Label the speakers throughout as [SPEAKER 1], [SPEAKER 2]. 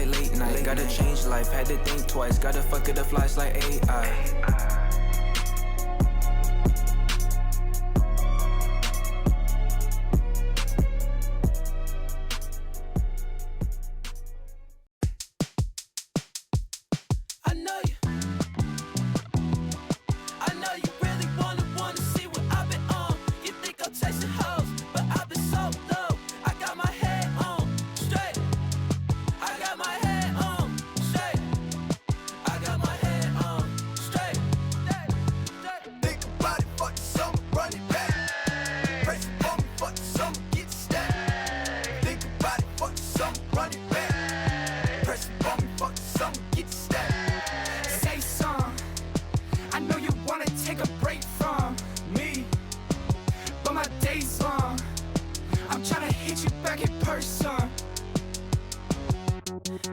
[SPEAKER 1] like late night. Gotta change life, had to think twice. Gotta fuck it, the flies like AI.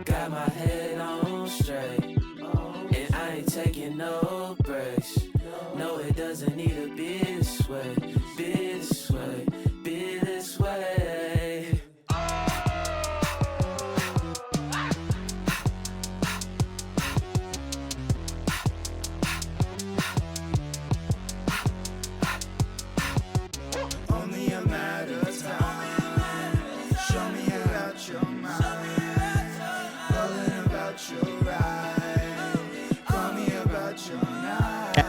[SPEAKER 1] Got my head on straight, and I ain't taking no breaks. No, it doesn't need to be this way, be this way, be this way.
[SPEAKER 2] Only a matter of time. Show me about your mind. Rolling about your ride. Call me about your night.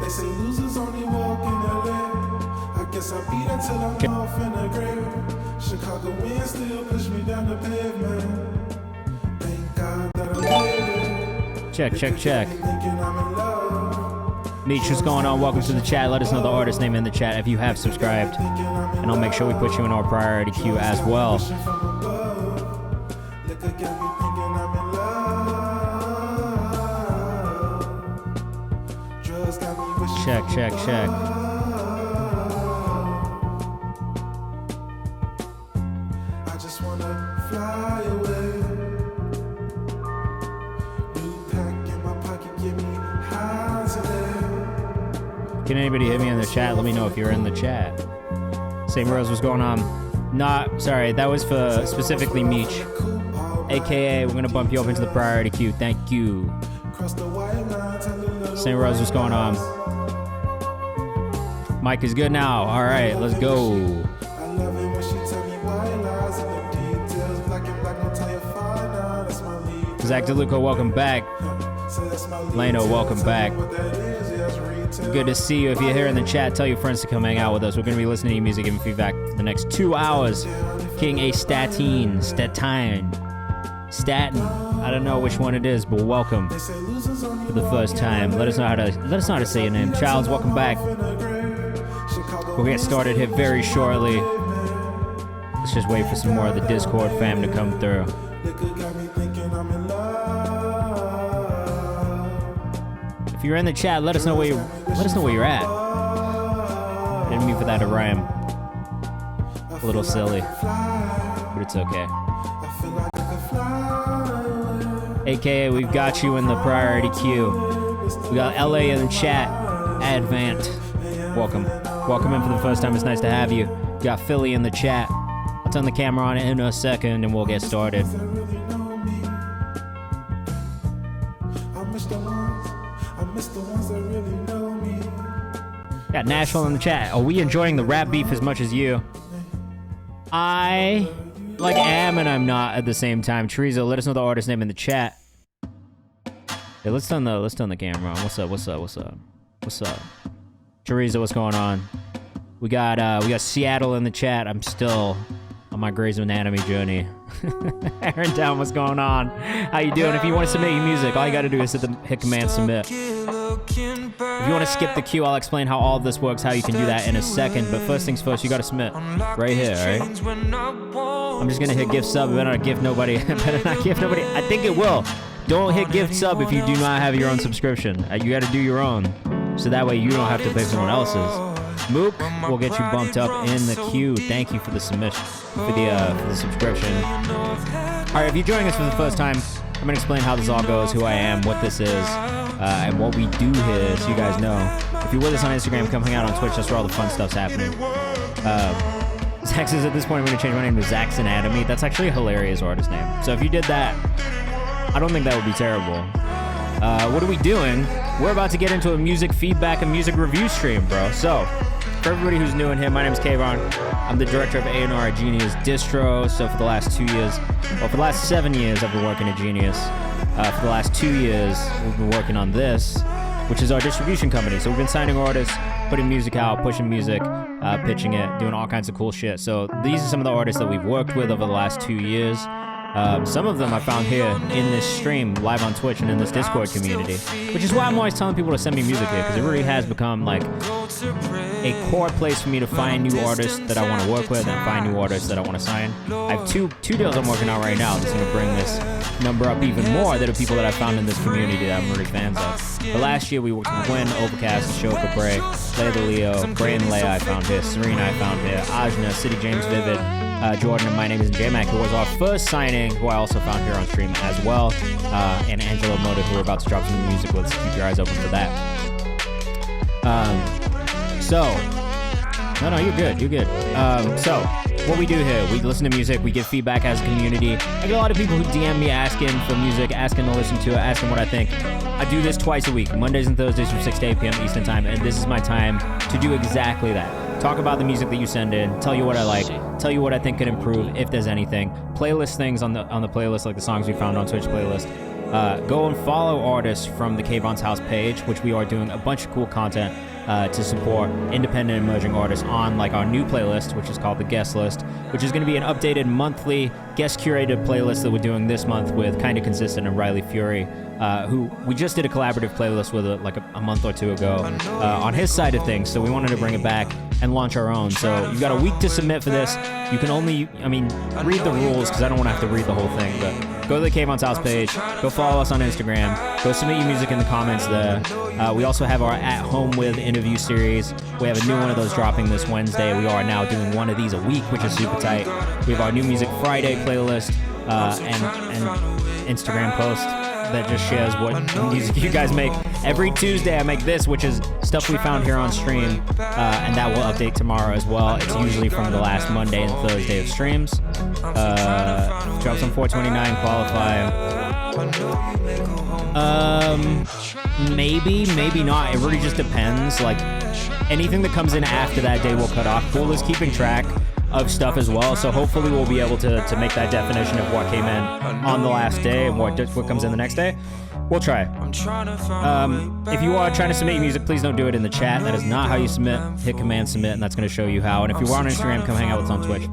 [SPEAKER 3] They say losers only walk in LA. I guess I'll be there till I'm off in the grave. Chicago wind still push me down the pavement. Thank God that I'm living.
[SPEAKER 4] Check. Meech, what's going on? Welcome to the chat. Let us know the artist name in the chat if you have subscribed. And I'll make sure we put you in our priority queue as well. Check.
[SPEAKER 3] I just wanna fly away. New pack in my pocket, give me high today.
[SPEAKER 4] Can anybody hit me in the chat? Let me know if you're in the chat. St. Rose, what's going on? Sorry, that was for specifically Meech. AKA, we're gonna bump you up into the priority queue. Thank you. St. Rose, what's going on? Mike is good now. All right, let's go. Zach DeLuca, welcome back. Leno, welcome back. Good to see you. If you're here in the chat, tell your friends to come hang out with us. We're going to be listening to your music, giving feedback for the next 2 hours. King A Statin. I don't know which one it is, but welcome for the first time. Let us know how to say your name. Childs, welcome back. We'll get started here very shortly. Let's just wait for some more of the Discord fam to come through. If you're in the chat, let us know where you're at. I didn't mean for that to rhyme. A little silly, but it's okay. AKA, we've got you in the priority queue. We got LA in the chat. Advant, welcome in for the first time. It's nice to have you. We got Philly in the chat. I'll turn the camera on in a second and we'll get started. Got Nashville in the chat. Are we enjoying the rap beef as much as you? I am and I'm not at the same time. Teresa, let us know the artist name in the chat. Hey, let's turn the camera on. What's up? Teresa, what's going on? We got Seattle in the chat. I'm still on my Grey's Anatomy journey. Aaron Down, what's going on? How you doing? If you want to submit your music, all you got to do is hit command submit. If you want to skip the queue, I'll explain how all of this works, how you can do that in a second. But first things first, you got to submit right here, all right? I'm just gonna hit gift sub. Better not gift nobody. I think it will. don't hit gift sub if you do not have your own subscription. You got to do your own, so that way you don't have to pay someone else's. Mook will get you bumped up in the queue. Thank you for the submission, for the subscription. All right, if you're joining us for the first time, I'm gonna explain how this all goes, who I am, what this is, and what we do here, so you guys know. If you're with us on Instagram, come hang out on Twitch. That's where all the fun stuff's happening. Zach says at this point I'm gonna change my name to Zach's Anatomy. That's actually a hilarious artist name. So if you did that, I don't think that would be terrible. What are we doing? We're about to get into a music feedback and music review stream, bro. So, for everybody who's new in here, my name is Kayvan. I'm the director of A&R at Genius Distro. So for the last 2 years, or for the last 7 years, I've been working at Genius. For the last 2 years, we've been working on this, which is our distribution company. So we've been signing artists, putting music out, pushing music, pitching it, doing all kinds of cool shit. So these are some of the artists that we've worked with over the last 2 years. Some of them I found here in this stream, live on Twitch and in this Discord community, which is why I'm always telling people to send me music here, because it really has become like a core place for me to find new artists that I want to work with and find new artists that I want to sign. I have two deals I'm working on right now that's going to bring this number up even more, that are people that I found in this community that I'm really fans of. But last year we worked with Gwen, Overcast, Ashoka, Bray, Leia the Leo, Bray and Leia I found here, Serena I found here, Ajna, City James Vivid, Jordan, and my name is J-Mac, who was our first signing, who I also found here on stream as well, and Angela Moda, who we're about to drop some music with, so keep your eyes open for that. No, you're good. So, what we do here, we listen to music, we give feedback as a community. I get a lot of people who DM me asking for music, asking to listen to it, asking what I think. I do this twice a week, Mondays and Thursdays from 6 to 8 p.m. Eastern Time, and this is my time to do exactly that. Talk about the music that you send in, tell you what I like, tell you what I think could improve, if there's anything. Playlist things on the playlist, like the songs we found on Twitch playlist. Go and follow artists from the Kayvan's House page, which we are doing a bunch of cool content to support independent emerging artists on like our new playlist, which is called the Guest List, which is going to be an updated monthly guest curated playlist that we're doing this month with Kinda Consistent and Riley Fury, who we just did a collaborative playlist with like a month or two ago on his side of things, so we wanted to bring it back and launch our own. So you've got a week to submit for this. You can only, read the rules, because I don't want to have to read the whole thing, but go to the Kayvan's House page, go follow us on Instagram, go submit your music in the comments there. We also have our At Home With interview series. We have a new one of those dropping this Wednesday. We are now doing one of these a week, which is super tight. We have our new Music Friday playlist and Instagram post that just shares what music you guys make. Every Tuesday I make this, which is stuff we found here on stream, and that will update tomorrow as well. It's usually from the last Monday and Thursday of streams. Drops on 429, qualify. Maybe not. It really just depends. Like, anything that comes in after that day will cut off. Pool is keeping track of stuff as well, so hopefully we'll be able to make that definition of what came in on the last day and what comes in the next day. We'll try. If you are trying to submit your music, please don't do it in the chat. That is not how you submit. Hit command submit, and that's going to show you how. And if you are on Instagram, come hang out with us on Twitch.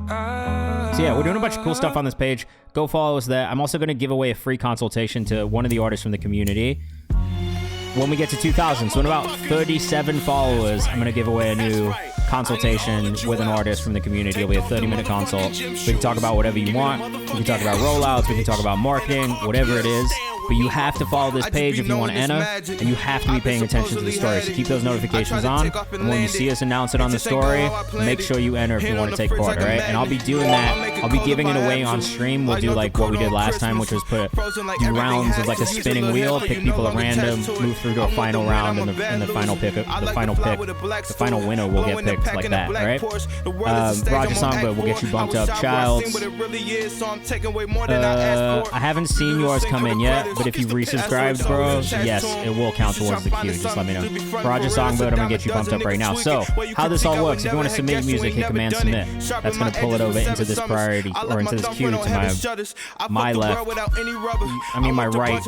[SPEAKER 4] So yeah, we're doing a bunch of cool stuff on this page. Go follow us there. I'm also going to give away a free consultation to one of the artists from the community when we get to 2,000. So in about 37 followers, I'm going to give away a new consultation with an artist from the community. It'll be a 30-minute consult. We can talk about whatever you want. We can talk about rollouts. We can talk about marketing, whatever it is. But you have to follow this page if you want to enter, and you have to be paying attention to the story. So keep those notifications on, and when you see us announce it on the story, make sure you enter if you want to take part, all right? And I'll be doing that. I'll be giving it away on stream. We'll do like what we did last time, which was do rounds of like a spinning wheel, pick people at random, move through to a final round, and the final winner will get picked like that, all right? Roger Songbird will get you bumped up. Childs. I haven't seen yours come in yet, but if you resubscribed, bro, yes, it will count towards the queue. Just let me know. Roger Songbird, I'm going to get you bumped up right now. So, how this all works, if you want to submit your music, hit command submit. That's going to pull it over into this priority, or into this queue to my left. My right,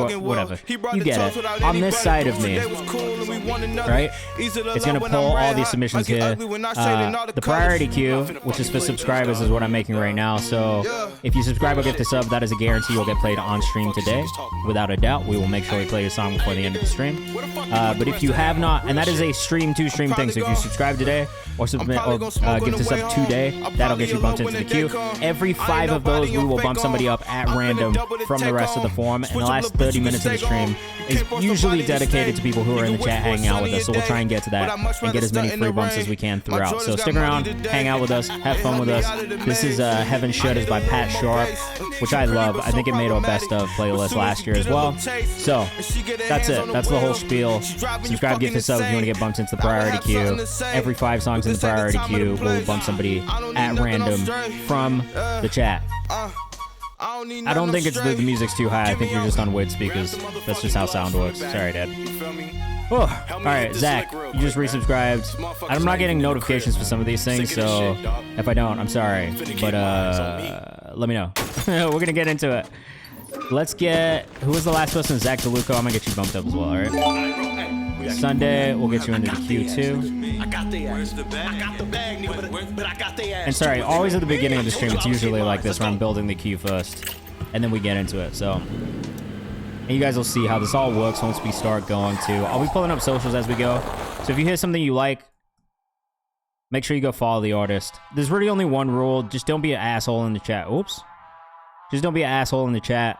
[SPEAKER 4] your, whatever. You get it. On this side of me, right? It's going to pull all these submissions here. The priority queue, which is for subscribers, is what I'm making right now. So, if you subscribe or gift a sub, that is a guarantee you'll get played on stream today. without a doubt. We will make sure we play your song before the end of the stream. But if you have not, and that is a stream to stream thing, so if you subscribe today or submit or give this up today, that'll get you bumped into the queue. Every 5 of those, we will bump somebody up at random from the rest of the forum. And the last 30 minutes of the stream is usually dedicated to people who are in the chat hanging out with us. So we'll try and get to that and get as many free bumps as we can throughout. So stick around, hang out with us, have fun with us. This is Heaven Shutters by Pat Sharp, which I love. I think it made our best of playlist last year as well. So that's it. That's the whole spiel. Subscribe, get this up if you want to get bumped into the priority queue. Every 5 songs in the priority queue, we'll bump somebody at random from the chat. I don't think it's the music's too high. I think you're just on weird speakers. That's just how sound works. Sorry, Dad. Oh, all right, Zach, you just resubscribed. I'm not getting notifications for some of these things, so if I don't, I'm sorry. But let me know. We're gonna get into it. Let's get, who was the last person? Zach DeLuca. I'm gonna get you bumped up as well, all right? Sunday, we'll get you into the queue too. And sorry, always at the beginning of the stream, it's usually like this where I'm building the queue first, and then we get into it, so. And you guys will see how this all works once we start going to. I'll be pulling up socials as we go. So if you hear something you like, make sure you go follow the artist. There's really only one rule. Just don't be an asshole in the chat. Oops. Just don't be an asshole in the chat.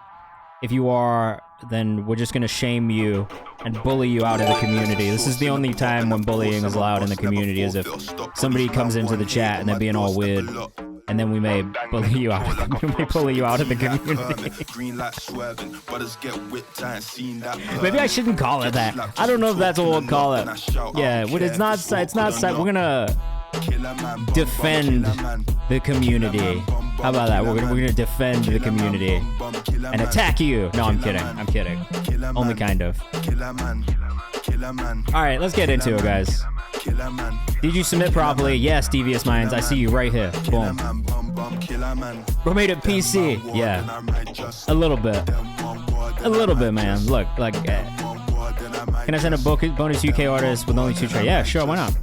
[SPEAKER 4] If you are, then we're just going to shame you and bully you out of the community. This is the only time when bullying is allowed in the community, is if somebody comes into the chat and they're being all weird. And then we may bully you out of the, community. Maybe I shouldn't call it that. I don't know if that's what we'll call it. Yeah, it's not. We're gonna defend the community. How about that? We're gonna defend the community and attack you. No, I'm kidding. I'm kidding. Only kind of. All right, let's get into it, guys. Did you submit properly? Yes, Devious Minds. I see you right here. Boom. We made it PC. Yeah. A little bit. A little bit, man. Look, like, can I send a bonus UK artist with only 2 trades? Yeah, sure. Why not?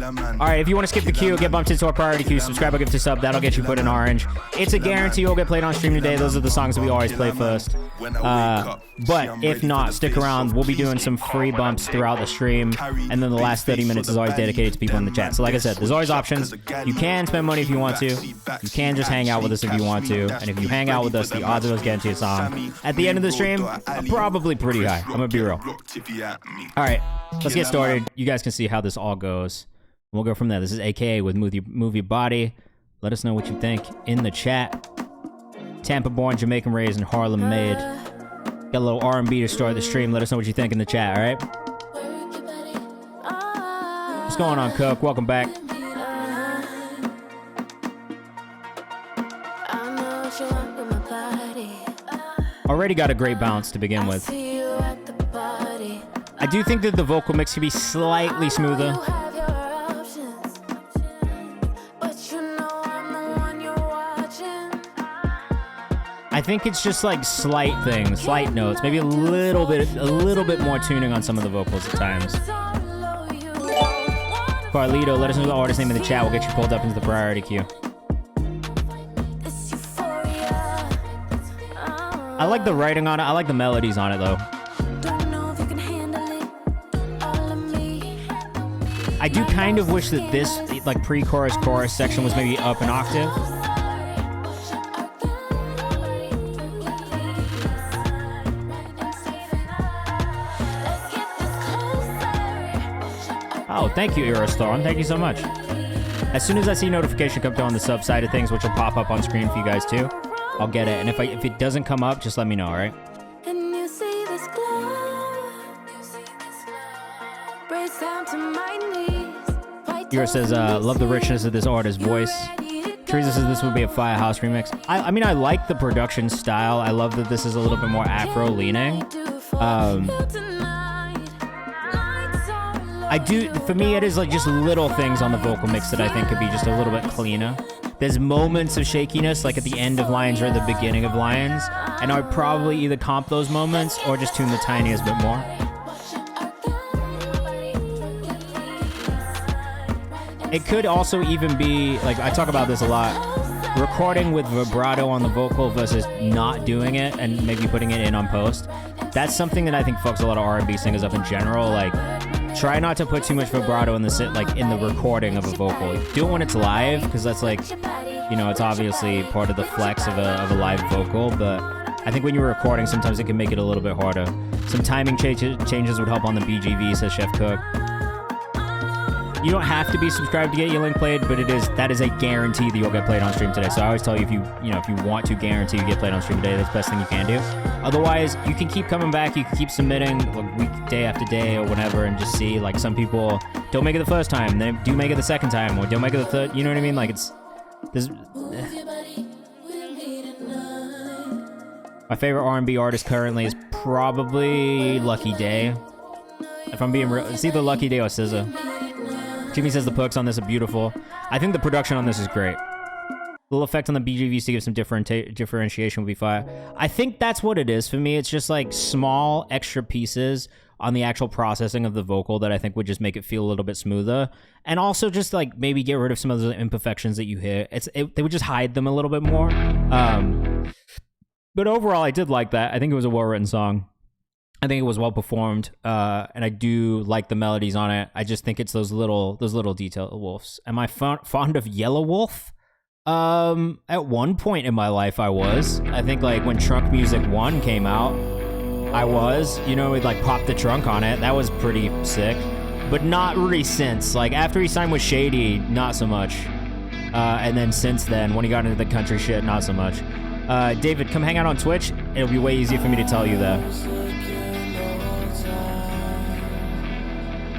[SPEAKER 4] Alright, if you want to skip the queue, get bumped into our priority queue, subscribe or give to sub, that'll get you put in orange. It's a guarantee you'll get played on stream today. Those are the songs that we always play first. But if not, stick around. We'll be doing some free bumps throughout the stream, and then the last 30 minutes is always dedicated to people in the chat. So like I said, there's always options. You can spend money if you want to. You can just hang out with us if you want to. And if you hang out with us, the odds of us getting to your song at the end of the stream are probably pretty high. I'm gonna be real. Alright, let's get started. You guys can see how this all goes. We'll go from there. This is AKA with Move Your Body. Let us know what you think in the chat. Tampa born, Jamaican raised, and Harlem made. Got a little R&B to start the stream. Let us know what you think in the chat, all right? What's going on, Cook? Welcome back. Already got a great bounce to begin with. I do think that the vocal mix could be slightly smoother. I think it's just like slight things, slight notes, maybe a little bit more tuning on some of the vocals at times. Carlito, let us know the artist name in the chat. We'll get you pulled up into the priority queue. I like the writing on it. I like the melodies on it though. I do kind of wish that this like pre-chorus chorus section was maybe up an octave. Oh, thank you, Eurostorm. Thank you so much. As soon as I see notification come through on the sub side of things, which will pop up on screen for you guys too, I'll get it. And if it doesn't come up, just let me know, all right? Euro says, love the richness of this artist's voice. Teresa says this would be a Firehouse remix. I mean, I like the production style. I love that this is a little bit more Afro-leaning. I do, for me, it is like just little things on the vocal mix that I think could be just a little bit cleaner. There's moments of shakiness, like at the end of lines or at the beginning of lines, and I would probably either comp those moments or just tune the tiniest bit more. It could also even be, like, I talk about this a lot, recording with vibrato on the vocal versus not doing it and maybe putting it in on post. That's something that I think fucks a lot of R&B singers up in general. Like, try not to put too much vibrato in the recording of a vocal. Do it when it's live, because that's like, you know, it's obviously part of the flex of a live vocal. But I think when you're recording, sometimes it can make it a little bit harder. Some timing changes would help on the BGV, says Chef Cook. You don't have to be subscribed to get your link played, but that is a guarantee that you'll get played on stream today. So I always tell you, if you want to guarantee you get played on stream today, that's the best thing you can do. Otherwise, you can keep coming back. You can keep submitting like weekday after day or whatever, and just see. Like, some people don't make it the first time, they do make it the second time, or don't make it the third. You know what I mean? Like, my favorite R&B artist currently is probably Lucky Day. If I'm being real, it's either Lucky Day or SZA. Jimmy says the perks on this are beautiful. I think the production on this is great. Little effect on the BGVs to give some differentiation would be fire. I think that's what it is for me. It's just like small extra pieces on the actual processing of the vocal that I think would just make it feel a little bit smoother. And also just like maybe get rid of some of the imperfections that you hear. They would just hide them a little bit more. But overall, I did like that. I think it was a well-written song. I think it was well performed, and I do like the melodies on it. I just think it's those little detail wolves. Am I fond of Yellow Wolf? At one point in my life, I was. I think like when Trunk Music 1 came out, I was. You know, we'd like pop the trunk on it. That was pretty sick. But not really since. Like after he signed with Shady, not so much. And then since then, when he got into the country shit, not so much. David, come hang out on Twitch. It'll be way easier for me to tell you that.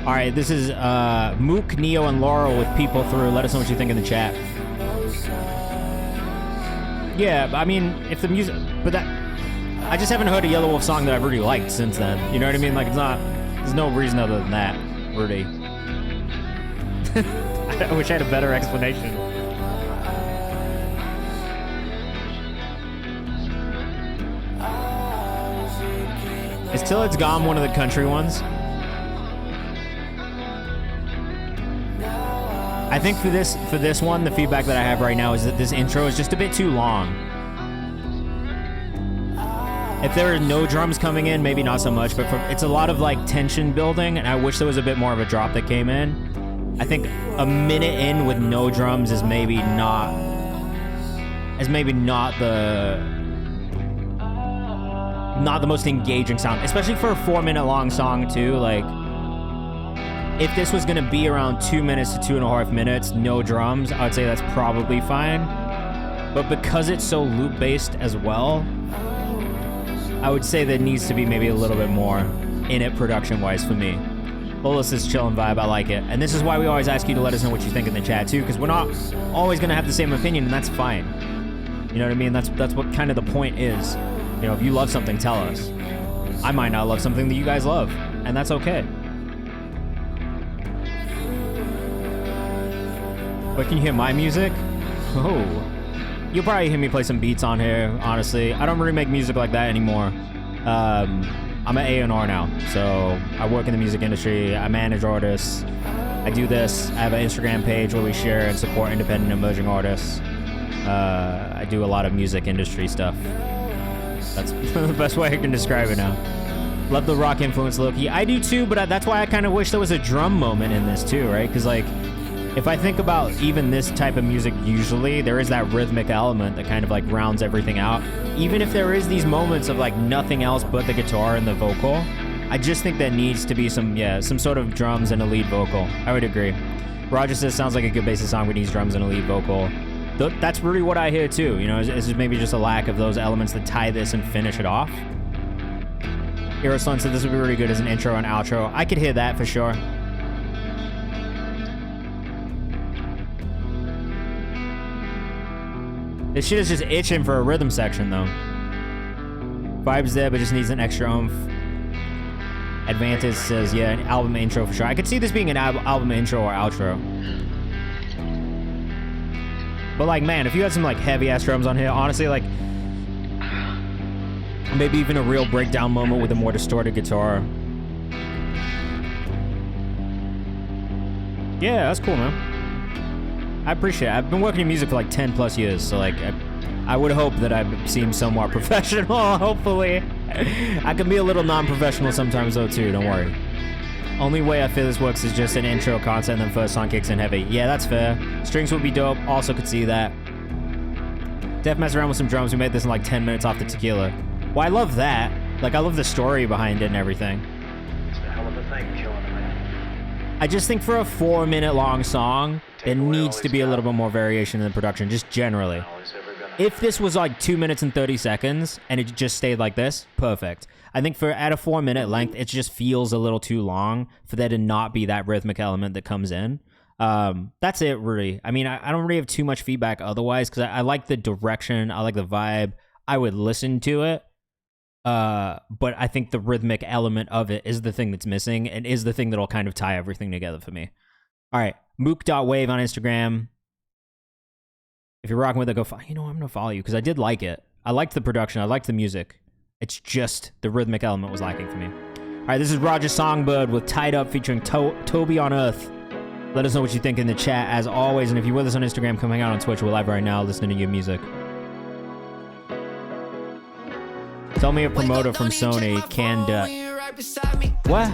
[SPEAKER 4] All right, this is Mook, Neo, and Laurel with People Through. Let us know what you think in the chat. Yeah, I mean, if the music... But that... I just haven't heard a Yellow Wolf song that I've really liked since then. You know what I mean? Like, it's not... There's no reason other than that, really. I wish I had a better explanation. Is Till It's Gone one of the country ones? I think for this one, the feedback that I have right now is that this intro is just a bit too long. If there are no drums coming in, maybe not so much, but it's a lot of like tension building, and I wish there was a bit more of a drop that came in. I think a minute in with no drums is maybe not the most engaging sound, especially for a 4-minute long song too. Like, if this was gonna be around 2 minutes to 2.5 minutes, no drums, I would say that's probably fine. But because it's so loop-based as well, I would say there needs to be maybe a little bit more in it production-wise for me. Bolus is chillin' vibe, I like it. And this is why we always ask you to let us know what you think in the chat too, because we're not always gonna have the same opinion, and that's fine. You know what I mean? That's what kind of the point is. You know, if you love something, tell us. I might not love something that you guys love, and that's okay. But can you hear my music? Oh. You'll probably hear me play some beats on here, honestly. I don't really make music like that anymore. I'm an A&R now, so I work in the music industry. I manage artists. I do this. I have an Instagram page where we share and support independent emerging artists. I do a lot of music industry stuff. That's the best way I can describe it now. Love the rock influence, Loki. I do too, but that's why I kind of wish there was a drum moment in this too, right? Because like, if I think about even this type of music, usually there is that rhythmic element that kind of like rounds everything out. Even if there is these moments of like nothing else but the guitar and the vocal, I just think there needs to be some sort of drums and a lead vocal. I would agree. Roger says, sounds like a good basis song, but needs drums and a lead vocal. That's really what I hear too. You know, it's just maybe just a lack of those elements that tie this and finish it off. Aerosol said this would be really good as an intro and outro. I could hear that for sure. This shit is just itching for a rhythm section, though. Vibes there, but just needs an extra oomph. Advantage says, yeah, an album intro for sure. I could see this being an album intro or outro. But, like, man, if you had some, like, heavy-ass drums on here, honestly, like, maybe even a real breakdown moment with a more distorted guitar. Yeah, that's cool, man. I appreciate it. I've been working in music for like 10 plus years, so like I would hope that I seem somewhat professional, hopefully. I can be a little non-professional sometimes though too, don't worry. Only way I feel this works is just an intro concept and then first song kicks in heavy. Yeah, that's fair. Strings would be dope, also could see that. Def mess around with some drums, we made this in like 10 minutes off the tequila. Well, I love that. Like, I love the story behind it and everything.
[SPEAKER 5] It's a hell of a thing, killing a man.
[SPEAKER 4] I just think for a 4-minute long song, there needs to be a little bit more variation in the production, just generally. If this was like 2 minutes and 30 seconds and it just stayed like this, perfect. I think for at a 4-minute length, it just feels a little too long for there to not be that rhythmic element that comes in. That's it, really. I mean, I don't really have too much feedback otherwise because I like the direction, I like the vibe. I would listen to it, but I think the rhythmic element of it is the thing that's missing and is the thing that'll kind of tie everything together for me. All right, mook.wave on Instagram. If you're rocking with it, go follow. You know, I'm going to follow you because I did like it. I liked the production. I liked the music. It's just the rhythmic element was lacking for me. All right, this is Roger Songbird with Tied Up featuring Toby on Earth. Let us know what you think in the chat, as always. And if you're with us on Instagram, come hang out on Twitch. We're live right now listening to your music. Tell me a promoter from Sony can... What?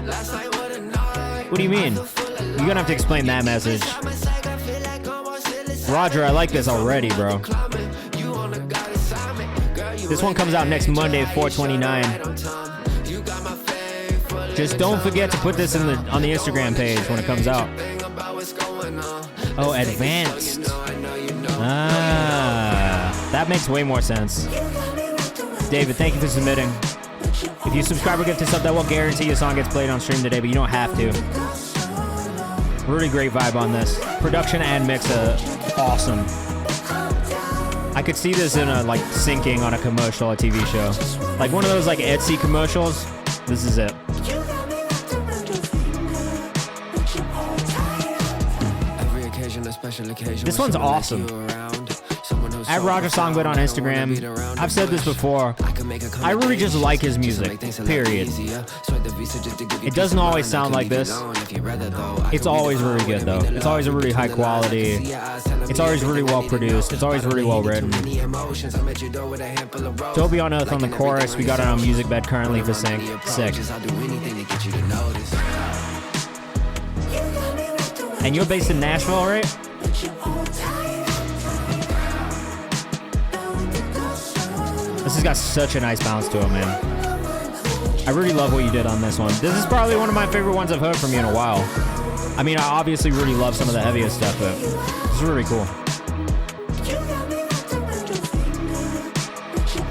[SPEAKER 4] What do you mean? You're going to have to explain that message. Roger, I like this already, bro. This one comes out next Monday, 4/29. Just don't forget to put this on the Instagram page when it comes out. Oh, advanced. Ah, that makes way more sense. David, thank you for submitting. If you subscribe or gift us up, that will guarantee your song gets played on stream today, but you don't have to. Really great vibe on this. Production and mix are awesome. I could see this in a like syncing on a commercial or TV show. Like one of those like Etsy commercials. This is it. This one's awesome. At Roger Songbird on Instagram. I've said this before. I really just like his music, period. It doesn't always sound like this. It's always really good, though. It's always a really high quality. It's always really well produced. It's always really well written. Toby on Earth on the chorus. We got it on Music Bed currently for sync. Sick. And you're based in Nashville, right? This has got such a nice bounce to it, man. I really love what you did on this one. This is probably one of my favorite ones I've heard from you in a while. I mean, I obviously really love some of the heavier stuff, but this is really cool.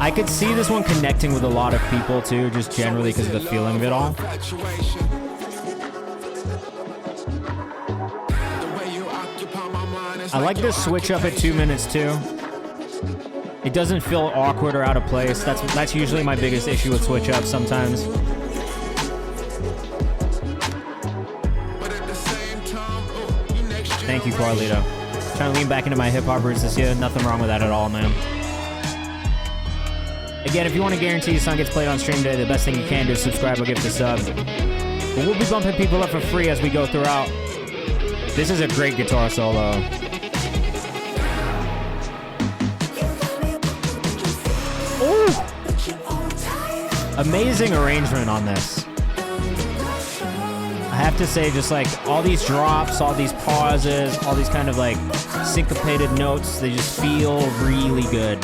[SPEAKER 4] I could see this one connecting with a lot of people, too, just generally because of the feeling of it all. I like this switch up at 2 minutes, too. It doesn't feel awkward or out of place. That's usually my biggest issue with switch ups sometimes. Thank you, Carlito. Trying to lean back into my hip hop roots this year. Nothing wrong with that at all, man. Again, if you want to guarantee your song gets played on stream today, the best thing you can do is subscribe or give the sub. But we'll be bumping people up for free as we go throughout. This is a great guitar solo. Amazing arrangement on this. I have to say, just like all these drops, all these pauses, all these kind of like syncopated notes, they just feel really good.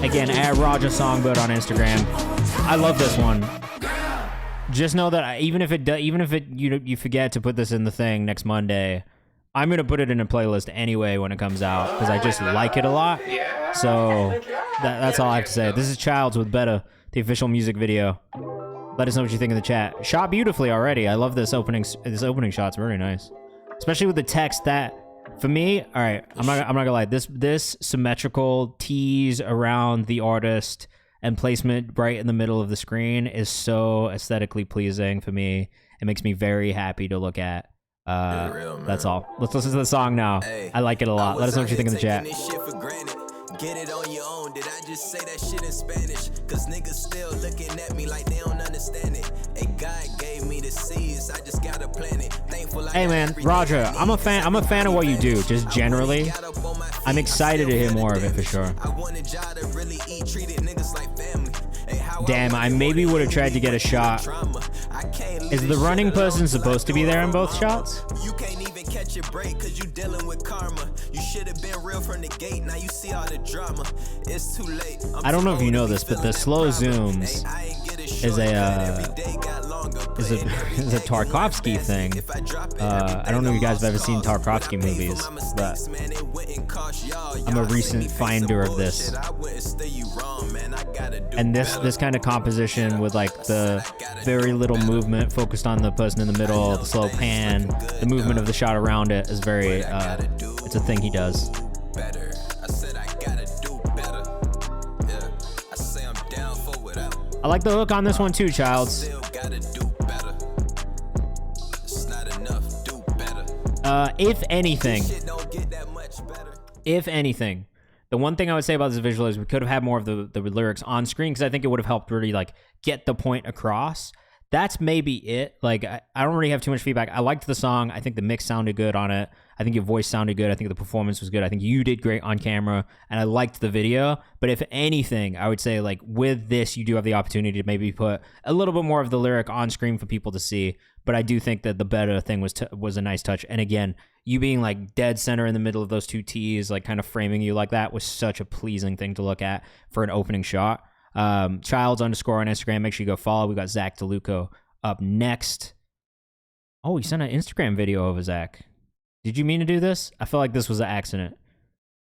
[SPEAKER 4] Again, at Roger Songbird on Instagram. I love this one. Just know that even if you forget to put this in the thing next Monday, I'm going to put it in a playlist anyway when it comes out because I just like it a lot. So that's all I have to say. This is Childs with Better, the official music video. Let us know what you think in the chat. Shot beautifully already. I love this opening shot's very nice. Especially with the text that, for me, all right, I'm not gonna lie. This symmetrical tease around the artist and placement right in the middle of the screen is so aesthetically pleasing for me. It makes me very happy to look at. That's all. Let's listen to the song now. I like it a lot. Let us know what you think in the chat.
[SPEAKER 6] get it on your own. Did I just say that shit in Spanish? Cause niggas still looking at me like they don't understand it. Hey, God gave me the seeds, I just gotta plant it. Thankful I
[SPEAKER 4] Hey man, Roger, I'm a fan of what you do, just generally. I'm excited to hear more of it for sure.
[SPEAKER 6] I wanted y'all to really eat, treated niggas like family.
[SPEAKER 4] Damn, I maybe would have tried to get a shot. Is the running person supposed to be there in both shots?
[SPEAKER 6] You can't even catch a break cause you dealing with karma. You should have been real from the gate, now you see all the drama. It's too late.
[SPEAKER 4] I don't know if you know this, but the slow zooms is a Tarkovsky thing. I don't know if you guys have ever seen Tarkovsky movies, but I'm a recent finder of this. And this kind of composition with like the very little movement focused on the person in the middle, the slow pan, the movement of the shot around it is very, it's a thing he does. I like the hook on this one too, Childs. If anything, the one thing I would say about this visual is we could have had more of the lyrics on screen, because I think it would have helped really like get the point across. That's maybe it. Like, I don't really have too much feedback. I liked the song. I think the mix sounded good on it. I think your voice sounded good. I think the performance was good. I think you did great on camera, and I liked the video. But if anything, I would say like with this, you do have the opportunity to maybe put a little bit more of the lyric on screen for people to see. But I do think that the better thing was a nice touch. And again, you being like dead center in the middle of those two T's, like kind of framing you like that, was such a pleasing thing to look at for an opening shot. Childs _ on Instagram. Make sure you go follow. We got Zach DeLuco up next. Oh, he sent an Instagram video of Zach. Did you mean to do this? I feel like this was an accident.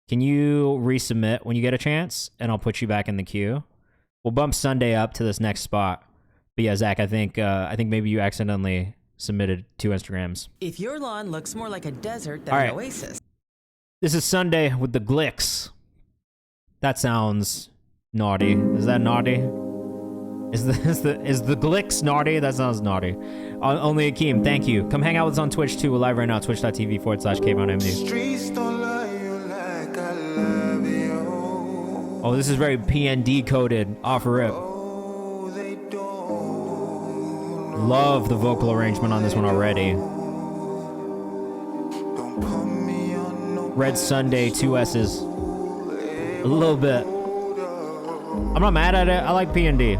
[SPEAKER 4] Can you resubmit when you get a chance, and I'll put you back in the queue? We'll bump Sunday up to this next spot. But yeah, Zach, I think maybe you accidentally submitted 2 Instagrams.
[SPEAKER 7] If your lawn looks more like a desert than an oasis.
[SPEAKER 4] This is Sunday with the Glicks. That sounds naughty. Is that naughty? Is the Glicks naughty? That sounds naughty. Only Akeem, thank you. Come hang out with us on Twitch too. We're live right now, twitch.tv/KayvanMD. Oh, this is very PND coded off a rip. Love the vocal arrangement on this one already. Red Sunday, 2 S's. A little bit. I'm not mad at it. I like P&D.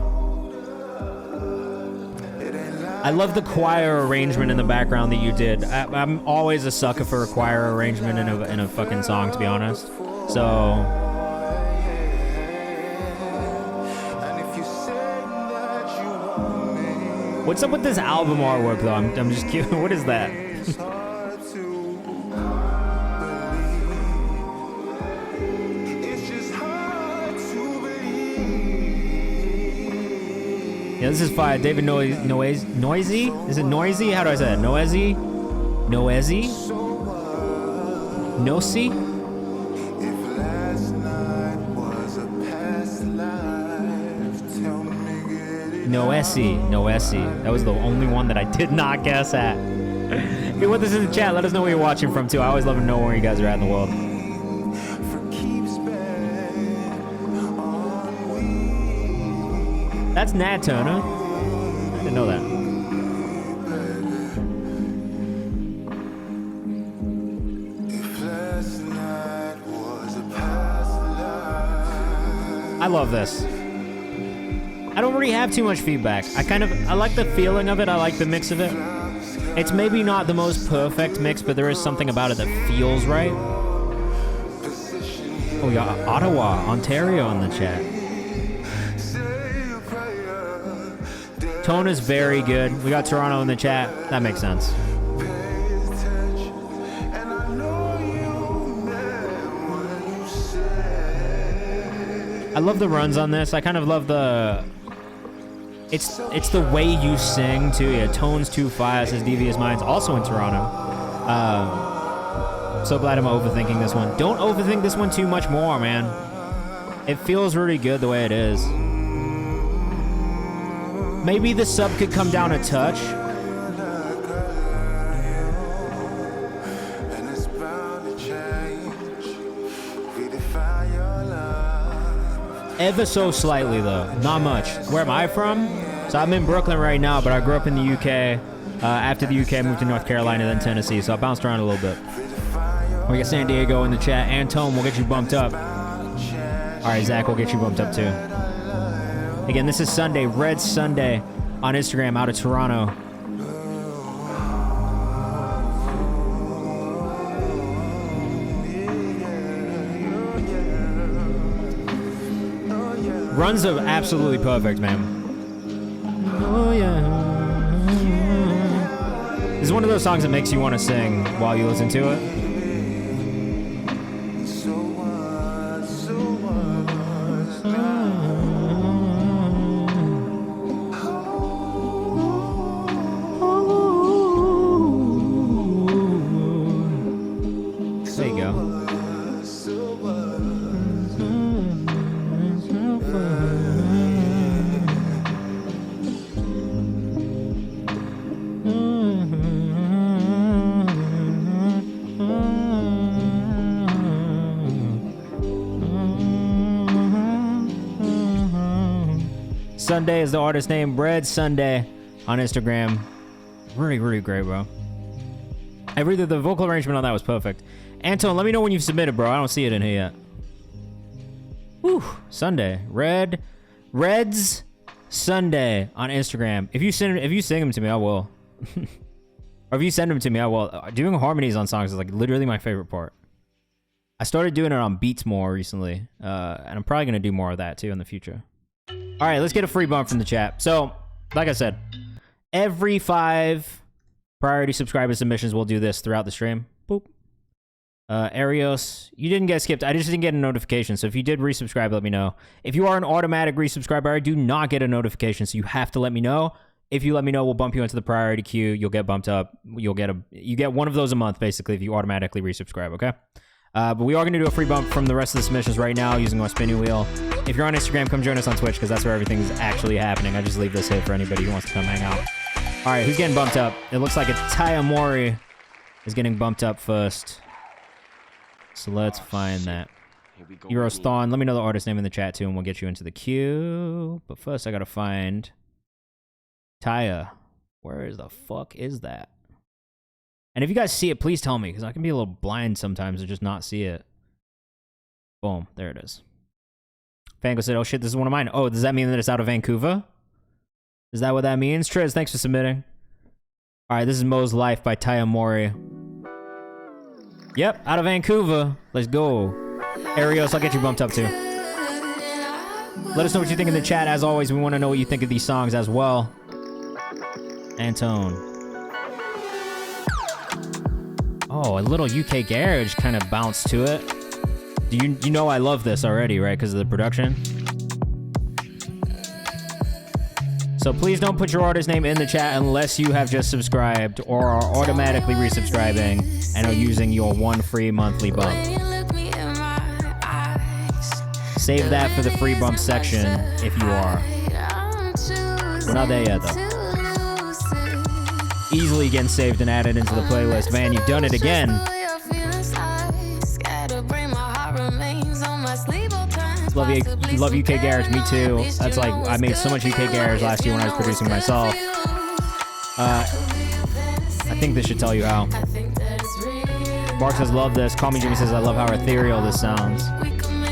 [SPEAKER 4] I love the choir arrangement in the background that you did. I'm always a sucker for a choir arrangement in a fucking song, to be honest. So what's up with this album artwork though? I'm just curious. What is that? Yeah, this is fire. David Noisy? Is it Noisy? How do I say that? Noisy? Noisy? Nosi? Noesi. That was the only one that I did not guess at. If you're with us in the chat, let us know where you're watching from too. I always love to know where you guys are at in the world. That's Nat Turner. I didn't know that. I love this. I don't really have too much feedback. I like the feeling of it. I like the mix of it. It's maybe not the most perfect mix, but there is something about it that feels right. Oh, we got Ottawa, Ontario in the chat. Tone is very good. We got Toronto in the chat. That makes sense. I love the runs on this. I kind of love the... It's the way you sing, too. Yeah, Tone's too fire, says Devious Minds, also in Toronto. So glad I'm overthinking this one. Don't overthink this one too much more, man. It feels really good the way it is. Maybe the sub could come down a touch.
[SPEAKER 2] And it's bound to change. Redefine your life.
[SPEAKER 4] Ever so slightly, though. Not much. Where am I from? So I'm in Brooklyn right now, but I grew up in the UK. After the UK, I moved to North Carolina, then Tennessee, so I bounced around a little bit. We got San Diego in the chat. Antone will get you bumped up. All right, Zach will get you bumped up, too. Again, this is Sunday, Red Sunday on Instagram out of Toronto. Runs are absolutely perfect, man. Oh, yeah. This is one of those songs that makes you want to sing while you listen to it. There you go. Sunday is the artist name. Red Sunday on Instagram. Really, really great, bro. The vocal arrangement on that was perfect. Anton, let me know when you've submitted, bro. I don't see it in here yet. Whew. Sunday. Reds Sunday on Instagram. If you sing them to me, I will. Or if you send them to me, I will. Doing harmonies on songs is like literally my favorite part. I started doing it on beats more recently. And I'm probably going to do more of that too in the future. All right, let's get a free bump from the chat. So, like I said, every 5 priority subscriber submissions will do this throughout the stream. Boop. Arios, you didn't get skipped. I just didn't get a notification. So if you did resubscribe, let me know. If you are an automatic resubscriber, I do not get a notification. So you have to let me know. If you let me know, we'll bump you into the priority queue. You'll get bumped up. You get one of those a month, basically, if you automatically resubscribe, okay? But we are going to do a free bump from the rest of the submissions right now using our spinning wheel. If you're on Instagram, come join us on Twitch because that's where everything's actually happening. I just leave this hit for anybody who wants to come hang out. All right, who's getting bumped up? It looks like a Taya Mori is getting bumped up first. So let's find that. Euros Thon, let me know the artist name in the chat too and we'll get you into the queue. But first I got to find Taya. Where the fuck is that? And if you guys see it, please tell me, because I can be a little blind sometimes and just not see it. Boom. There it is. Fango said, oh shit, this is one of mine. Oh, does that mean that it's out of Vancouver? Is that what that means? Triz, thanks for submitting. All right, this is Mo's Life by Taya Mori. Yep, out of Vancouver. Let's go. Arios, I'll get you bumped up too. Let us know what you think in the chat. As always, we want to know what you think of these songs as well. Antone. Oh, a little UK garage kind of bounced to it. You know I love this already, right? Because of the production. So please don't put your artist name in the chat unless you have just subscribed or are automatically resubscribing and are using your 1 free monthly bump. Save that for the free bump section if you are. We're not there yet though. Easily getting saved and added into the playlist. Man, you've done it again. Love UK Garage, me too. That's like, I made so much UK Garage last year when I was producing myself. I think this should tell you how. Bark says, love this. Call Me Jimmy says, I love how ethereal this sounds.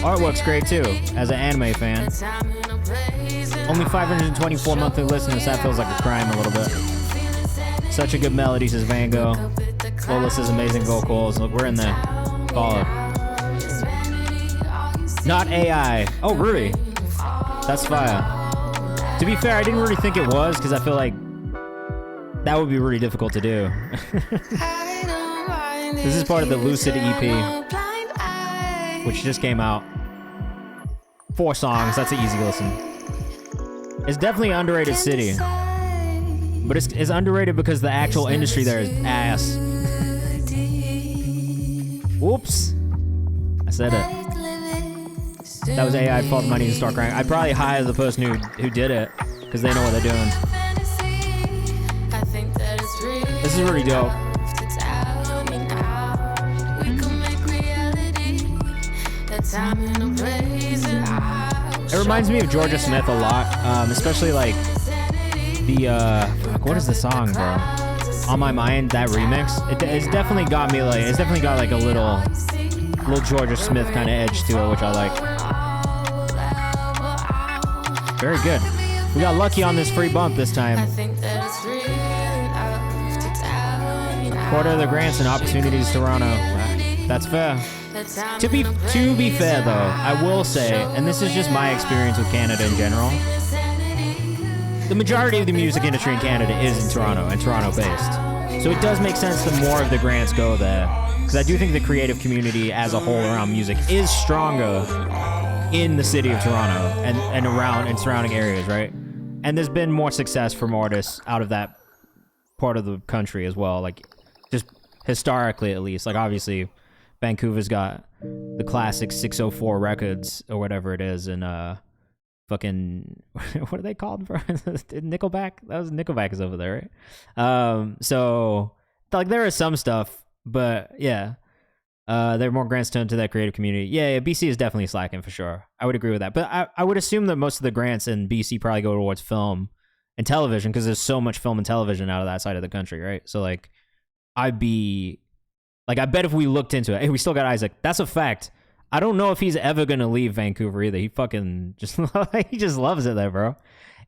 [SPEAKER 4] Artwork's great too, as an anime fan. Only 524 monthly listeners, that feels like a crime a little bit. Such a good melody, says Vango. Lola says amazing vocals. Look, we're in there. Call it. Not AI. Oh, really? That's fire. To be fair, I didn't really think it was, because I feel like that would be really difficult to do. This is part of the Lucid EP, which just came out. 4 songs. That's an easy listen. It's definitely an underrated city. But it's underrated because the actual industry there is ass. Whoops. I said it. That was AI fault. I need to start crying. I'd probably hire the person who did it because they know what they're doing. This is really dope. It reminds me of Georgia Smith a lot, especially like the fuck, what is the song, bro? On My Mind, that remix. It's definitely got me like, it's definitely got like a little Georgia Smith kind of edge to it, which I like. Very good. We got lucky on this free bump this time. Quarter of the grants and opportunities, Toronto. That's fair. To be fair though, I will say, and this is just my experience with Canada in general, the majority of the music industry in Canada is in Toronto and Toronto-based. So it does make sense that more of the grants go there. Because I do think the creative community as a whole around music is stronger in the city of Toronto and around and surrounding areas, right? And there's been more success from artists out of that part of the country as well, like just historically at least. Like obviously Vancouver's got the classic 604 records or whatever it is, and fucking what are they called, bro? Nickelback? That was Nickelback is over there, right? So like there is some stuff, but yeah, there are more grants turned to that creative community. Yeah, BC is definitely slacking for sure. I would agree with that, but I would assume that most of the grants in BC probably go towards film and television because there's so much film and television out of that side of the country, right? So like I bet if we looked into it, hey, we still got Isaac. That's a fact. I don't know if he's ever gonna leave Vancouver either. He fucking just he just loves it there, bro.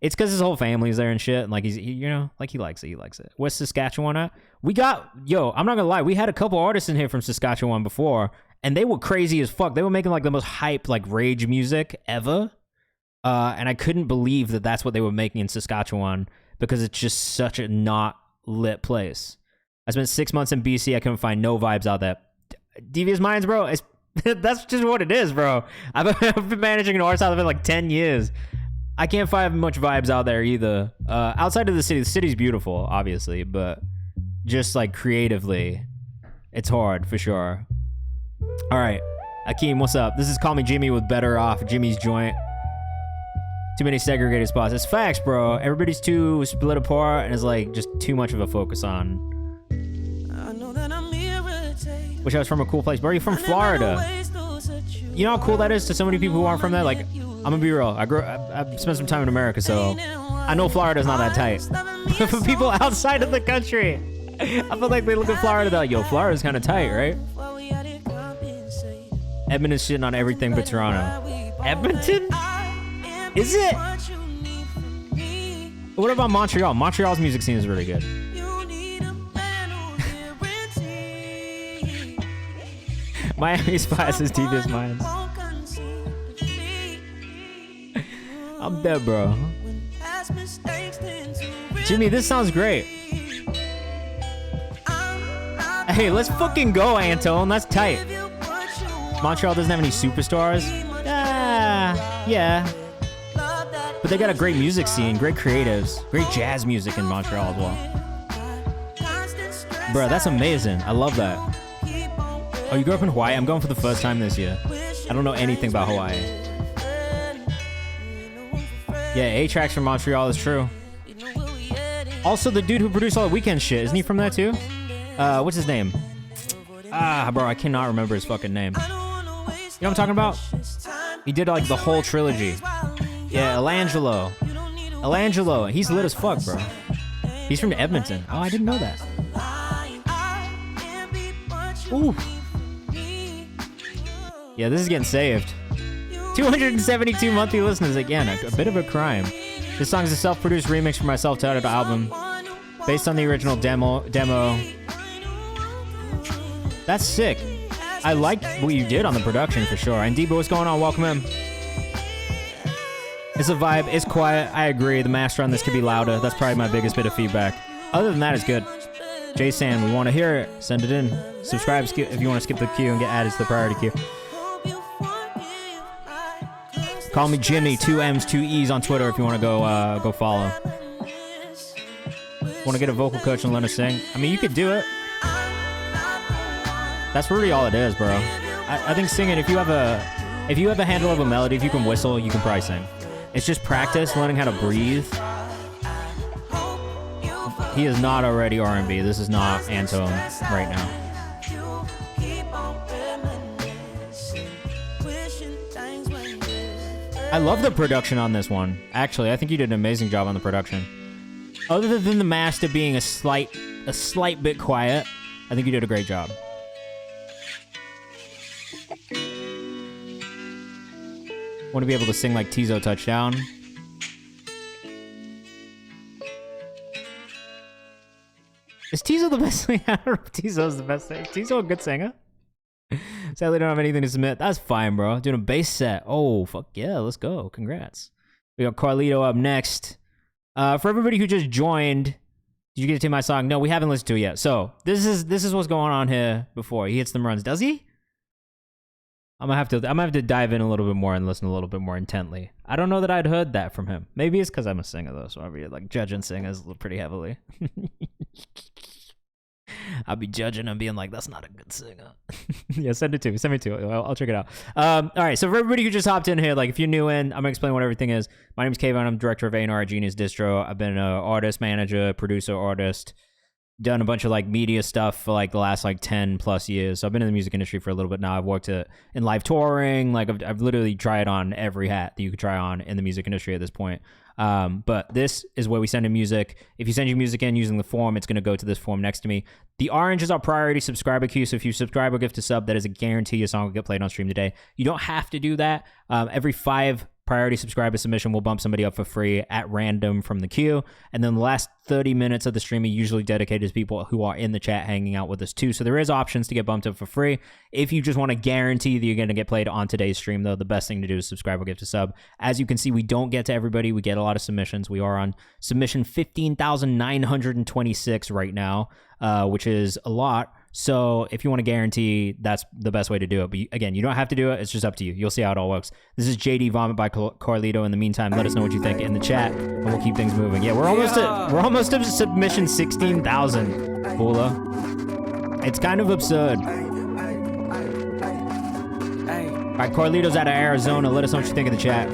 [SPEAKER 4] It's because his whole family's there and shit, and like he likes it. He likes it. Where's Saskatchewan at? I'm not gonna lie, we had a couple artists in here from Saskatchewan before, and they were crazy as fuck. They were making like the most hype like rage music ever, and I couldn't believe that that's what they were making in Saskatchewan because it's just such a not lit place. I spent 6 months in BC. I couldn't find no vibes out there. Devious Minds, bro. That's just what it is, bro. I've been managing an artist out of it like 10 years. I can't find much vibes out there either. Outside of the city's beautiful, obviously, but just like creatively, it's hard for sure. All right, Akeem, what's up? This is Call Me Jimmy with Better Off, Jimmy's Joint. Too many segregated spots. It's facts, bro. Everybody's too split apart and it's like just too much of a focus on. Wish I was from a cool place. Bro, you're from Florida. You know how cool that is to so many people who aren't from there? Like, I'm gonna be real. I spent some time in America, so I know Florida's not that tight. But for people outside of the country, I feel like they look at Florida, they're like, yo, Florida's kind of tight, right? Edmonton's shitting on everything but Toronto. Edmonton? Is it? What about Montreal? Montreal's music scene is really good. Miami Spice is Devious Minds. I'm dead, bro. Jimmy, this sounds great. Hey, let's fucking go, Antone. That's tight. Montreal doesn't have any superstars. Yeah. But they got a great music scene, great creatives, great jazz music in Montreal as well. Bro, that's amazing. I love that. Oh, you grew up in Hawaii? I'm going for the first time this year. I don't know anything about Hawaii. Yeah, A-Track's from Montreal is true. Also, the dude who produced all the Weeknd shit, isn't he from there too? What's his name? Bro, I cannot remember his fucking name. You know what I'm talking about? He did like the whole trilogy. Yeah, Elangelo. He's lit as fuck, bro. He's from Edmonton. Oh, I didn't know that. Ooh. Yeah, this is getting saved. 272 monthly listeners again. A bit of a crime. This song is a self-produced remix for my self-titled album, based on the original demo. That's sick. I liked what you did on the production for sure. And Debo, what's going on? Welcome in. It's a vibe. It's quiet. I agree. The master on this could be louder. That's probably my biggest bit of feedback. Other than that, it's good. J-San, we want to hear it. Send it in. Subscribe if you want to skip the queue and get added to the priority queue. Call me Jimmy, 2 M's, 2 E's on Twitter if you want to go follow. Want to get a vocal coach and learn to sing? I mean, you could do it. That's really all it is, bro. I think singing, if you have a handle of a melody, if you can whistle, you can probably sing. It's just practice, learning how to breathe. He is not already R&B. This is not Antone right now. I love the production on this one. Actually, I think you did an amazing job on the production. Other than the master being a slight bit quiet, I think you did a great job. Want to be able to sing like Tizo Touchdown. Is Tizo the best singer? I don't know if Tizo's the best singer. Is Tizo a good singer? Sadly, don't have anything to submit. That's fine, bro. Doing a bass set. Oh, fuck yeah. Let's go. Congrats. We got Carlito up next. For everybody who just joined, did you get to my song? No, we haven't listened to it yet. So this is what's going on here before he hits them runs. Does he? I'm gonna have to dive in a little bit more and listen a little bit more intently. I don't know that I'd heard that from him. Maybe it's because I'm a singer though, so I'll be like judging singers pretty heavily. I'll be judging and being like, that's not a good singer. Yeah, send it to me. Send me to it. I'll check it out. All right, so for everybody who just hopped in here, like if you're new in, I'm going to explain what everything is. My name is Kayvan. I'm director of A&R at Genius Distro. I've been an artist, manager, producer, artist, done a bunch of like media stuff for like the last like 10 plus years. So I've been in the music industry for a little bit now. I've worked in live touring. Like I've literally tried on every hat that you could try on in the music industry at this point. But this is where we send in music. If you send your music in using the form, it's going to go to this form next to me. The orange is our priority subscriber queue. So if you subscribe or gift a sub, that is a guarantee your song will get played on stream today. You don't have to do that. Every 5 priority subscriber submission will bump somebody up for free at random from the queue. And then the last 30 minutes of the stream are usually dedicated to people who are in the chat hanging out with us too. So there is options to get bumped up for free. If you just want to guarantee that you're going to get played on today's stream, though, the best thing to do is subscribe or gift a sub. As you can see, we don't get to everybody. We get a lot of submissions. We are on submission 15,926 right now, which is a lot. So if you want to guarantee, that's the best way to do it. But again, you don't have to do it. It's just up to you. You'll see how it all works. This is JD Vomit by Carlito. In the meantime, let us know what you think in the chat, and we'll keep things moving. Yeah, we're almost at submission 16,000. Bula. It's kind of absurd. All right, Carlito's out of Arizona. Let us know what you think in the chat.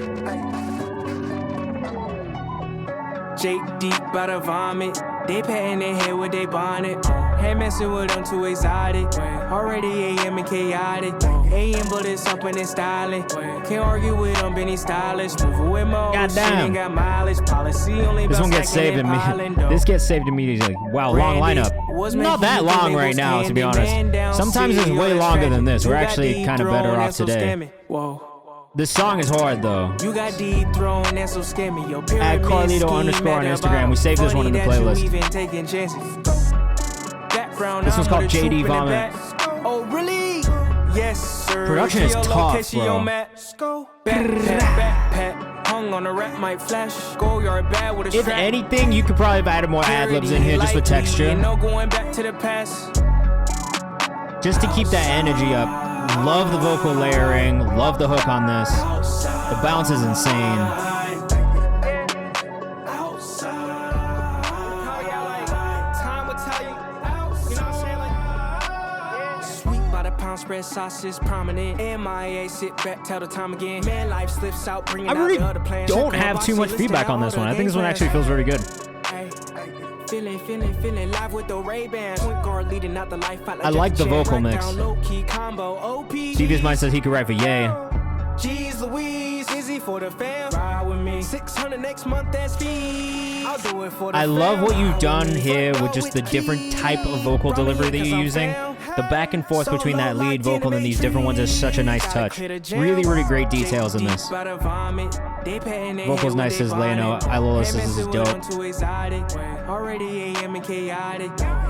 [SPEAKER 1] JD by the vomit. They patting their head with they bonnet. Hey, messing with them too exotic. Already AM and chaotic. AM bullets up and they styling. Can't argue with them, Benny stylish. Move with more.
[SPEAKER 4] Goddamn.
[SPEAKER 1] Got mileage. Policy only.
[SPEAKER 4] This one gets saved immediately. This gets saved immediately. Wow, long lineup. Not that long right now, to be honest. Sometimes it's way longer than this. We're actually kind of better off today. This song is hard though. You got dethroned, that's so scammy. At Carlito _ on Instagram. We saved this one in the playlist. This one's called JD Vomit.
[SPEAKER 1] Oh really? Yes sir.
[SPEAKER 4] Production is tough, bro.
[SPEAKER 1] Hung on the rap might flash. Go yard bad with a
[SPEAKER 4] if anything, you could probably have added more ad-libs in here just with texture.
[SPEAKER 1] No going back to the past.
[SPEAKER 4] Just to keep that energy up. Love the vocal layering. Love the hook on this. The bounce is insane.
[SPEAKER 1] Sweet by the pound spread sauces prominent. MIA sit back, tell the time again. Man, life slips out, bringing
[SPEAKER 4] I really don't have too much feedback on this one. I think this one actually feels very good.
[SPEAKER 1] Feeling live with the Ray-Bans. Point guard leading out the life.
[SPEAKER 4] I like the vocal mix. Stevie's Mind says he could write for Yay.
[SPEAKER 1] Jeez Louise, easy for the fam. Ride with me. 600 next month, that's fee. I'll do it for the
[SPEAKER 4] I love what you've done here with just the different type of vocal delivery that you're using. The back and forth between that lead vocal and these different ones is such a nice touch. Really, really great details in this. Vocals nice, says Leno. Ilola says this is dope.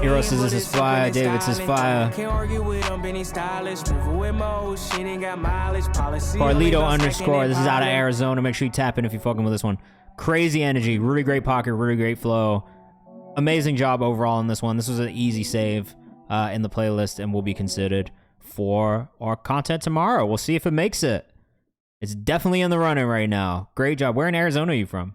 [SPEAKER 4] Hero says this is fire. David says fire. Carlito _ this is out of Arizona. Make sure you tap in if you're fucking with this one. Crazy energy. Really great pocket. Really great flow. Amazing job overall in this one. This was an easy save in the playlist and will be considered for our content tomorrow. We'll see if it makes it. It's definitely in the running right now. Great job. Where in Arizona are you from?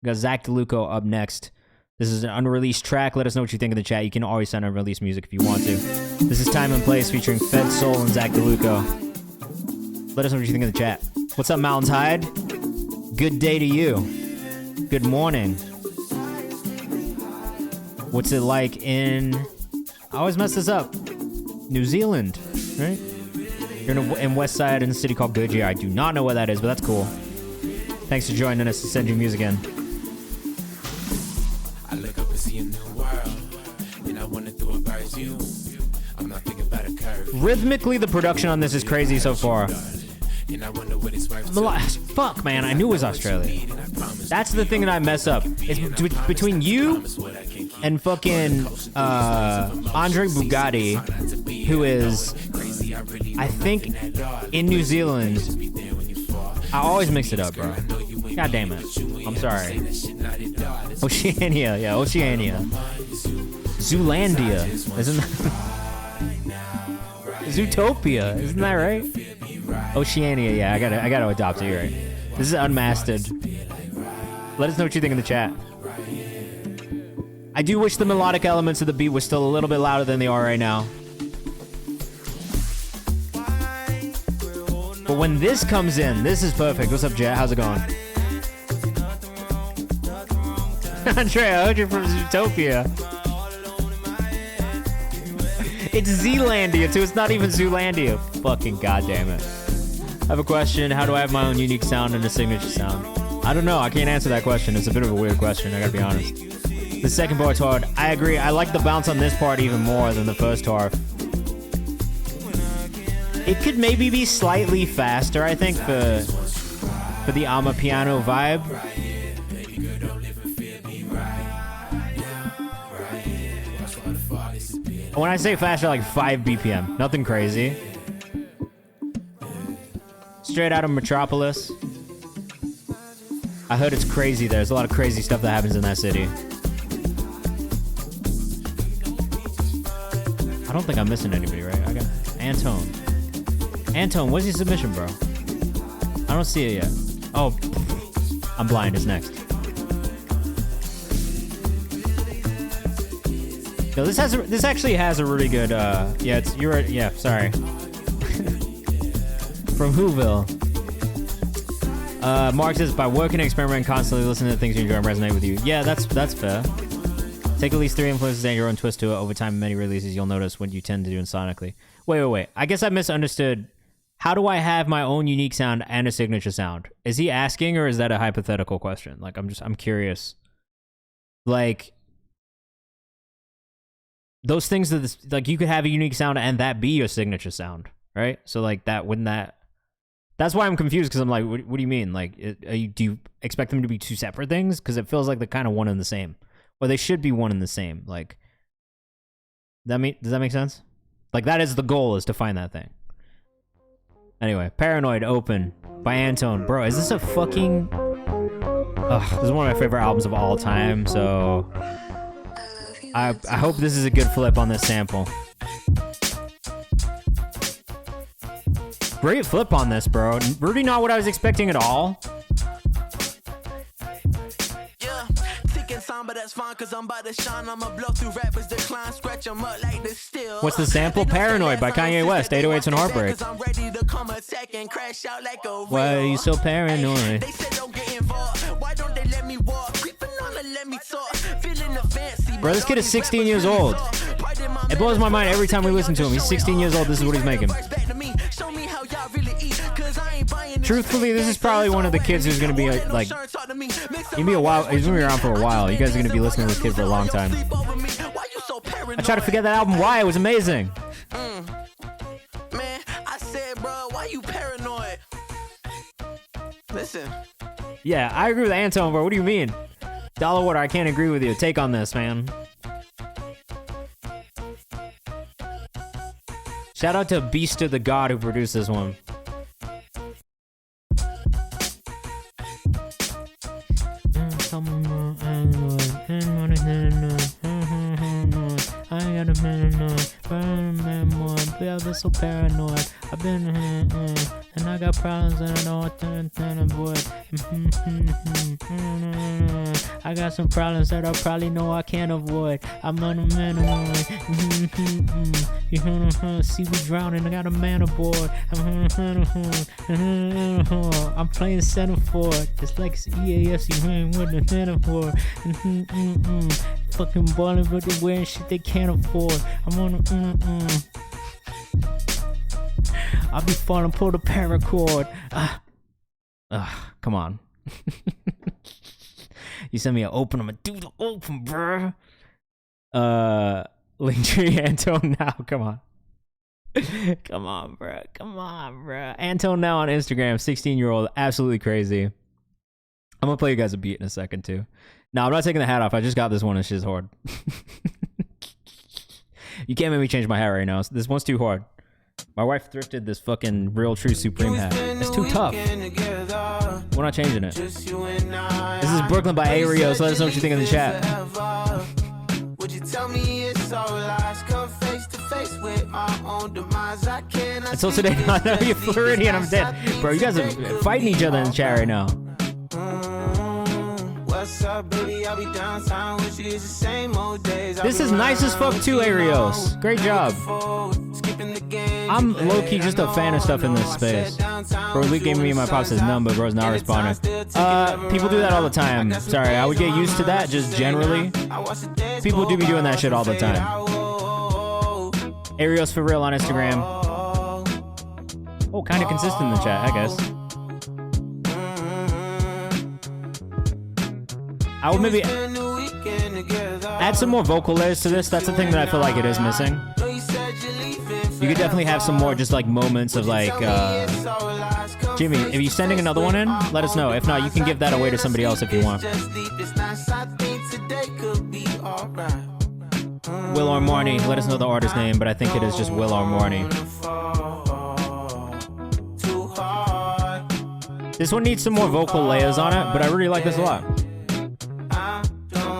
[SPEAKER 4] We got Zach DeLuco up next. This is an unreleased track. Let us know what you think in the chat. You can always send unreleased music if you want to. This is Time and Place featuring Fed Soul and Zach DeLuco. Let us know what you think in the chat. What's up, Mountains Hide? Good day to you. Good morning. What's it like in... I always mess this up. New Zealand, right? You're in West Side in a city called Goodyear. I do not know what that is, but that's cool. Thanks for joining us to send you music in.
[SPEAKER 1] I look up and see a new world, and I wanna do a bird's view. I'm not thinking about a curve.
[SPEAKER 4] Rhythmically, the production on this is crazy so far.
[SPEAKER 1] And I wonder what it's worth.
[SPEAKER 4] Fuck, man, I knew it was Australia. That's the thing that I mess up. It's between you and fucking Andre Bugatti, who is, I think, in New Zealand. I always mix it up, bro. God damn it. I'm sorry. Oceania, yeah, Oceania. Zoolandia, isn't that? Zootopia, isn't that right? Oceania, yeah, I gotta adopt it, right? This is unmasked. Let us know what you think in the chat. I do wish the melodic elements of the beat were still a little bit louder than they are right now. But when this comes in, this is perfect. What's up, Jet? How's it going? Andrea, I heard you're from Zootopia. It's Zealandia, too. It's not even Zoolandia. Fucking goddamn it. I have a question. How do I have my own unique sound and a signature sound? I don't know. I can't answer that question. It's a bit of a weird question. I gotta be honest. The second part's hard. I agree. I like the bounce on this part even more than the first half. It could maybe be slightly faster, I think, for the Amapiano vibe. When I say faster, like 5 BPM. Nothing crazy. Straight out of Metropolis. I heard it's crazy there. There's a lot of crazy stuff that happens in that city. I don't think I'm missing anybody, right? I got Antone. Antone, what's your submission, bro? I don't see it yet. Oh, I'm blind. It's next. Yo, this actually has a really good. Yeah, sorry. From Whoville. Mark says, by working and experimenting constantly, listening to things you enjoy and resonate with you. Yeah, that's fair. Take at least 3 influences and your own twist to it. Over time, many releases, you'll notice what you tend to do sonically. Wait. I guess I misunderstood. How do I have my own unique sound and a signature sound? Is he asking, or is that a hypothetical question? Like, I'm curious. Like, those things that, like, you could have a unique sound and that be your signature sound, right? So, like, that's why I'm confused, because I'm like, what do you mean? Like, do you expect them to be two separate things? Because it feels like they're kind of one and the same. Or they should be one and the same. Like, does that make sense? Like, that is the goal, is to find that thing. Anyway, Paranoid Open by Antone. Bro, is this a fucking... Ugh, this is one of my favorite albums of all time, so... I hope this is a good flip on this sample. Great flip on this, bro. Really not what I was expecting at all. But that's fine, cause I'm about to shine. I'ma blow through rappers, decline, scratch them up like this still. What's the sample? Paranoid by Kanye West, 808s and Heartbreak. Why are you so paranoid? Bro, this kid is 16 years old. It blows my mind every time we listen to him. He's 16 years old, this is what he's making. Truthfully, this is probably one of the kids who's gonna be like, he's gonna be around for a while. You guys are gonna be listening to this kid for a long time. I try to forget that album. Why? It was amazing. Man, I said, bro, why you paranoid? Listen. Yeah, I agree with Antone, bro. What do you mean? Dollar Water, I can't agree with you. Take on this, man. Shout out to Beast of the God who produced this one. I got a paranoid, I'm so paranoid. I've been and I got problems and I know what to avoid. I got some problems that I probably know I can't avoid. I'm on a man aboard. See me drowning, I got a man aboard. I'm playing center forward. It's like EAS, you ain't with the metaphor. Fucking balling, but they're wearing shit they can't afford. I'm on a I'll be falling, pull the paracord. Come on. You send me an open, I'm gonna do the open, bruh. Linktree Anton now, come on. Come on, bruh. Come on, bruh. Anton now on Instagram, 16-year-old, absolutely crazy. I'm gonna play you guys a beat in a second too. No, I'm not taking the hat off. I just got this one and shit's hard. You can't make me change my hat right now. This one's too hard. My wife thrifted this fucking Real True Supreme hat. It's too tough. We're not changing it. This is Brooklyn by Arios. Let us know what you think in the chat.
[SPEAKER 2] Would you tell me it's all lies? Come face to face with our own demise. I cannot.
[SPEAKER 4] Until today, I know you're Floridian. I'm dead. Bro, you guys are fighting each other in the chat right now.
[SPEAKER 2] What's up, baby? I'll be downtown with you. It's the same old days.
[SPEAKER 4] This is nice as fuck too, Arios. Great job. I'm low-key just a fan of stuff in this space. Bro, Luke gave me my pops his number, bro's not responding. People do that all the time. Sorry, I would get used to that just generally. People do be doing that shit all the time. Arios for real on Instagram. Oh, kind of consistent in the chat, I guess. I would maybe add some more vocal layers to this. That's the thing that I feel like it is missing. You could definitely have some more just like moments of like, Jimmy, if you're sending another one in, let us know. If not, you can give that away to somebody else if you want. Will Armani, let us know the artist name, but I think it is just Will Armani. This one needs some more vocal layers on it, but I really like this a lot.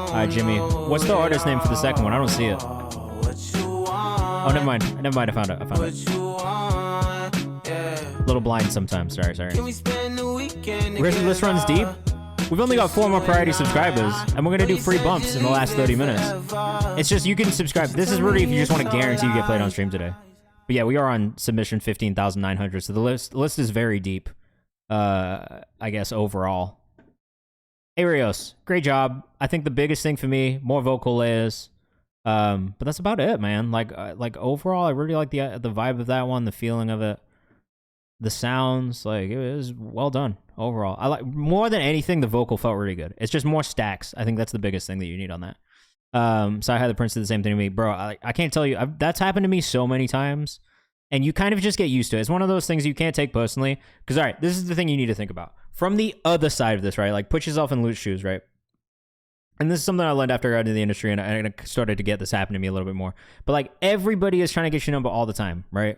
[SPEAKER 4] Alright, Jimmy. What's the artist name for the second one? I don't see it. Oh, never mind. I found it. A little blind sometimes. Sorry. This runs deep. We've only got 4 more priority subscribers, and we're going to do free bumps in the last 30 minutes. It's just, you can subscribe. This is really if you just want to guarantee you get played on stream today. But yeah, we are on submission 15,900, so the list is very deep, I guess, overall. Arios, great job. I think the biggest thing for me, more vocal layers. But that's about it, man. Like overall, I really like the vibe of that one, the feeling of it, the sounds. Like, it was well done overall. I like, more than anything, the vocal felt really good. It's just more stacks. I think that's the biggest thing that you need on that. So I had the Prince do the same thing to me, bro. I can't tell you, that's happened to me so many times, and you kind of just get used to it. It's one of those things you can't take personally. Because, all right, this is the thing you need to think about from the other side of this, right? Like, put yourself in Luke's shoes, right? And this is something I learned after I got into the industry, and I started to get this happen to me a little bit more. But, like, everybody is trying to get your number all the time, right?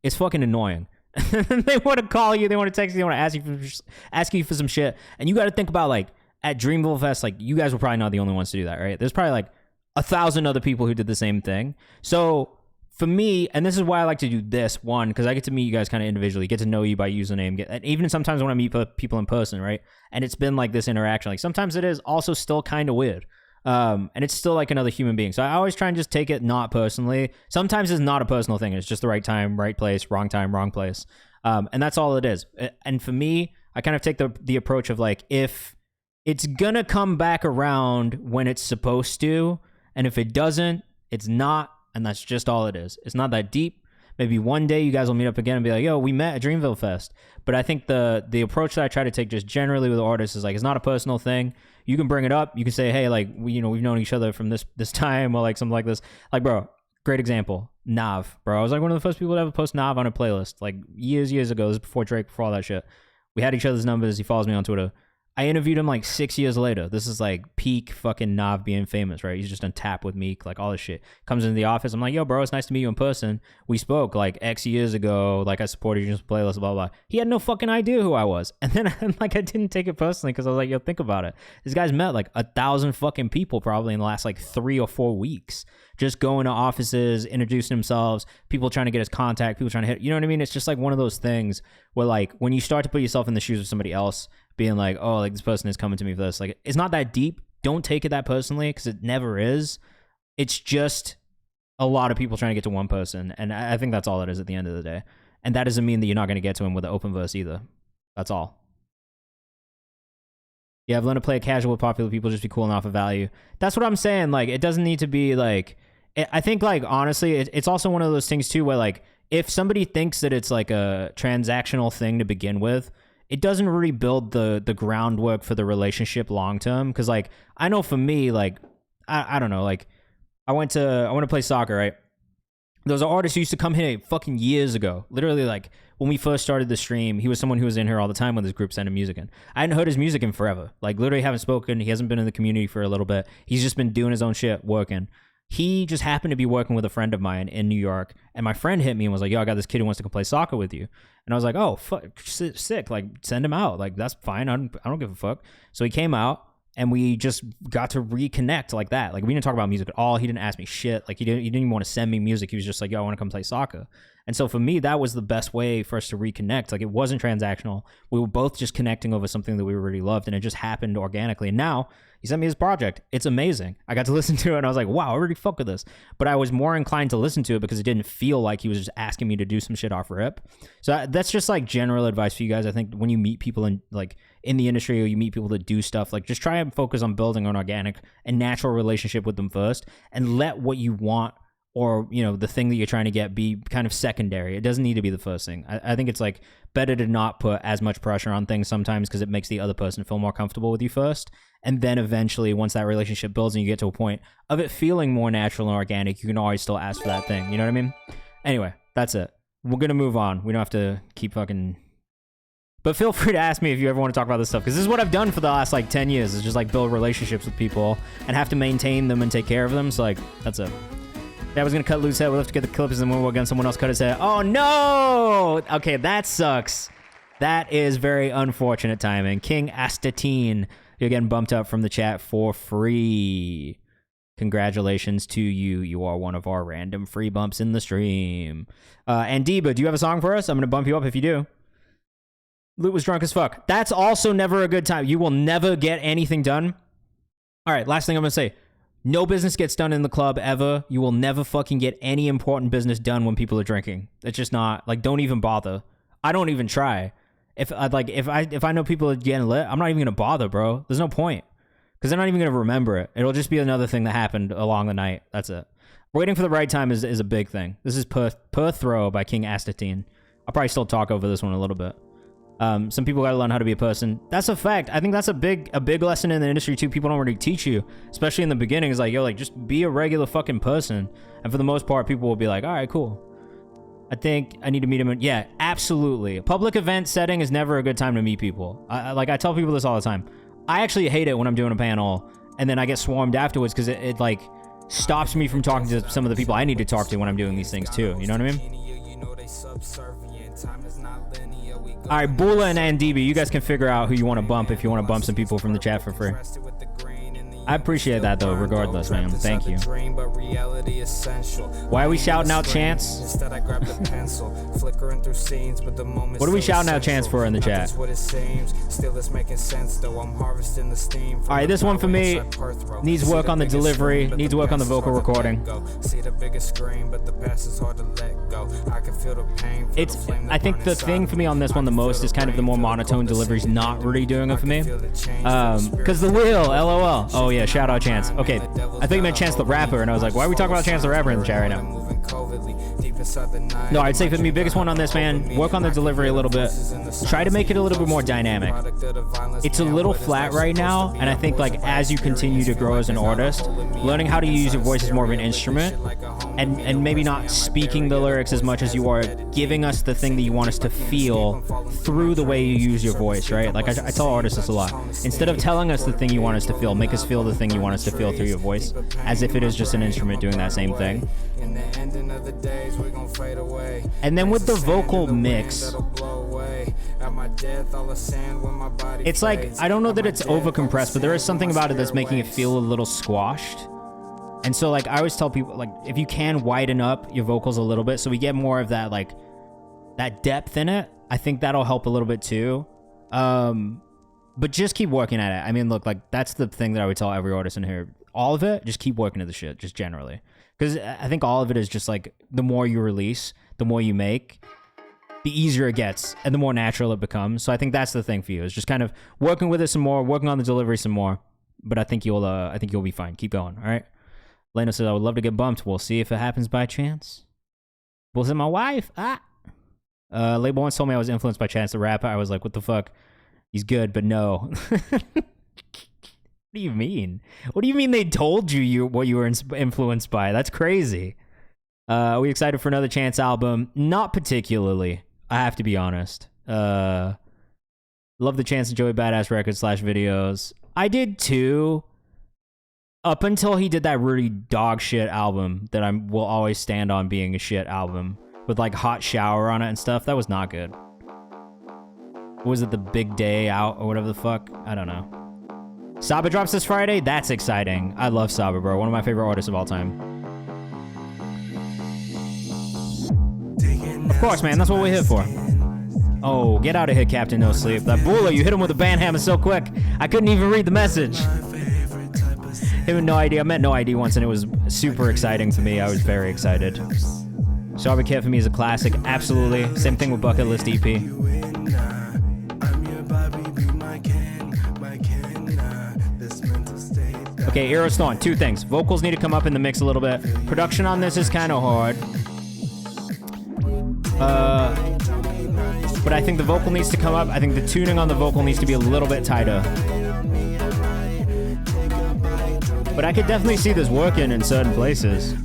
[SPEAKER 4] It's fucking annoying. They want to call you, they want to text you, they want to ask you for some shit. And you got to think about, like, at Dreamville Fest, like, you guys were probably not the only ones to do that, right? There's probably, like, 1,000 other people who did the same thing. So, for me, and this is why I like to do this, one, because I get to meet you guys kind of individually, get to know you by username, and even sometimes when I meet people in person, right? And it's been like this interaction. Like, sometimes it is also still kind of weird. And it's still like another human being. So I always try and just take it not personally. Sometimes it's not a personal thing. It's just the right time, right place, wrong time, wrong place. And that's all it is. And for me, I kind of take the approach of like, if it's gonna come back around when it's supposed to, and if it doesn't, it's not. And that's just all it is. It's not that deep. Maybe one day you guys will meet up again and be like, yo, we met at Dreamville Fest. But I think the approach that I try to take just generally with artists is like, it's not a personal thing. You can bring it up. You can say, hey, like, we've known each other from this time, or like something like this. Like, bro, great example. Nav, bro. I was like one of the first people to ever post Nav on a playlist. Like years ago. This is before Drake, before all that shit. We had each other's numbers. He follows me on Twitter. I interviewed him like 6 years later. This is like peak fucking Nav being famous, right? He's just on tap with Meek, like all this shit. Comes into the office. I'm like, yo, bro, it's nice to meet you in person. We spoke like X years ago. Like, I supported your playlist, blah, blah. He had no fucking idea who I was. And then like, I didn't take it personally because I was like, yo, think about it. This guy's met like 1,000 fucking people probably in the last like 3 or 4 weeks. Just going to offices, introducing themselves, people trying to get his contact, people trying to hit, you know what I mean? It's just like one of those things where like, when you start to put yourself in the shoes of somebody else, being like, oh, like this person is coming to me for this. Like, it's not that deep. Don't take it that personally, because it never is. It's just a lot of people trying to get to one person. And I think that's all it is at the end of the day. And that doesn't mean that you're not going to get to him with an open verse either. That's all. Yeah, I've learned to play casual with popular people, just be cool and offer value. That's what I'm saying. Like, it doesn't need to be like, I think like, honestly, it's also one of those things too, where like, if somebody thinks that it's like a transactional thing to begin with, it doesn't really build the groundwork for the relationship long term. Because like I know for me, like I don't know, like I went to play soccer, right? There was an artist who used to come here fucking years ago. Literally, like, when we first started the stream, he was someone who was in here all the time with his group sending music in. I hadn't heard his music in forever. Like, literally haven't spoken. He hasn't been in the community for a little bit. He's just been doing his own shit, working. He just happened to be working with a friend of mine in New York, and my friend hit me and was like, yo, I got this kid who wants to come play soccer with you. And I was like, oh, fuck, sick. Like, send him out. Like, that's fine. I don't give a fuck. So he came out. And we just got to reconnect like that. Like, we didn't talk about music at all. He didn't ask me shit. Like, he didn't even want to send me music. He was just like, yo, I want to come play soccer. And so for me, that was the best way for us to reconnect. Like, it wasn't transactional. We were both just connecting over something that we really loved, and it just happened organically. And now he sent me his project. It's amazing. I got to listen to it, and I was like, wow, I already fuck with this. But I was more inclined to listen to it because it didn't feel like he was just asking me to do some shit off rip. So that's just like general advice for you guys. I think when you meet people in the industry, or you meet people that do stuff, like, just try and focus on building an organic and natural relationship with them first, and let what you want, or, you know, the thing that you're trying to get, be kind of secondary. It doesn't need to be the first thing. I think it's like better to not put as much pressure on things sometimes, because it makes the other person feel more comfortable with you first. And then eventually, once that relationship builds and you get to a point of it feeling more natural and organic, you can always still ask for that thing. You know what I mean? Anyway, that's it. We're going to move on. We don't have to keep fucking... But feel free to ask me if you ever want to talk about this stuff, because this is what I've done for the last, like, 10 years, is just, like, build relationships with people and have to maintain them and take care of them. So, like, that's it. I was going to cut Lou's head. We'll have to get the clips, and then we're going to someone else cut his head. Oh, no! Okay, that sucks. That is very unfortunate timing. King Astatine, you're getting bumped up from the chat for free. Congratulations to you. You are one of our random free bumps in the stream. And Diba, do you have a song for us? I'm going to bump you up if you do. Loot was drunk as fuck. That's also never a good time. You will never get anything done. All right, last thing I'm going to say. No business gets done in the club ever. You will never fucking get any important business done when people are drinking. It's just not, like, don't even bother. I don't even try. If I know people are getting lit, I'm not even going to bother, bro. There's no point. Because they're not even going to remember it. It'll just be another thing that happened along the night. That's it. Waiting for the right time is a big thing. This is per throw by King Astatine. I'll probably still talk over this one a little bit. Some people gotta learn how to be a person. That's a fact. I think that's a big lesson in the industry too. People don't really teach you, especially in the beginning. Is like, yo, like, just be a regular fucking person. And for the most part, people will be like, all right, cool. I think I need to meet him. Yeah, absolutely. A public event setting is never a good time to meet people. I tell people this all the time. I actually hate it when I'm doing a panel and then I get swarmed afterwards, because it like stops me from talking to some of the people I need to talk to when I'm doing these things too. You know what I mean? All right, Bula and Andibi, you guys can figure out who you want to bump if you want to bump some people from the chat for free. I appreciate that, though, regardless, man. Thank you. Why are we shouting out Chance? What are we shouting out Chance for in the chat? All right, this one for me needs work on the delivery, needs work on the vocal recording. I think the thing for me on this one the most is kind of the more monotone delivery's not really doing it for me. Because the wheel, LOL. Oh, yeah, shout out Chance. Okay, I think you meant Chance the Rapper, and I was like, why are we talking about Chance the Rapper in the chat right now? No, I'd say for me, biggest one on this, man, work on the delivery a little bit. Try to make it a little bit more dynamic. It's a little flat right now, and I think, like, as you continue to grow as an artist, learning how to use your voice as more of an instrument, and maybe not speaking the lyrics as much as you are giving us the thing that you want us to feel through the way you use your voice, right? Like, I tell artists this a lot. Instead of telling us the thing you want us to feel, make us feel the thing you want us to feel through your voice, as if it is just an instrument doing that same thing. And then with the vocal mix, it's like, I don't know that it's over compressed, but there is something about it that's making it feel a little squashed. And so, like, I always tell people, like, if you can widen up your vocals a little bit so we get more of that, like, that depth in it, I think that'll help a little bit too. But just keep working at it. I mean, look, like, that's the thing that I would tell every artist in here. All of it, just keep working at the shit, just generally. Because I think all of it is just, like, the more you release, the more you make, the easier it gets, and the more natural it becomes. So I think that's the thing for you, is just kind of working with it some more, working on the delivery some more. But I think you'll be fine. Keep going, all right? Lena says, I would love to get bumped. We'll see if it happens by chance. Was it my wife? Label once told me I was influenced by Chance the Rapper. I was like, what the fuck? He's good, but no. What do you mean? What do you mean they told you what you were influenced by? That's crazy. Are we excited for another Chance album? Not particularly. I have to be honest. Love the Chance and Joey Badass records / videos. I did too. Up until he did that really dog shit album that I will always stand on being a shit album with like Hot Shower on it and stuff. That was not good. Was it the Big Day Out or whatever the fuck? I don't know. Saba drops this Friday? That's exciting. I love Saba, bro. One of my favorite artists of all time. Of course, man. That's what we're here for. Oh, get out of here, Captain No Sleep. That Bula, you hit him with a band hammer so quick. I couldn't even read the message. Him and No ID. I met No ID once, and it was super exciting for me. I was very excited. Strawberry Kid for me is a classic. Absolutely. Same thing with Bucket List EP. Okay, Aerostorm. 2 things. Vocals need to come up in the mix a little bit. Production on this is kind of hard. But I think the vocal needs to come up. I think the tuning on the vocal needs to be a little bit tighter. But I could definitely see this working in certain places.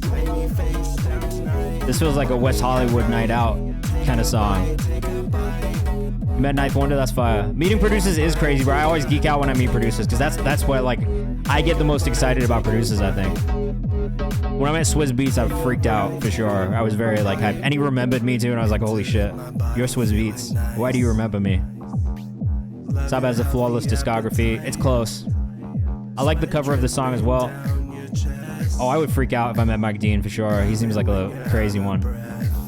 [SPEAKER 4] This feels like a West Hollywood night out kind of song. Met Ninth Wonder, that's fire. Meeting producers is crazy, bro. I always geek out when I meet producers because that's what like I get the most excited about producers, I think. When I met Swizz Beatz, I freaked out for sure. I was very like hyped. And he remembered me too, and I was like, holy shit, you're Swizz Beatz. Why do you remember me? Saba has a flawless discography. It's close. I like the cover of the song as well. Oh, I would freak out if I met Mike Dean for sure. He seems like a crazy one.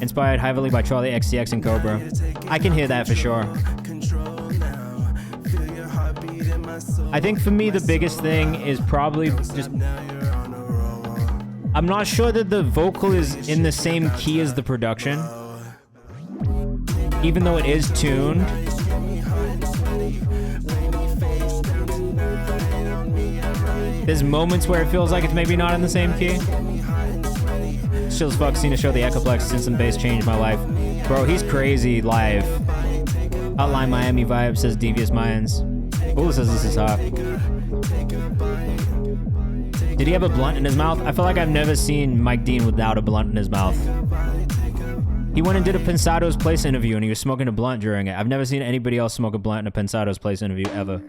[SPEAKER 4] Inspired heavily by Charlie XCX and Cobra. I can hear that for sure. I think for me, the biggest thing is probably just... I'm not sure that the vocal is in the same key as the production. Even though it is tuned. There's moments where it feels like it's maybe not in the same key. Chill as fuck, seen a show the Echoplex since some bass changed my life. Bro, he's crazy live. Outline Miami vibe, says Devious Minds. Ooh, says this is hot. Did he have a blunt in his mouth? I feel like I've never seen Mike Dean without a blunt in his mouth. He went and did a Pensado's Place interview and he was smoking a blunt during it. I've never seen anybody else smoke a blunt in a Pensado's Place interview ever.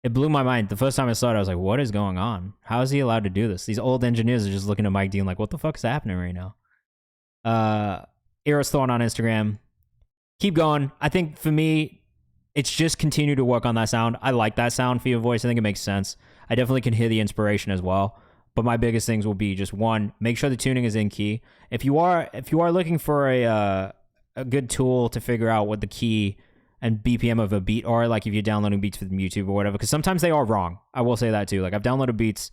[SPEAKER 4] It blew my mind. The first time I saw it, I was like, what is going on? How is he allowed to do this? These old engineers are just looking at Mike Dean like, what the fuck is happening right now? Eros Thorn on Instagram. Keep going. I think for me, it's just continue to work on that sound. I like that sound for your voice. I think it makes sense. I definitely can hear the inspiration as well. But my biggest things will be just one, make sure the tuning is in key. If you are looking for a good tool to figure out what the key and BPM of a beat are, like if you're downloading beats from YouTube or whatever, because sometimes they are wrong. I will say that too. Like I've downloaded beats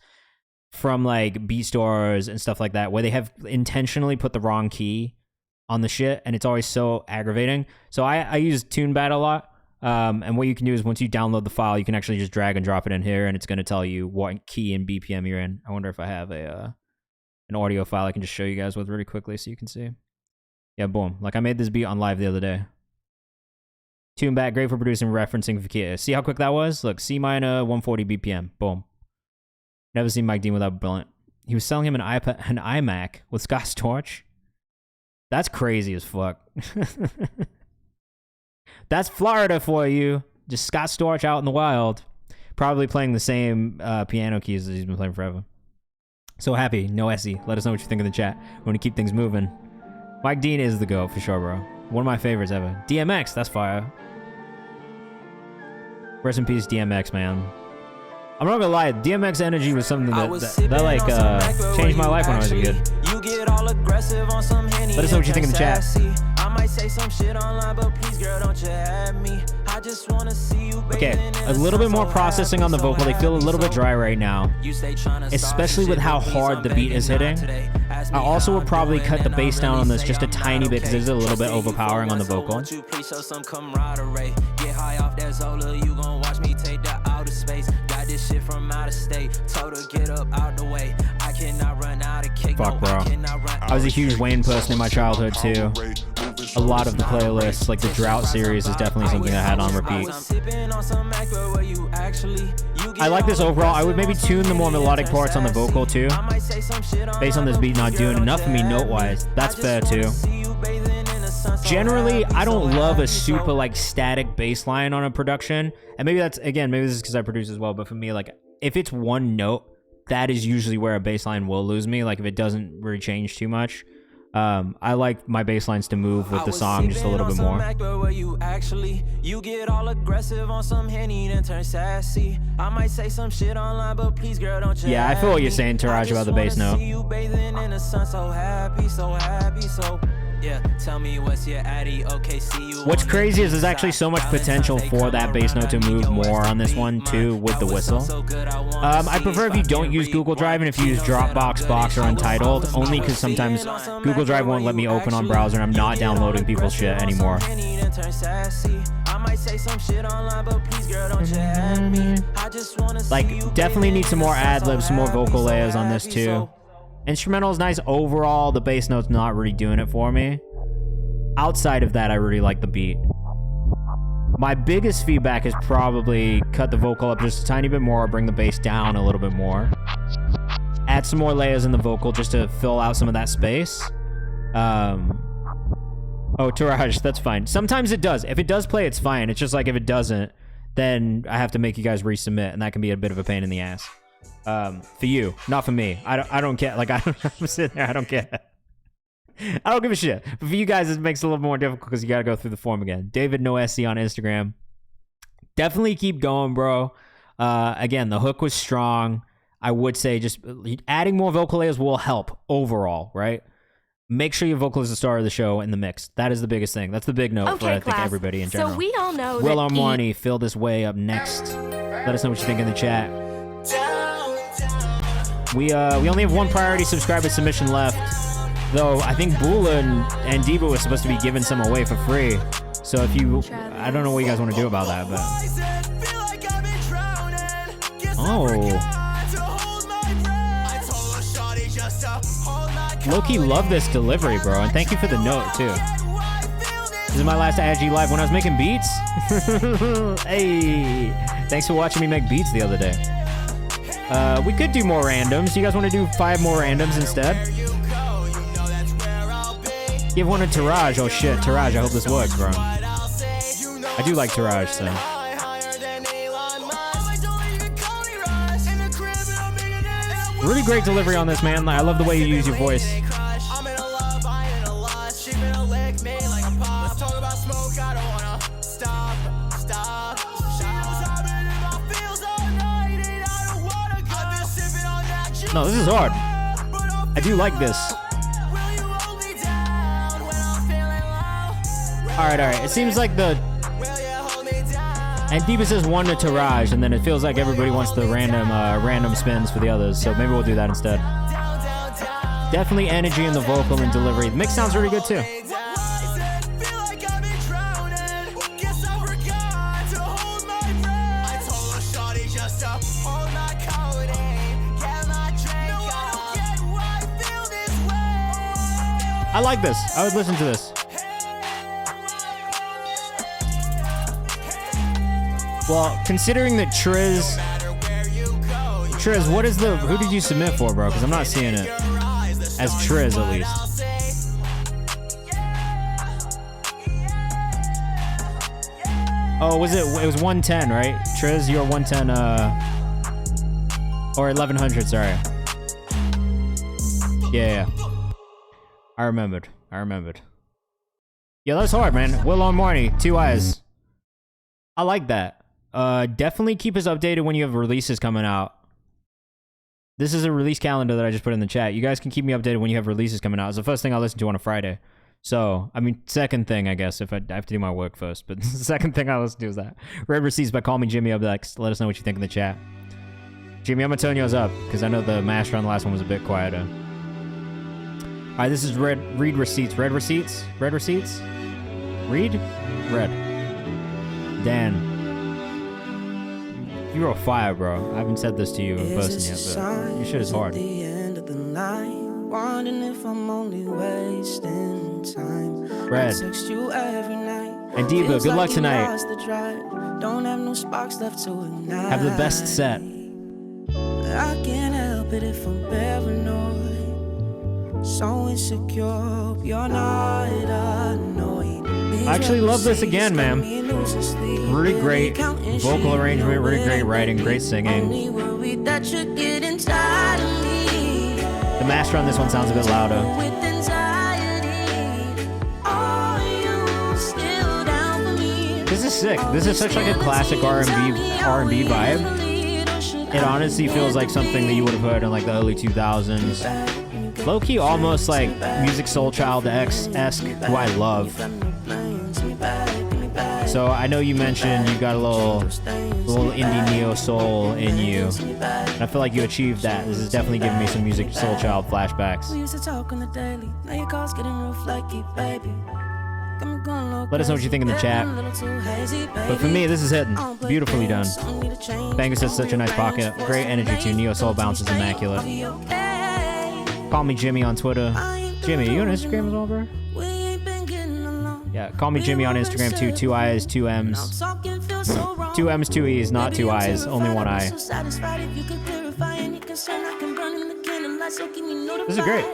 [SPEAKER 4] from like beat stores and stuff like that where they have intentionally put the wrong key on the shit, and it's always so aggravating. So I use TuneBat a lot. And what you can do is once you download the file, you can actually just drag and drop it in here, and it's going to tell you what key and BPM you're in. I wonder if I have an audio file I can just show you guys with really quickly so you can see. Yeah, boom. Like I made this beat on live the other day. TuneBat, great for producing, referencing for key. See how quick that was? Look, C minor, 140 BPM. Boom. Never seen Mike Dean without a blunt. He was selling him an iMac with Scott Storch. That's crazy as fuck. That's Florida for you. Just Scott Storch out in the wild. Probably playing the same piano keys that he's been playing forever. So happy. No Essie. Let us know what you think in the chat. We want to keep things moving. Mike Dean is the GOAT for sure, bro. One of my favorites ever. DMX, that's fire. Rest in peace, DMX, man. I'm not gonna lie, DMX energy was something that like changed my life when I was a kid. Let us know what you think in the chat. Might say some shit online, but please, girl, don't you have me. I just wanna see you, baby. Okay, a little bit more processing on the vocal. They feel a little bit dry right now, especially with how hard the beat is hitting. I also would probably cut the bass down on this just a tiny bit because it's a little bit overpowering on the vocal. Get high off that Zola, you gon' watch me take that out of space. Got this shit from out of state. Told her get up out the way. I cannot run out of cake. Fuck, bro. I was a huge Wayne person in my childhood too. a lot of the playlists, like the Drought series is definitely something I had on repeat. I like this overall. I would maybe tune the more melodic parts on the vocal too. Based on this beat not doing enough for me note-wise. That's fair too. Generally, I don't love a super like static bass line on a production. And maybe that's, again, maybe this is because I produce as well, but for me, like, if it's one note, that is usually where a bass line will lose me. Like, if it doesn't really change too much. I like my bass lines to move with the song just a little bit more.
[SPEAKER 1] You get all aggressive on some Henny and turn sassy. I might say some shit online, but please, girl, don't you?
[SPEAKER 4] Yeah, I feel what you're saying, Taraj, about the bass note.
[SPEAKER 1] You bathing in the sun, so happy, so happy, so. Yeah, tell me what's your addy. Okay, see you.
[SPEAKER 4] What's crazy is there's actually so much potential for that bass note to move more on this one too with the whistle. I prefer if you don't use Google Drive and if you use Dropbox, Box, or Untitled, only because sometimes Google Drive won't let me open on browser and I'm not downloading people's shit anymore. Like, definitely need some more ad-libs, some more vocal layers on this too. Instrumental is nice overall. The bass note's not really doing it for me. Outside of that, I really like the beat. My biggest feedback is probably cut the vocal up just a tiny bit more, bring the bass down a little bit more. Add some more layers in the vocal just to fill out some of that space. Oh, Taraj, that's fine. Sometimes it does. If it does play, it's fine. It's just like if it doesn't, then I have to make you guys resubmit, and that can be a bit of a pain in the ass. For you, not for me. I don't care. Like, I'm sitting there, I don't care. I don't give a shit. But for you guys, it makes it a little more difficult because you gotta go through the form again. David Noesi on Instagram. Definitely keep going, bro. Again, the hook was strong. I would say just adding more vocal layers will help overall, right? Make sure your vocal is the star of the show in the mix. That is the biggest thing. That's the big note for, I think, everybody in general.
[SPEAKER 8] So we all know
[SPEAKER 4] Will Armani, fill this way up next. Let us know what you think in the chat. We only have one priority subscriber submission left, though I think Bula and Diva was supposed to be giving some away for free. So if you, I don't know what you guys want to do about that, but Loki, love this delivery, bro, and thank you for the note too. This is my last IG live when I was making beats. Hey, thanks for watching me make beats the other day. We could do more randoms. You guys want to do 5 more randoms instead? Give one to Taraj. Oh shit, Taraj, I hope this works, bro. I do like Taraj, so. Really great delivery on this, man. I love the way you use your voice. No, this is hard. I do like this. Alright. It seems like the... And Deepa says 1 to Taraj, and then it feels like everybody wants the random spins for the others, so maybe we'll do that instead. Definitely energy in the vocal and delivery. The mix sounds really good too. I like this. I would listen to this. Well, considering that Triz, what is the, who did you submit for, bro? Because I'm not seeing it as Triz, at least. Oh, was it? It was 110, right? Triz, you're 110, or 1100. Sorry. Yeah. I remembered. Yeah, that's hard, man. Will Armani, 2 eyes. I like that. Definitely keep us updated when you have releases coming out. This is a release calendar that I just put in the chat. You guys can keep me updated when you have releases coming out. It's the first thing I listen to on a Friday. So, I mean, second thing, I guess, if I have to do my work first. But the second thing I listen to is that. Red Receipts by Call Me Jimmy up next. Let us know what you think in the chat. Jimmy, I'm going to turn yours up, because I know the master on the last one was a bit quieter. All right, this is Read Receipts. Red Receipts? Red Receipts? Read? Red. Dan. You wrote fire, bro. I haven't said this to you in person yet, but your shit is hard.
[SPEAKER 1] The end of the night
[SPEAKER 8] wondering if I'm only wasting time.
[SPEAKER 4] Red.
[SPEAKER 8] I text you every night.
[SPEAKER 4] And Diva,
[SPEAKER 8] Feels
[SPEAKER 4] good luck
[SPEAKER 8] like you
[SPEAKER 4] tonight.
[SPEAKER 8] lost the drive. Don't have no sparks left to ignite.
[SPEAKER 4] Have the best set.
[SPEAKER 8] I can't help it if I'm paranoid. So insecure, you're not annoyed.
[SPEAKER 4] I actually love this again, man. Really great vocal arrangement, really great writing, great singing. The master on this one sounds a bit louder. This is sick. This is such like a classic R&B vibe. It honestly feels like something that you would have heard in like the early 2000s. Low-key almost like Music Soul Child-esque, who I love. So I know you mentioned you got a little indie neo-soul in you. And I feel like you achieved that. This is definitely giving me some Music Soul Child flashbacks. Let us know what you think in the chat. But for me, this is hitting. Beautifully done. Banger says such a nice pocket. Great energy too. Neo Soul bounces immaculate. Call me Jimmy on Twitter. Jimmy, are you on Instagram as well, bro? Yeah, call me Jimmy on Instagram too. 2 I's, 2 M's. 2 M's, 2 E's, not 2 I's. Only 1 I. This is great.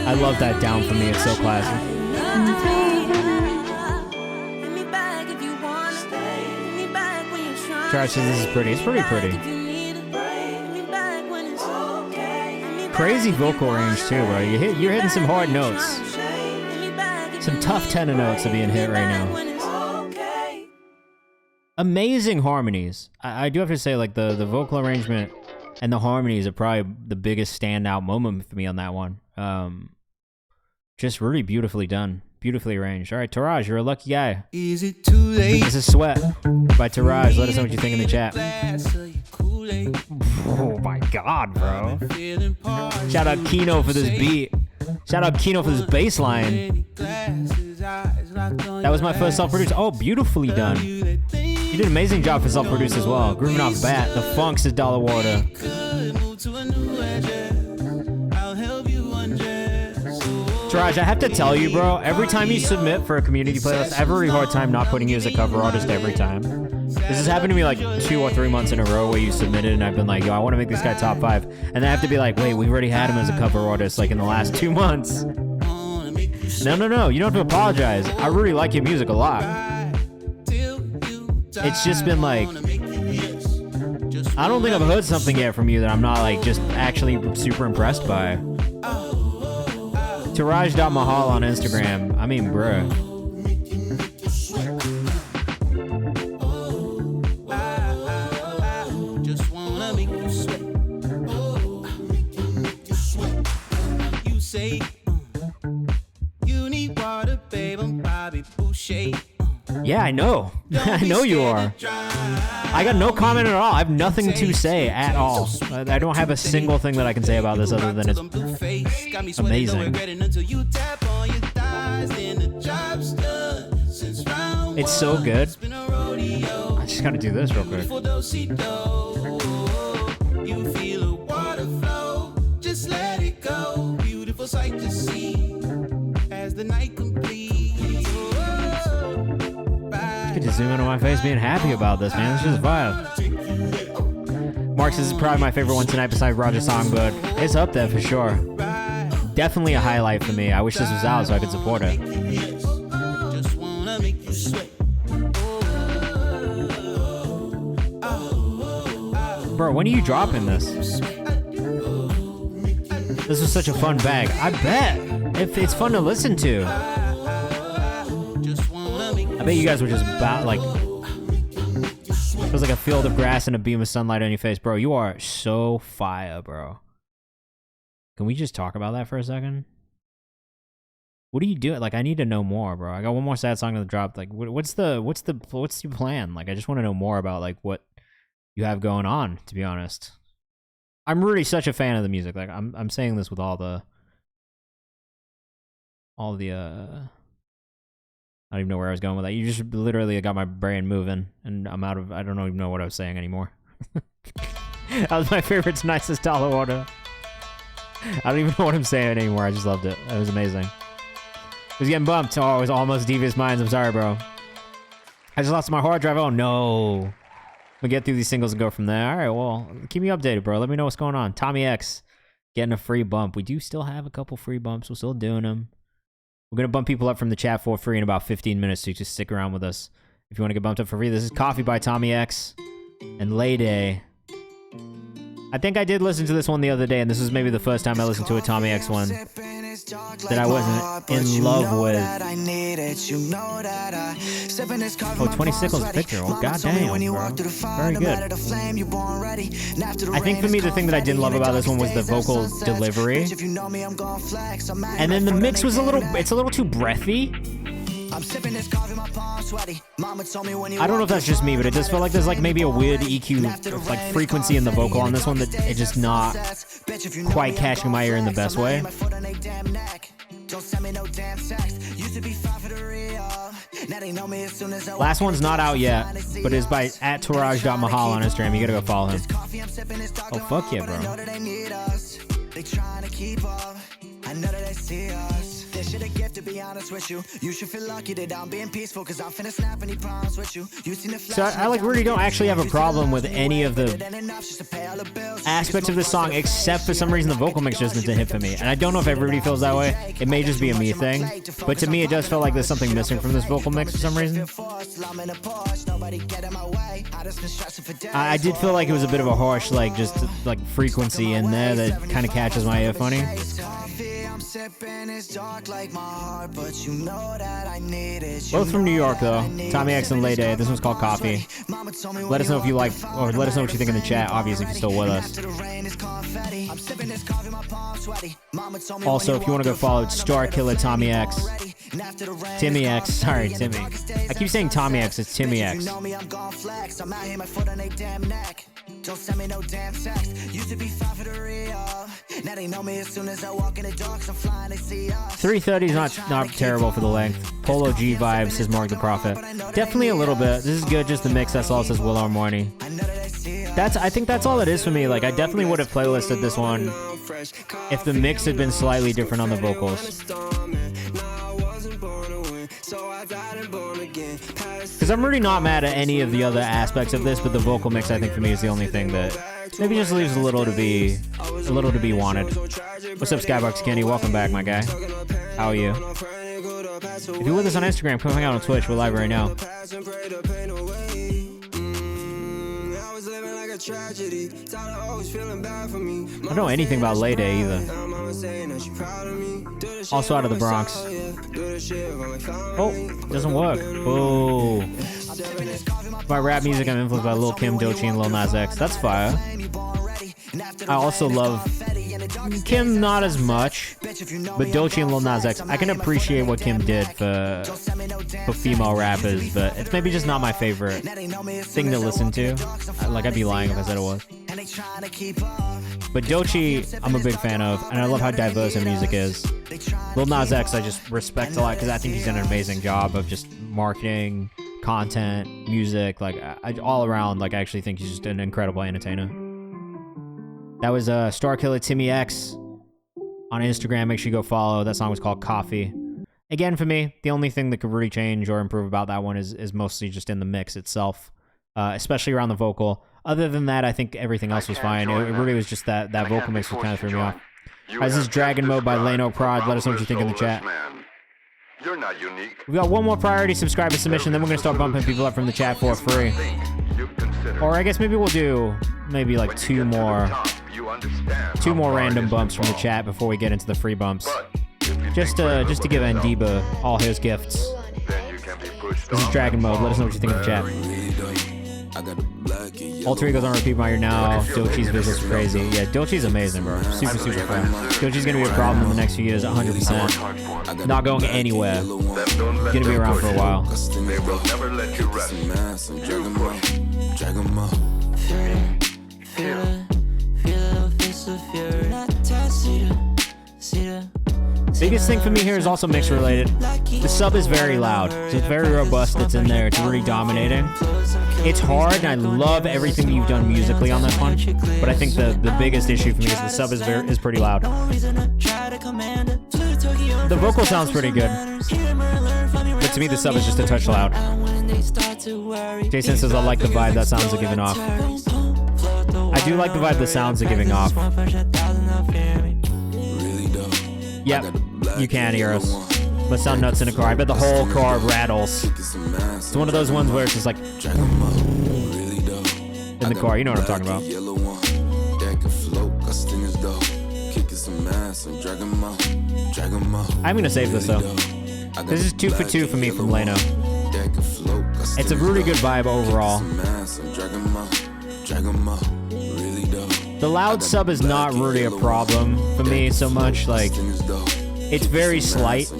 [SPEAKER 4] I love that down for me. It's so classic. Trash says this is pretty. It's pretty pretty. Crazy vocal range too, bro. You're hitting some hard notes. Some tough tenor notes are being hit right now. Amazing harmonies. I do have to say, like the vocal arrangement and the harmonies are probably the biggest standout moment for me on that one. Just really beautifully done. Beautifully arranged. All right, Taraj, you're a lucky guy.
[SPEAKER 2] Is it too late?
[SPEAKER 4] This is Sweat by Taraj. Let us know what you think in the chat. Oh my god, bro. Shout out Kino for this beat. Shout out Kino for this bass line. That was my first self-produced. Oh, beautifully done. You did an amazing job for self-produced as well. Grooving off bat. The funks is Dollar Water. Taraj, I have to tell you, bro, every time you submit for a community playlist, I have a really hard time not putting you as a cover artist every time. This has happened to me like 2 or 3 months in a row where you submitted and I've been like, yo, I want to make this guy top 5. And I have to be like, wait, we've already had him as a cover artist like in the last 2 months. No, you don't have to apologize. I really like your music a lot. It's just been like, I don't think I've heard something yet from you that I'm not like just actually super impressed by. Taraj.mahal on Instagram. I mean, bruh.
[SPEAKER 2] Just wanna make you sweat. You say you need water, babe. I'm Bobby Boucher.
[SPEAKER 4] Yeah, I know. I know you are. I got no comment at all. I have nothing to say at all. I don't have a single thing that I can say about this other than it's amazing. It's so good. I just gotta do this real quick.
[SPEAKER 2] You feel a water flow, just let it go. Beautiful sight to see as the night completes.
[SPEAKER 4] I could just zoom in on my face being happy about this, man. It's just a vibe. Mark says this is probably my favorite one tonight besides Roger Songbird. It's up there for sure. Definitely a highlight for me. I wish this was out so I could support it.
[SPEAKER 2] Just wanna make you sweat.
[SPEAKER 4] Bro, when are you dropping this? This was such a fun bag. I bet. It's fun to listen to. I bet you guys were just about like... It was like a field of grass and a beam of sunlight on your face. Bro, you are so fire, bro. Can we just talk about that for a second? What are you doing? Like, I need to know more, bro. I got one more sad song to drop. Like, what's your plan? Like, I just want to know more about like what you have going on, to be honest. I'm really such a fan of the music. Like, I'm saying this with all all the I don't even know where I was going with that. You just literally got my brain moving, and I'm out of. I don't even know what I was saying anymore. That was my favorite nicest dollar order. I don't even know what I'm saying anymore. I just loved it. That was amazing. It was getting bumped. Oh, it was almost Devious Minds. I'm sorry, bro. I just lost my hard drive. Oh no. We'll get through these singles and go from there. All right, well, keep me updated, bro. Let me know what's going on. Tommy X getting a free bump. We do still have a couple free bumps. We're still doing them. We're going to bump people up from the chat for free in about 15 minutes, so you just stick around with us if you want to get bumped up for free. This is Coffee by Tommy X and Lay Day. I think I did listen to this one the other day, and this was maybe the first time I listened to a Tommy X one that I wasn't in love with. Oh, 20 Sickles Victor. Oh, goddamn, bro. Very good. I think for me, the thing that I didn't love about this one was the vocal delivery. And then the mix was it's a little too breathy. I don't know if that's just me, but it just felt like there's like maybe a weird EQ, like frequency in the vocal on this one that it's just not quite catching my ear in the best way. Last one's not out yet, but it's by @tourage.mahal on Instagram. You gotta go follow him. Oh, fuck yeah, bro. I know that they see us. They should have gift to be honest with you. You should feel lucky that I'm being peaceful, cause I'm finna snap any problems with you. You seen the so I like really don't actually have a problem with any of the aspects of this song, except for some reason the vocal mix just isn't a hit for me. And I don't know if everybody feels that way. It may just be a me thing, but to me it does feel like there's something missing from this vocal mix for some reason. I did feel like it was a bit of a harsh, like just like frequency in there that kind of catches my ear funny. Both from New York though. Tommy X and Lay Day. This one's called Coffee. Let us know if you like, or let us know what you think in the chat, obviously if you're still with us. Also, if you want to go follow Star Killer Tommy X. Timmy X. Sorry, Timmy. I keep saying Tommy X, it's Timmy X. Don't send me no damn text. Used to be fine for the real. Now they know me as soon as I walk in the dark. I'm flying, they see us. 3:30 is not terrible for the length. Polo G vibes, says Mark the Prophet. Definitely a little bit. This is good, just the mix. That's all, says Will Armorny. I think that's all it is for me. Like, I definitely would have playlisted this one if the mix had been slightly different on the vocals. Because I'm really not mad at any of the other aspects of this, but the vocal mix, I think, for me is the only thing that maybe just leaves a little to be wanted. What's up, Skybox Kenny? Welcome back, my guy. How are you? If you're with us on Instagram, come hang out on Twitch. We're live right now. I don't know anything about Lay Day either. Also out of the Bronx. Oh, doesn't work. Oh. By rap music, I'm influenced by Lil Kim, Doechii, and Lil Nas X. That's fire. I also love Kim, not as much, but Doechii and Lil Nas X. I can appreciate what Kim did for female rappers, but it's maybe just not my favorite thing to listen to. Like, I'd be lying if I said it was. But Doechii, I'm a big fan of, and I love how diverse her music is. Lil Nas X, I just respect a lot because I think he's done an amazing job of just marketing, content, music, like all around. Like, I actually think he's just an incredible entertainer. That was Star Killer Timmy X on Instagram. Make sure you go follow. That song was called Coffee. Again, for me, the only thing that could really change or improve about that one is mostly just in the mix itself, especially around the vocal. Other than that, I think everything else was fine. It really was just that vocal mix that kind of threw me off. This is Dragon Mode by Lano Prod. Let us know what you think in the chat.
[SPEAKER 9] You're not unique.
[SPEAKER 4] We got one more priority subscriber submission, then we're gonna start bumping people up from the chat for free. Or I guess maybe we'll do like two more random bumps from the chat before we get into the free bumps. Just to give Andiba all his gifts. This is Dragon Mode. Let us know what you think in the chat. Alter Ego's on repeat by your now. Doechii's visuals are crazy. Yeah, Doechii's amazing, bro. Super fun. Doechii's gonna be a problem in the next few years, 100%. Not going anywhere. Gonna be around for a while.
[SPEAKER 9] They will never let you rest.
[SPEAKER 4] Biggest thing for me here is also mix related. The sub is very loud. So it's very robust. It's in there. It's really dominating. It's hard, and I love everything you've done musically on this one. But I think the biggest issue for me is the sub is pretty loud. The vocal sounds pretty good. But to me, the sub is just a touch loud. Jason says, I like the vibe that sounds are giving off. I do like the vibe the sounds are giving off. Yep, you can hear us. Must sound nuts in a car. I bet the whole car rattles. It's one of those ones where it's just like in the car. You know what I'm talking about. I'm gonna save this though. This is 2 for 2 for me from Leno. It's a really good vibe overall. The loud sub is not really a problem for me so much. Like, it's very slight,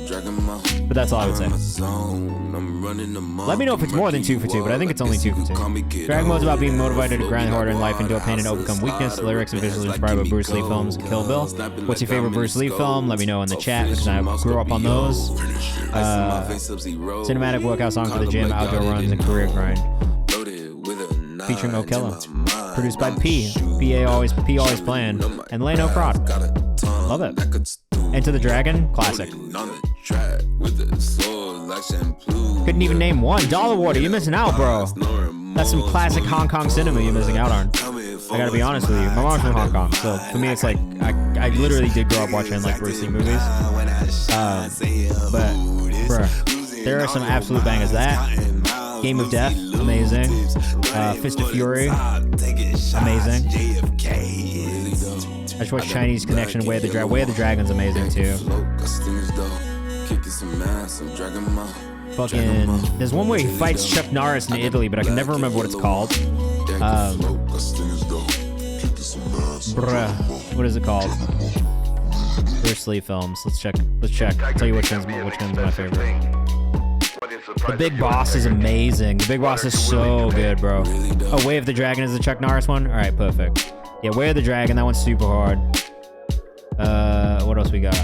[SPEAKER 4] but that's all I would say. Let me know if it's more than 2 for 2, but I think it's only 2 for 2. Dragon Mode's about being motivated to grind harder in life, endure pain, and overcome weakness. The lyrics are visually inspired by Bruce Lee films and Kill Bill. What's your favorite Bruce Lee film? Let me know in the chat, because I grew up on those. Cinematic workout song for the gym, outdoor runs, and career grind. Featuring Okello. Produced by P. P always playing. And Leno Prod. Love it. Enter the Dragon, classic. Couldn't even name one. Dollar Water, you're missing out, bro. That's some classic Hong Kong cinema you're missing out on. I gotta be honest with you. My mom's from Hong Kong, so for me it's like, I literally did grow up watching like Bruce Lee movies. But, bruh, there are some absolute bangers. That, Game of Death, amazing. Fist of Fury, amazing. I just watched Chinese Connection, Way of the Dragon's amazing too. Fucking, there's one where he fights Chuck Norris in Italy, but I can never remember what it's called. What is it called? Bruce Lee films. Let's check. I'll tell you which one's my favorite. The Big Boss is amazing. The Big Boss is so good, bro. Oh, Way of the Dragon is the Chuck Norris one? Alright, perfect. Yeah, Way of the Dragon, that one's super hard. What else we got?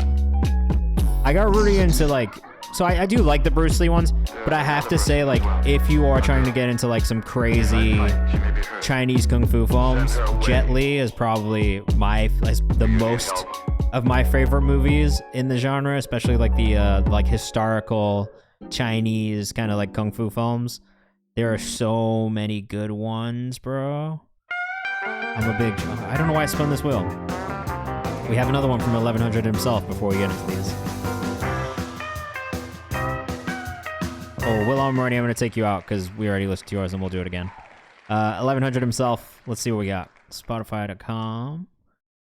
[SPEAKER 4] I got really into, like... So I do like the Bruce Lee ones, but I have to say, like, if you are trying to get into, like, some crazy Chinese Kung Fu films, Jet Li is probably the most of my favorite movies in the genre, especially, like, the, like, historical... Chinese kind of like kung fu films. There are so many good ones, bro. I don't know why I spun this wheel. We have another one from 1100 himself before we get into these. Oh, Will Almighty, I'm going to take you out because we already listened to yours and we'll do it again. 1100 himself. Let's see what we got. Spotify.com.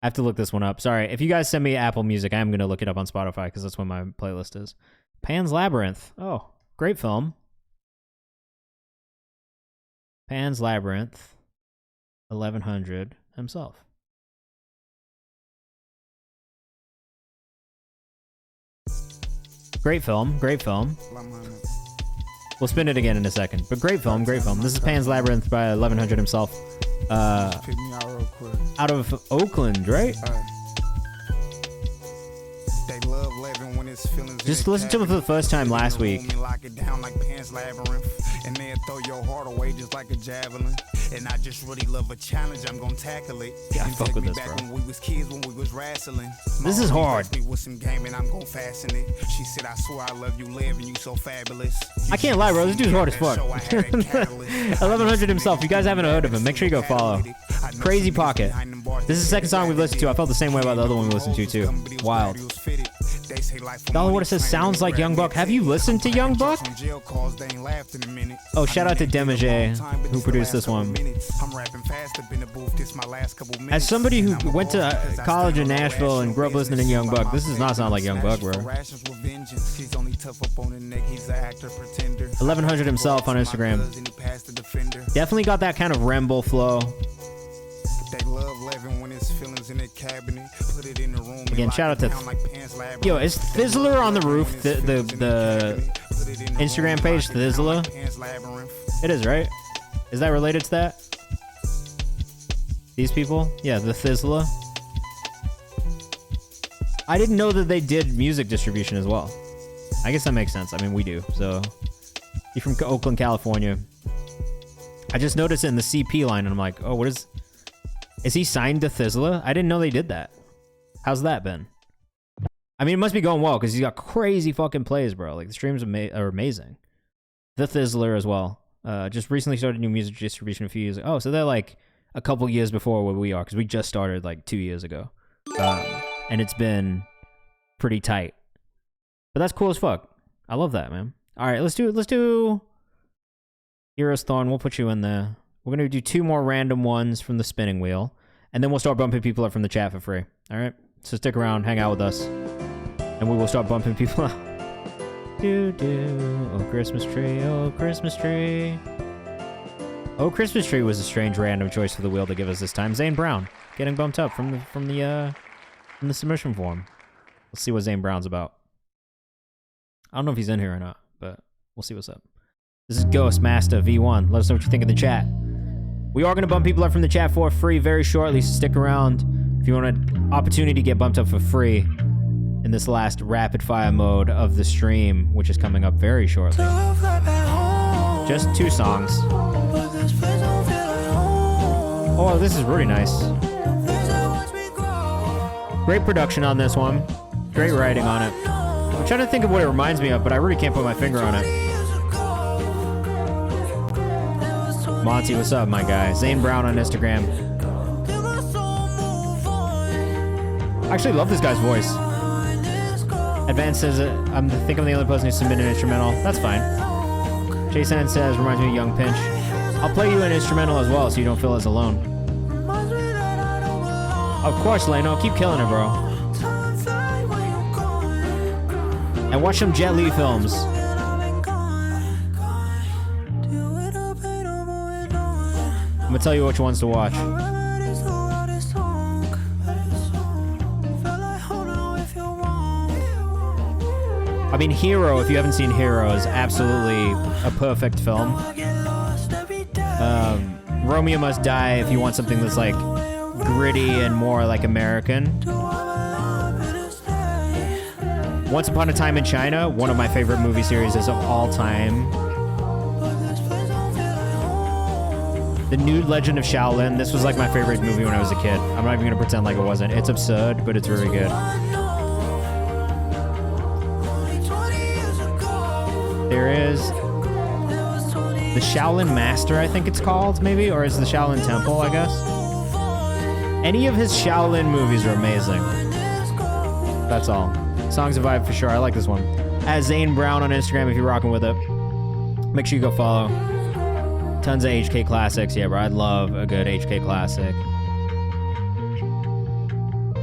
[SPEAKER 4] I have to look this one up. Sorry. If you guys send me Apple Music, I am going to look it up on Spotify because that's what my playlist is. Pan's Labyrinth. Oh, great film. Pan's Labyrinth. 1100 himself. Great film. We'll spin it again in a second. But great film. This is Pan's Labyrinth by 1100 himself. Out of Oakland, right? Just listened to it for the first time last week. And then throw your heart away just like a javelin. And I just really love a challenge, I'm gonna tackle it. Yeah, I fuck with this, bro. When we was kids, when we was wrestling. This is hard. With some game and I'm gonna fasten it. She said, I swear I love you, live, and you so fabulous. I can't lie, bro. This dude's hard as fuck. 1100 himself. If you guys haven't heard of him, make sure you go follow. Crazy Pocket. This is the second song we've listened to. I felt the same way about the other one we listened to, too. Wild. Dollar Water says, sounds like Young Buck. Have you listened to Young Buck? Oh, shout out to Demaje, who produced this one. As somebody who went to college in Nashville and grew up listening to Young Buck, this does not sound like Young Buck, bro. 1100 himself on Instagram. Definitely got that kind of Remble flow. Again, shout out to... Yo, is Thizzler on the roof? The Instagram page, Thizzler? It is, right? Is that related to that? These people? Yeah, the Thizzler. I didn't know that they did music distribution as well. I guess that makes sense. I mean, we do. So, you're from Oakland, California. I just noticed it in the CP line, and I'm like, oh, what is he signed to Thizzler? I didn't know they did that. How's that been? I mean, it must be going well, because he's got crazy fucking plays, bro. Like, the streams are amazing. The Thizzler as well. Just recently started new music distribution a few years ago. Oh, so they're like a couple years before where we are, because we just started like 2 years ago. And it's been pretty tight. But that's cool as fuck. I love that, man. All right, let's do Heroes Thorn. We'll put you in there. We're going to do 2 more random ones from the spinning wheel. And then we'll start bumping people up from the chat for free. All right? So stick around, hang out with us. And we will start bumping people up. Oh, Christmas tree, oh, Christmas tree. Oh, Christmas tree was a strange random choice for the wheel to give us this time. Zane Brown getting bumped up from the submission form. Let's see what Zane Brown's about. I don't know if he's in here or not, but we'll see what's up. This is Ghost Master V1. Let us know what you think in the chat. We are going to bump people up from the chat for free very shortly, so stick around if you want an opportunity to get bumped up for free in this last rapid fire mode of the stream, which is coming up very shortly. Just 2 songs. Oh, this is really nice. Great production on this one. Great writing on it. I'm trying to think of what it reminds me of, but I really can't put my finger on it. Monty, what's up, my guy? Zane Brown on Instagram. I actually love this guy's voice. Advance says, I think I'm the only person who submitted an instrumental. That's fine. Jason says, reminds me of Young Pinch. I'll play you an instrumental as well so you don't feel as alone. Of course, Leno. Keep killing it, bro. And watch some Jet Li films. I'm gonna tell you which ones to watch. I mean, Hero, if you haven't seen Hero, is absolutely a perfect film. Romeo Must Die, if you want something that's like gritty and more like American. Once Upon a Time in China, one of my favorite movie series of all time. The New Legend of Shaolin, this was like my favorite movie when I was a kid. I'm not even gonna pretend like it wasn't. It's absurd, but it's really good. There is the Shaolin Master, I think it's called, maybe? Or is the Shaolin Temple, I guess? Any of his Shaolin movies are amazing. That's all. Songs of Vibe for sure. I like this one. At Zane Brown on Instagram if you're rocking with it. Make sure you go follow. Tons of HK classics. Yeah, bro. I love a good HK classic.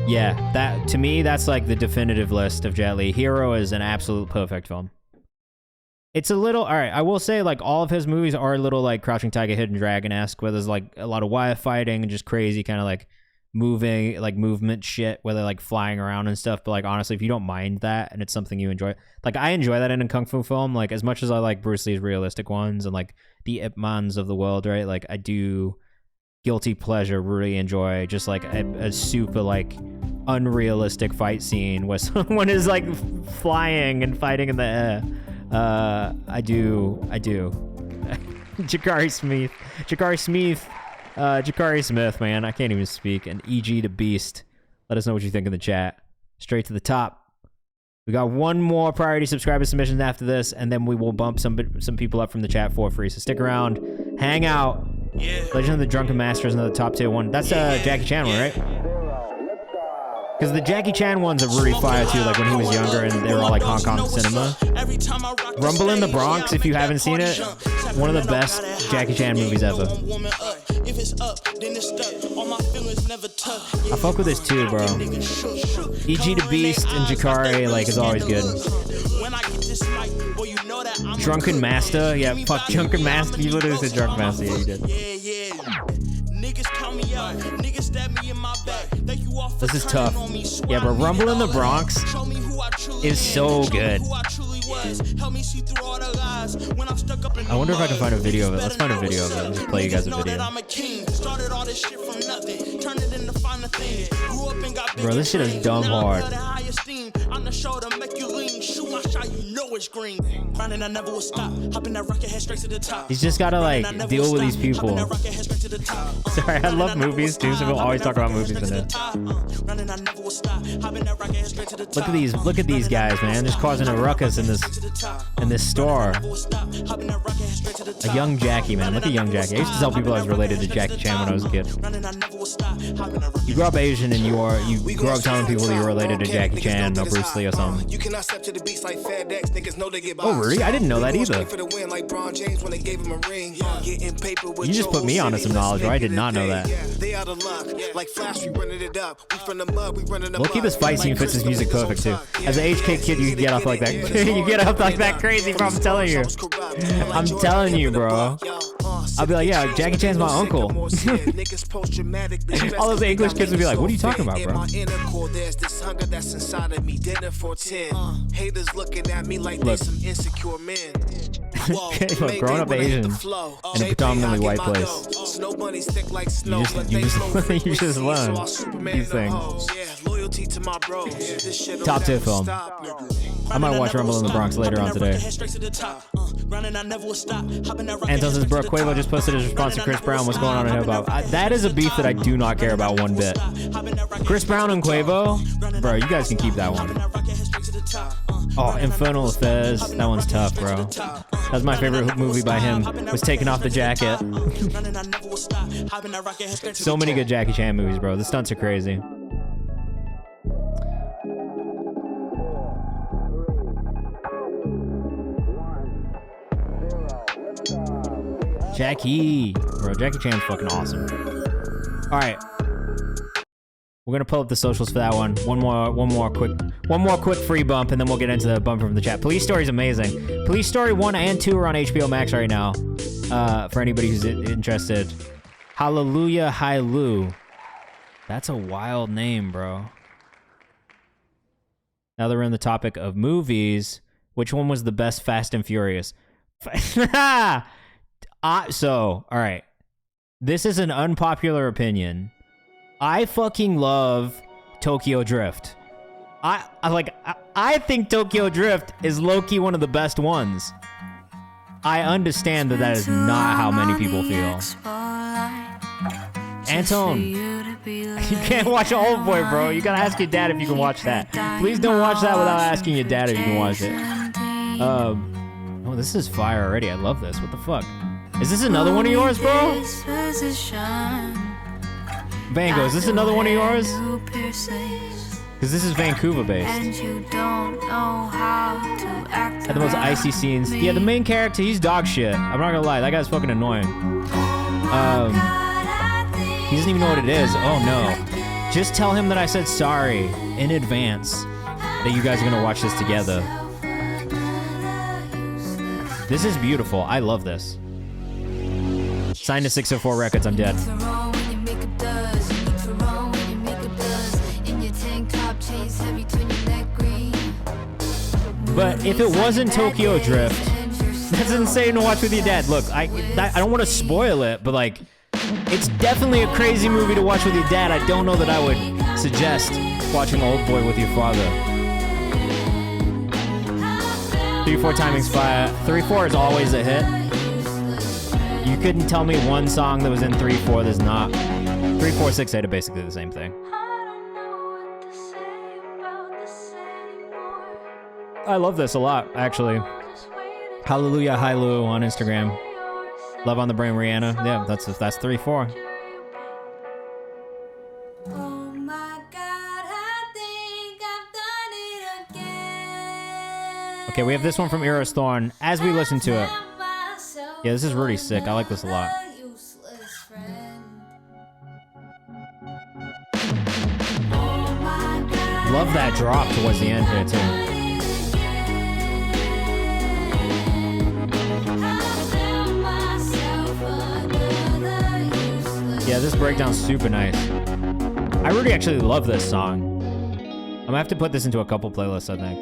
[SPEAKER 4] Yeah, that to me, that's like the definitive list of Jet Li. Hero is an absolute perfect film. It's a little, all right, I will say, like, all of his movies are a little, like, Crouching Tiger, Hidden Dragon-esque, where there's, like, a lot of wire fighting and just crazy kind of, like, movement shit, where they're, like, flying around and stuff. But, like, honestly, if you don't mind that and it's something you enjoy, like, I enjoy that in a kung fu film, like, as much as I like Bruce Lee's realistic ones and, like, the Ip Mans of the world, right? Like, I do guilty pleasure really enjoy just, like, a super, like, unrealistic fight scene where someone is, like, flying and fighting in the air. I do. Jakari Smith, man. I can't even speak. And EG to Beast. Let us know what you think in the chat. Straight to the top. We got one more priority subscriber submission after this, and then we will bump some people up from the chat for free. So stick around. Hang out. Yeah. Legend of the Drunken Master is another top tier one. That's Jackie Chan one, right? Because the Jackie Chan ones are really fire too, like when he was younger and they were all like Hong Kong cinema. Rumble in the Bronx, if you haven't seen it, one of the best Jackie Chan movies ever. I fuck with this too, bro. EG to Beast and Jakari, like, is always good. Drunken Master, yeah, fuck Drunken Master. You literally said Drunken Master, yeah, you did. This is tough. Yeah, but Rumble in the Bronx is so good. I wonder if I can find a video of it. Let's find a video of it and just play you guys a video. Bro, this shit is dumb hard.
[SPEAKER 10] lean. On the shoulder, make you lean. Shoot my shot, you know it's green. Grinding, I never will stop. Hop in that rocket, head straight to the top.
[SPEAKER 4] He's just gotta like deal with these people. Sorry, I love movies too, so we'll always talk about movies in it. Look at these guys, man. Just causing a ruckus in this store. A young Jackie, man. Look at young Jackie. I used to tell people I was related to Jackie Chan when I was a kid. You grew up Asian and you grew up telling people that you're related to Jackie Chan or Bruce Lee or something. Oh, really? I didn't know that either. You just put me onto some knowledge where I did not know that. Low-key, this fight scene fits his music perfect too. As an HK kid, you get off like that. You get off like that crazy, bro. I'm telling you. I'm telling you, bro. I'll be like, yeah, Jackie Chan's my uncle. All those English kids would be like, what are you talking about, bro? Okay, look, growing up Asian in a predominantly white place, you just learn these things. Top tier film. I might watch Rumble in the Bronx later on today. Anton says, bro, Quavo just posted his response to Chris Brown. What's going on in hip hop? That is a beef that I do not care about one bit. Chris Brown and Quavo, bro, you guys can keep that one. Oh, Infernal Affairs. That one's tough, bro. That was my favorite movie by him. Was Taking Off the Jacket. So many good Jackie Chan movies, bro. The stunts are crazy. Jackie. Bro, Jackie Chan's fucking awesome. All right. We're gonna pull up the socials for that one. One more quick free bump, and then we'll get into the bump from the chat. Police Story's amazing. Police Story 1 and 2 are on HBO Max right now. For anybody who's interested. Hallelujah, Hailu. That's a wild name, bro. Now that we're in the topic of movies, which one was the best Fast and Furious? So, all right. This is an unpopular opinion. I fucking love Tokyo Drift. I think Tokyo Drift is low-key one of the best ones. I understand that is not how many people feel. Anton, you can't watch Old Boy, bro. You gotta ask your dad if you can watch that. Please don't watch that without asking your dad if you can watch it. Oh, this is fire already. I love this. What the fuck? Is this another one of yours, bro? Vango, is this another one of yours? Because this is Vancouver-based. Had the most icy scenes. Yeah, the main character, he's dog shit. I'm not gonna lie, that guy's fucking annoying. He doesn't even know what it is. Oh no. Just tell him that I said sorry in advance that you guys are gonna watch this together. This is beautiful. I love this. Signed to 604 Records, I'm dead. But if it wasn't Tokyo Drift, that's insane to watch with your dad. Look, I don't want to spoil it, but like, it's definitely a crazy movie to watch with your dad. I don't know that I would suggest watching Old Boy with your father. 3-4 timing's fire. 3-4 is always a hit. You couldn't tell me one song that was in 3-4 that's not. 3-4, 6-8 are basically the same thing. I love this a lot, actually. Hallelujah, Hailu on Instagram. Love on the Brain, Rihanna. Yeah, that's 3-4. Okay, we have this one from Eros Thorn as we listen to it. Yeah, this is really sick. I like this a lot. Love that drop towards the end here, too. Yeah, this breakdown's super nice. I really actually love this song. I'm gonna have to put this into a couple playlists, I think.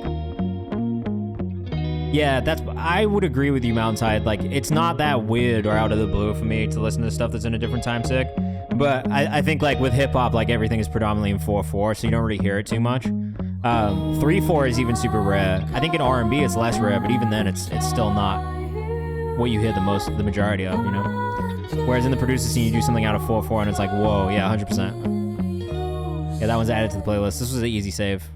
[SPEAKER 4] Yeah, I would agree with you, Mountainside. Like, it's not that weird or out of the blue for me to listen to stuff that's in a different time sig. But I think, like, with hip-hop, like, everything is predominantly in 4/4, so you don't really hear it too much. 3/4 is even super rare. I think in R&B it's less rare, but even then it's still not what you hear the majority of, you know? Whereas in the producer scene, you do something out of 4/4 and it's like, whoa, yeah, 100%. Yeah, that one's added to the playlist. This was an easy save.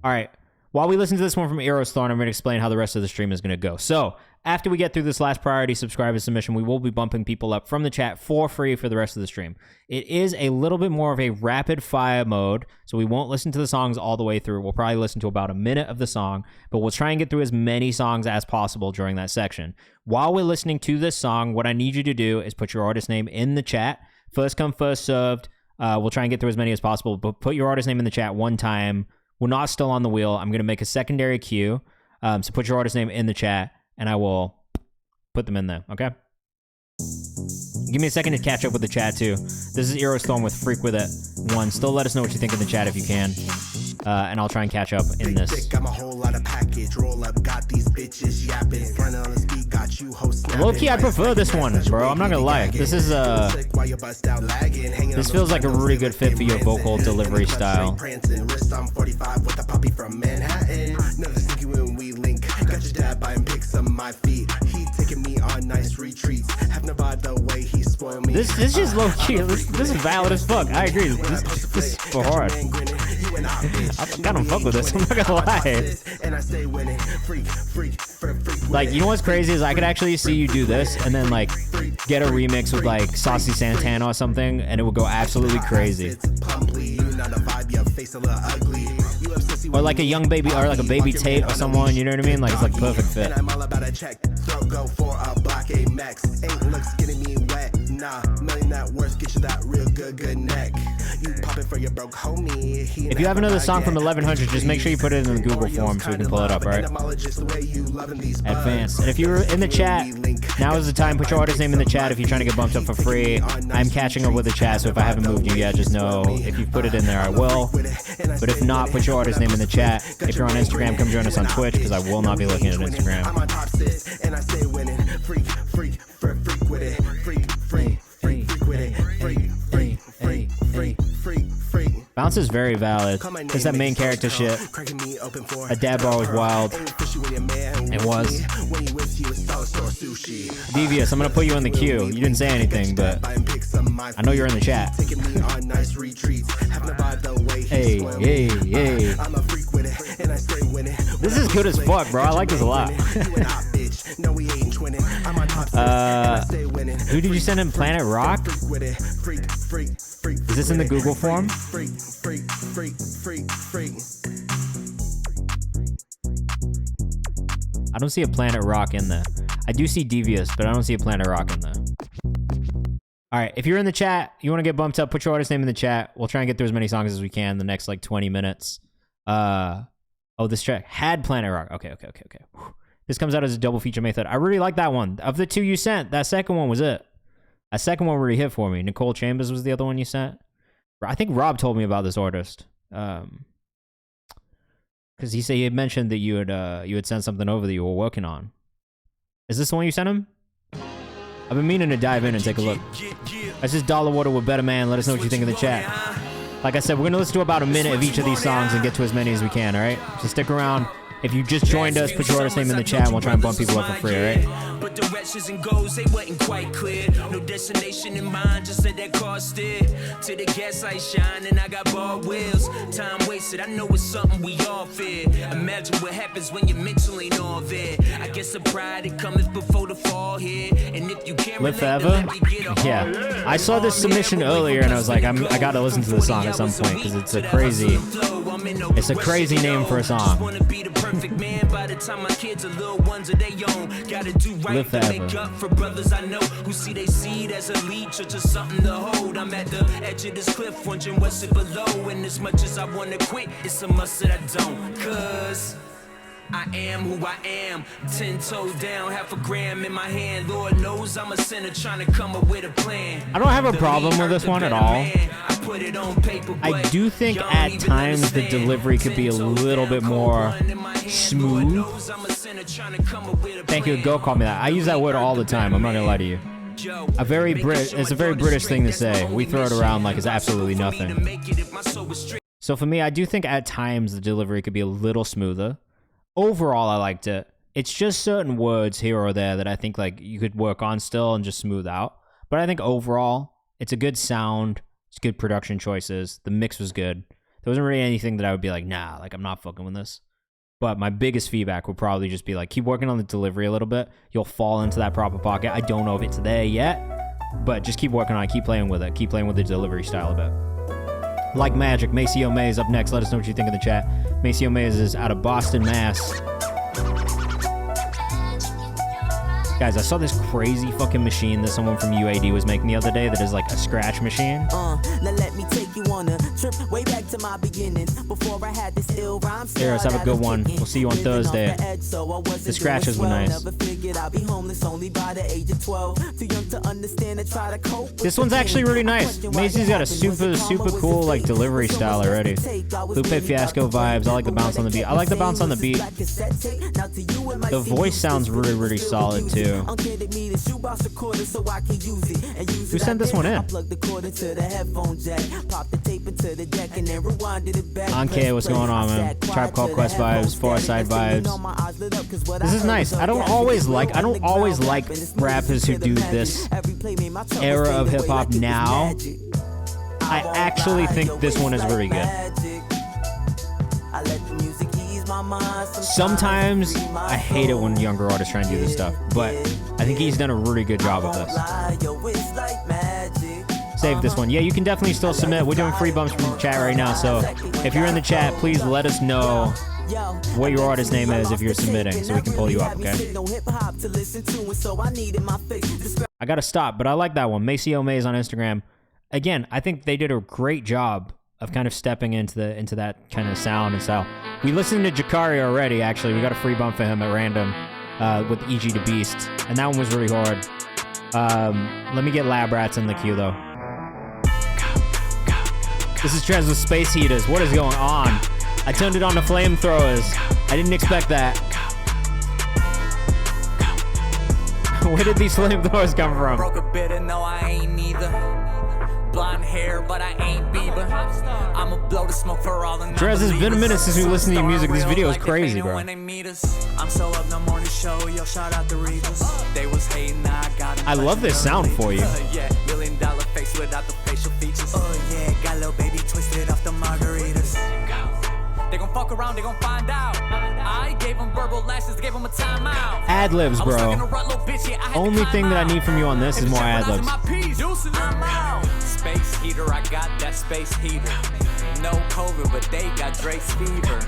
[SPEAKER 4] All right. While we listen to this one from Aerostorm, I'm going to explain how the rest of the stream is going to go. So, after we get through this last priority subscriber submission, we will be bumping people up from the chat for free for the rest of the stream. It is a little bit more of a rapid fire mode, so we won't listen to the songs all the way through. We'll probably listen to about a minute of the song, but we'll try and get through as many songs as possible during that section. While we're listening to this song, what I need you to do is put your artist name in the chat. First come, first served. We'll try and get through as many as possible, but put your artist name in the chat one time. We're not still on the wheel. I'm going to make a secondary queue. So put your artist name in the chat, and I will put them in there, okay? Give me a second to catch up with the chat, too. This is Aerostorm with Freak With It 1. Still let us know what you think in the chat if you can. And I'll try and catch up in this. Low-key, I prefer this one, bro. I'm not gonna lie. This is, this feels like a really good fit for your vocal delivery style. This is just low-key. This is valid as fuck. I agree. This is for hard. I kind of fuck with this. I'm not gonna lie. Like, you know what's crazy is I could actually see you do this and then like get a remix with like Saucy Santana or something, and it would go absolutely crazy. Or like a young baby, or like a baby Tate or someone. You know what I mean? Like it's like perfect fit. If you have another song from 1100, just make sure you put it in the Google form so we can pull it up, alright? Advanced. And if you're in the chat, now is the time. Put your artist name in the chat if you're trying to get bumped up for free. I'm catching up with the chat, so if I haven't moved you yet, just know if you put it in there, I will. But if not, put your artist name in the chat. If you're on Instagram, come join us on Twitch, because I will not be looking at Instagram. Bounce is very valid. It's that main character shit. A dad bar was wild. It was. Devious, I'm gonna put you in the queue. You didn't say anything, but I know you're in the chat. Hey, hey, hey. This is good as fuck, bro. I like this a lot. Who did you send him? Planet Rock? Is this in the Google form? I don't see a Planet Rock in there. I do see Devious, but I don't see a Planet Rock in there. All right, if you're in the chat, you want to get bumped up, put your artist name in the chat. We'll try and get through as many songs as we can in the next like 20 minutes. Oh, this track had Planet Rock. Okay. Whew. This comes out as a double feature method. I really like that one. Of the two you sent, that second one was it. That second one really hit for me. Nicole Chambers was the other one you sent. I think Rob told me about this artist. Because he said he had mentioned that you had sent something over that you were working on. Is this the one you sent him? I've been meaning to dive in and take a look. That's just Dollar Water with Better Man. Let us know what you think in the chat. Like I said, we're going to listen to about a minute of each of these songs and get to as many as we can, all right? So stick around. If you just joined us, put your artist name in the chat and we'll try and bump people up for free, all right?
[SPEAKER 1] But directions and goals, they wasn't quite clear. No destination in mind, just let that car steer. To the gas light shine and I got bar wheels. Time wasted, I know it's something we all fear. Imagine what happens when your mental ain't all there. I guess the pride, it cometh before the fall here. And if you can't
[SPEAKER 4] Live Forever? Yeah. I saw this submission earlier and I was like, I gotta listen to the song at some point because it's a crazy name for a song. Perfect man by the time my kids are little ones of their own. Gotta do right to make up for brothers I know who see they seed as a leech or just something to hold. I'm at the edge of this cliff wondering what's it below. And as much as I wanna quit, it's a must that I don't. Cause I am who I am, 10 toes down, half a gram in my hand. Lord knows I'm a sinner trying to come up with a plan. I don't have a problem with this one at all. I do think at times the delivery could be a little bit more smooth. Thank you, Go call me that. I use that word all the time, I'm not gonna lie to you. It's a very British thing to say. We throw it around like it's absolutely nothing. So for me, I do think at times the delivery could be a little smoother. Overall, I liked it. It's just certain words here or there that I think like you could work on still and just smooth out. But I think overall, it's a good sound. It's good production choices. The mix was good. There wasn't really anything that I would be like, nah, like I'm not fucking with this. But my biggest feedback would probably just be like, keep working on the delivery a little bit. You'll fall into that proper pocket. I don't know if it's there yet, but just keep working on it. Keep playing with it. Keep playing with the delivery style a bit. Like magic, Maceo Mays up next. Let us know what you think in the chat. Maceo Mays is out of Boston, Mass. Guys, I saw this crazy fucking machine that someone from UAD was making the other day that is like a scratch machine.
[SPEAKER 8] Now let me take you on a trip way back to my beginnings before I had this ill rhyme.
[SPEAKER 4] Sarahs, have a good one. We'll see you on Thursday. The scratches were nice. This one's actually really nice. Macy's got a super cool like delivery style already. Lupe Fiasco vibes. I like the bounce on the beat. I like the bounce on the beat. The voice sounds really solid too. Who sent this one in? Anke, what's going on, man? Tribe Called Quest vibes, Far Side vibes. This is nice. I don't always like rappers who do this era of hip hop now. I actually think this one is very good. Sometimes I hate it when younger artists try and do this stuff, but I think he's done a really good job of this. Save this one. Yeah, you can definitely still submit. We're doing free bumps from the chat right now, so if you're in the chat, please let us know what your artist name is if you're submitting, so we can pull you up, okay? I gotta stop, but I like that one. Maceo Mays on Instagram. Again, I think they did a great job of kind of stepping into that kind of sound and style. We listened to Jakari already, actually. We got a free bump for him at random with EG to Beast, and that one was really hard. Let me get Lab Rats in the queue, though. This is Trez with Space Heaters. What is going on? I turned it on to flamethrowers. I didn't expect that. Where did these flamethrowers come from?
[SPEAKER 11] Broke a bit and no, I ain't neither. Blonde hair, but I ain't Bieber. I'ma blow the smoke for all the
[SPEAKER 4] Trez, it's been a minute since we listened to your music. This video is crazy, bro.
[SPEAKER 11] I'm so up no morning show, yo, shout out the Regals. They was hating, now I got 'em.
[SPEAKER 4] I love this sound for you.
[SPEAKER 11] Yeah, $1 million face without the facial features. Oh yeah, got little baby twisted off the margaritas. They gon' fuck around, they gon' find out. I gave them verbal lashes, gave them a timeout.
[SPEAKER 4] Ad-libs, bro. Only thing that I need from you on this is more ad-libs.
[SPEAKER 11] Space heater, I got that space heater. No COVID, but they got Drake's fever.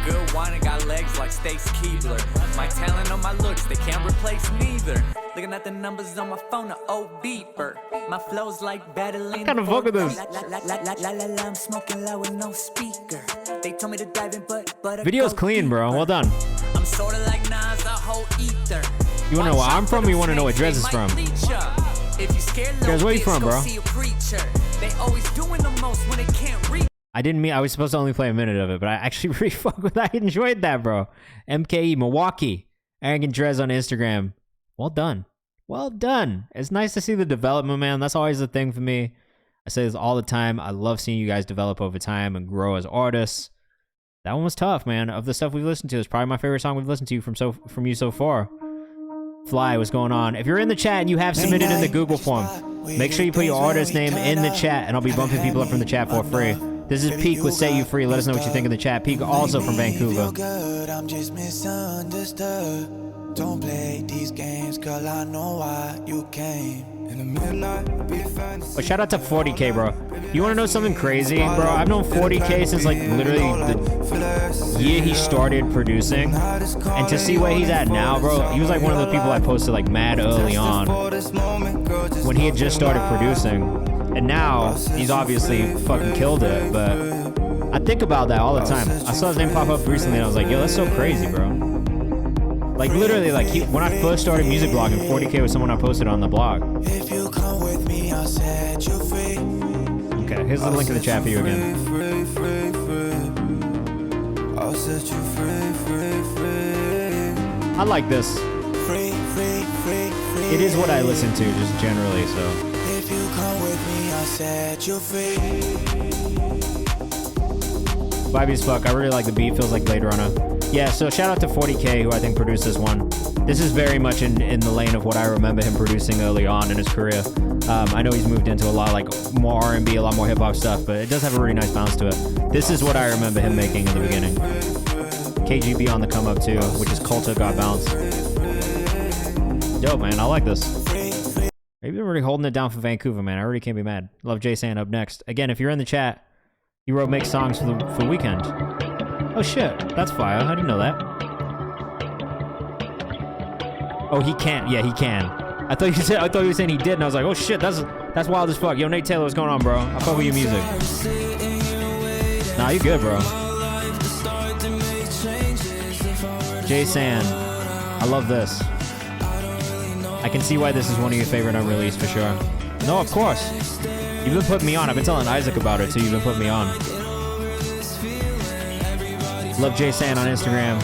[SPEAKER 11] Good wine and got legs like Stace Keebler. My talent on my looks, they can't replace neither. Looking at the numbers on my phone, a old beeper. My flow's like battling.
[SPEAKER 4] I kind of fuck with this.
[SPEAKER 11] I'm smoking loud with no speaker. They told me to dive in, but
[SPEAKER 4] video's clean, bro. Well done.
[SPEAKER 11] I'm sort of like Nas, a whole ether.
[SPEAKER 4] You wanna know where I'm from, or you wanna know where Drez is from?
[SPEAKER 11] If you scared,
[SPEAKER 4] Drez, where you from, bro?
[SPEAKER 11] They always doing the most when they can't reach.
[SPEAKER 4] I didn't mean I was supposed to only play a minute of it, but I actually really fuck with that. I enjoyed that, bro. MKE, Milwaukee. Arrogant Drez on Instagram. Well done. Well done. It's nice to see the development, man. That's always the thing for me. I say this all the time. I love seeing you guys develop over time and grow as artists. That one was tough, man. Of the stuff we've listened to, it's probably my favorite song we've listened to from you so far. Fly, what's going on? If you're in the chat and you have submitted in the Google form, make sure you put your artist name in the chat, and I'll be bumping people up from the chat for free. This is Peak with Set You Free. Let us know what you think in the chat. Peak also from Vancouver.
[SPEAKER 2] I'm just misunderstood. Don't play these games, girl, I know why you came. In the midnight,
[SPEAKER 4] oh, shout out to 40K, bro. You want to know something crazy, bro? I've known 40K since like literally the year he started producing, and to see where he's at now, bro, he was like one of the people I posted like mad early on when he had just started producing, and now he's obviously fucking killed it. But I think about that all the time. I saw his name pop up recently, and I was like, yo, that's so crazy, bro. Like literally, like when I first started music blogging, 40K was someone I posted on the blog.
[SPEAKER 2] If you come with me, I'll set you free.
[SPEAKER 4] Okay, here's the link in the chat for you again.
[SPEAKER 2] I'll set you free.
[SPEAKER 4] I like this. It is what I listen to, just generally, so.
[SPEAKER 2] If you come with me, I'll set you free.
[SPEAKER 4] Vibey as fuck. I really like the beat. Feels like Blade Runner. Yeah, so shout out to 40K, who I think produced this one. This is very much in the lane of what I remember him producing early on in his career. I know he's moved into a lot like more R&B, a lot more hip-hop stuff, but it does have a really nice bounce to it. This is what I remember him making in the beginning. KGB on the come up too, which is Culture Got Bounce. Dope, man. I like this. Maybe we're already holding it down for Vancouver, man. I already can't be mad. Love Jay San up next. Again, if you're in the chat, he wrote make songs for the weekend. Oh shit, that's fire. I didn't know that. Oh, he can't. Yeah, he can. I thought you were saying he did, and I was like, oh shit, that's wild as fuck. Yo, Nate Taylor, what's going on, bro? I fuck with your music. Nah, you good, bro. Jay San, I love this. I can see why this is one of your favorite unreleased for sure. No, of course. You've been putting me on. I've been telling Isaac about it too. You've been putting me on. Love Jay San on Instagram.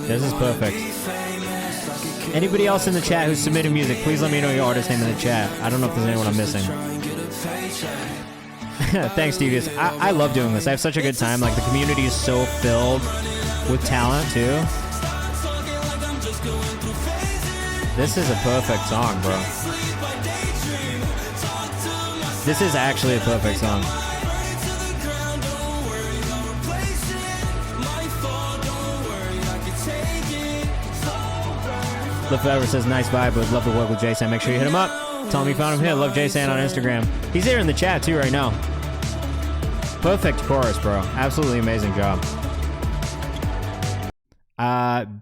[SPEAKER 4] This is perfect. Anybody else in the chat who's submitted music, please let me know your artist name in the chat. I don't know if there's anyone I'm missing. Thanks, Devious. I love doing this. I have such a good time. Like, the community is so filled with talent, too. This is a perfect song, bro. This is actually a perfect song. LaFever says, nice vibe, would love to work with Jason. Make sure you hit him up. Tell him you found him here. Love Jason on Instagram. He's here in the chat, too, right now. Perfect chorus, bro. Absolutely amazing job.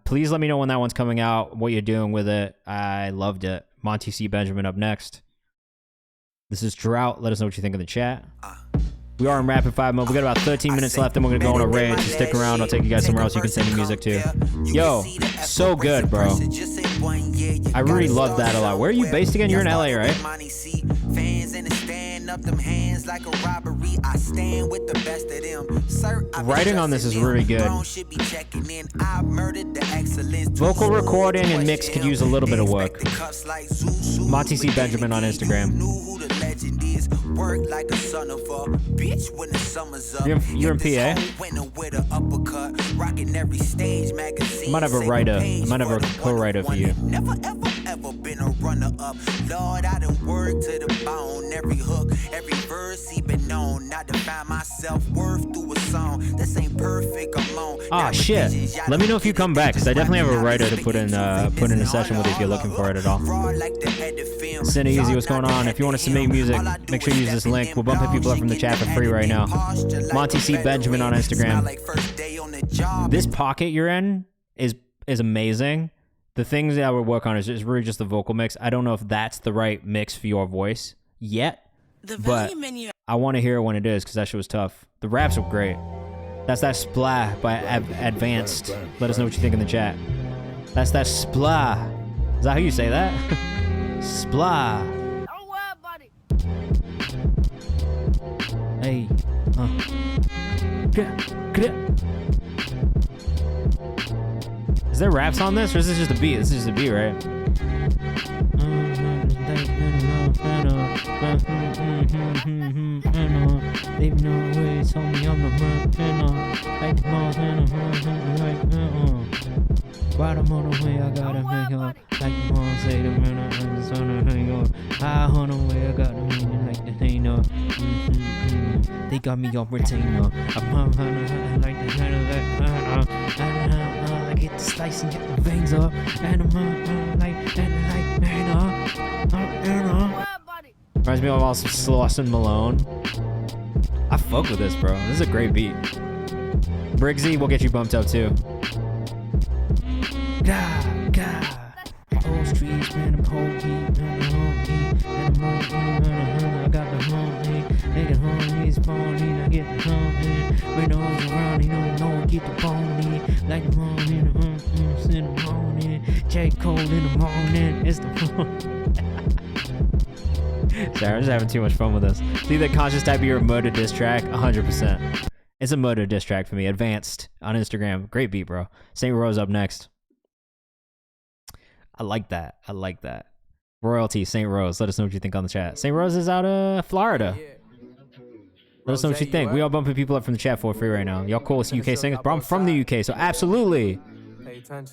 [SPEAKER 4] Please let me know when that one's coming out, what you're doing with it. I loved it. Monty C. Benjamin up next. This is Drought. Let us know what you think in the chat. We are in rapid fire mode. We got about 13 minutes left, and we're gonna go on a raid. So stick around. I'll take you guys somewhere else you can send me music to. Yo, so good, bro. I really love that a lot. Where are you based again? You're in LA, right? Writing on this is really good. Vocal recording and mix could use a little bit of work. Monty C. Benjamin on Instagram. You're in PA? I might have a writer. I might have a co-writer for you. Never ever been a runner-up. Lord, I done worked to the bone. Every hook, every verse even known. Not to find myself worth through a song. This ain't perfect alone. Ah, shit. Let me know if you come back, because I definitely have a writer to put in a session with if you're looking for it at all. Cindy Easy, what's going on? If you want to submit music, make sure you use this link. We're bumping people up from the chat for free right now. Monty C. Benjamin on Instagram. This pocket you're in is amazing. The things that I would work on is really just the vocal mix. I don't know if that's the right mix for your voice yet, but I want to hear it when it is, because that shit was tough. The raps were great. That's that Splah by Advanced. Let us know what you think in the chat. That's that Splah. Is that how you say that? Splah. Hey. Is there raps on this, or is this just a beat? This is just a beat, right? While I'm on the way, I gotta make up. Like the mom say, the man I just wanna hang on. I on the way, I gotta make it like the Dana. They got me on retainer. I'm on like the Dana. I get the slice and get the veins up. And I'm like Dana. Reminds me of also Slauson Malone. I fuck with this, bro. This is a great beat. Briggsy will get you bumped up too. God. Old streets, man, I'm hokey, and I got the honey, nigga honey's phony, I get the honey, when those around, you know, get the pony, like the morning, in the morning, J. Cole in the morning, it's the morning. Sorry, I'm just having too much fun with this. It's either conscious type of your murder diss track, 100%. It's a murder diss track for me. Advanced on Instagram. Great beat, bro. St. Rose up next. I like that. Royalty, St. Rose. Let us know what you think on the chat. St. Rose is out of Florida. Let us know what you think. We all bumping people up from the chat for free right now. Y'all cool with UK singers? Bro, I'm from the UK, so absolutely.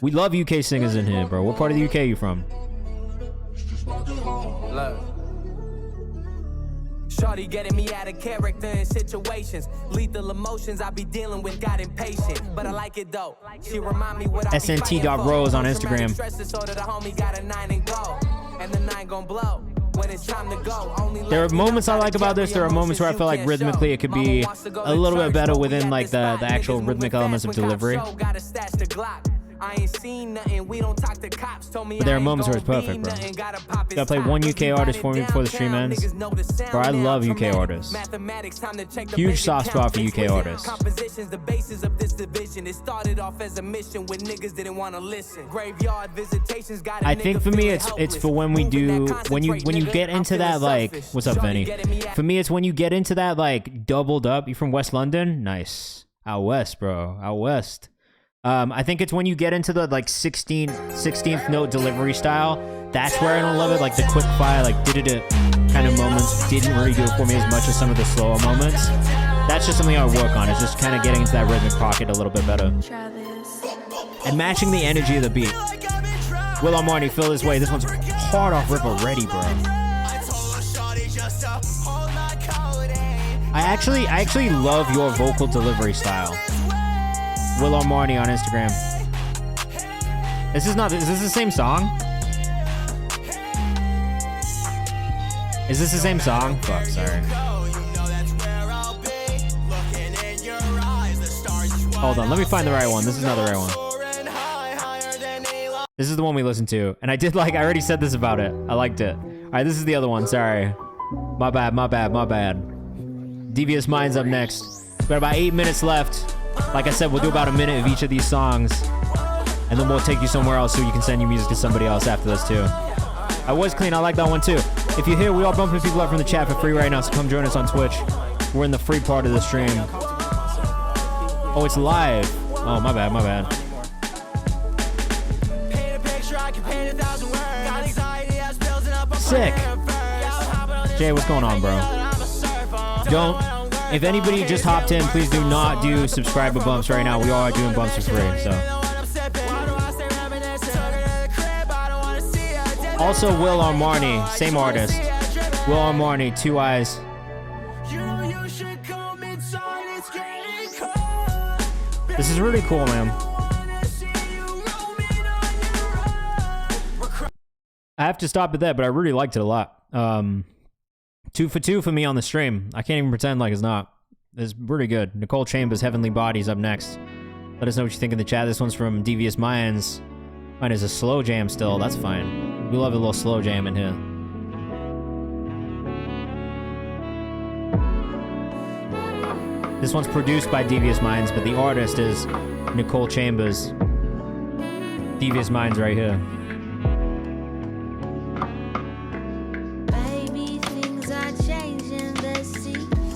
[SPEAKER 4] We love UK singers in here, bro. What part of the UK you from?
[SPEAKER 11] Look. Shorty getting me out of character in situations. Lethal emotions I be dealing with got impatient. But I like it though. She remind me what I
[SPEAKER 4] SNT.Rose on Instagram.
[SPEAKER 11] And the 9 gon' blow. When it's time to go.
[SPEAKER 4] There are moments I like about this. There are moments where I feel like rhythmically it could be a little bit better within like the actual rhythmic elements of delivery.
[SPEAKER 11] I ain't seen nothing. We don't talk to cops. Told me
[SPEAKER 4] But there are moments where it's perfect, bro. Gotta play one UK artist for me before the stream ends. Bro, I love UK artists. Huge soft spot for UK artists.
[SPEAKER 11] Compositions, the basis of this division. It started off as a mission when niggas didn't want to listen. Graveyard visitations got
[SPEAKER 4] I think for me it's for when we do when you get into that like what's up, Benny? For me it's when you get into that like doubled up. You from West London? Nice. Out west, bro. Out west. I think it's when you get into the like 16th note delivery style. That's where I don't love it. Like the quick fire, like did-it kind of moments didn't really do it for me as much as some of the slower moments. That's just something I would work on. It's just kind of getting into that rhythmic pocket a little bit better. And matching the energy of the beat. Will Armani, feel this way. This one's hard off rip already, bro. I actually love your vocal delivery style. Will Armani on Instagram. Is this the same song? Is this the same song? Fuck, sorry. Hold on, let me find the right one. This is not the right one. This is the one we listened to. And I already said this about it. I liked it. All right, this is the other one, sorry. My bad. Devious Minds up next. We've got about 8 minutes left. Like I said, we'll do about a minute of each of these songs, and then we'll take you somewhere else so you can send your music to somebody else after this too. I was clean. I like that one too. If you're here, we all bumping people up from the chat for free right now, so come join us on Twitch. We're in the free part of the stream. Oh, it's live. Oh, my bad. Sick. Jay, what's going on, bro? If anybody just hopped in, please do not do subscriber bumps right now. We all are doing bumps for free, so. Also, Will Armani, same artist. Will Armani, 2 eyes. This is really cool, man. I have to stop at that, but I really liked it a lot. 2 for 2 for me on the stream. I can't even pretend like it's not. It's pretty good. Nicole Chambers, Heavenly Bodies up next. Let us know what you think in the chat. This one's from Devious Minds. Mine is a slow jam still. That's fine. We love a little slow jam in here. This one's produced by Devious Minds, but the artist is Nicole Chambers. Devious Minds right here.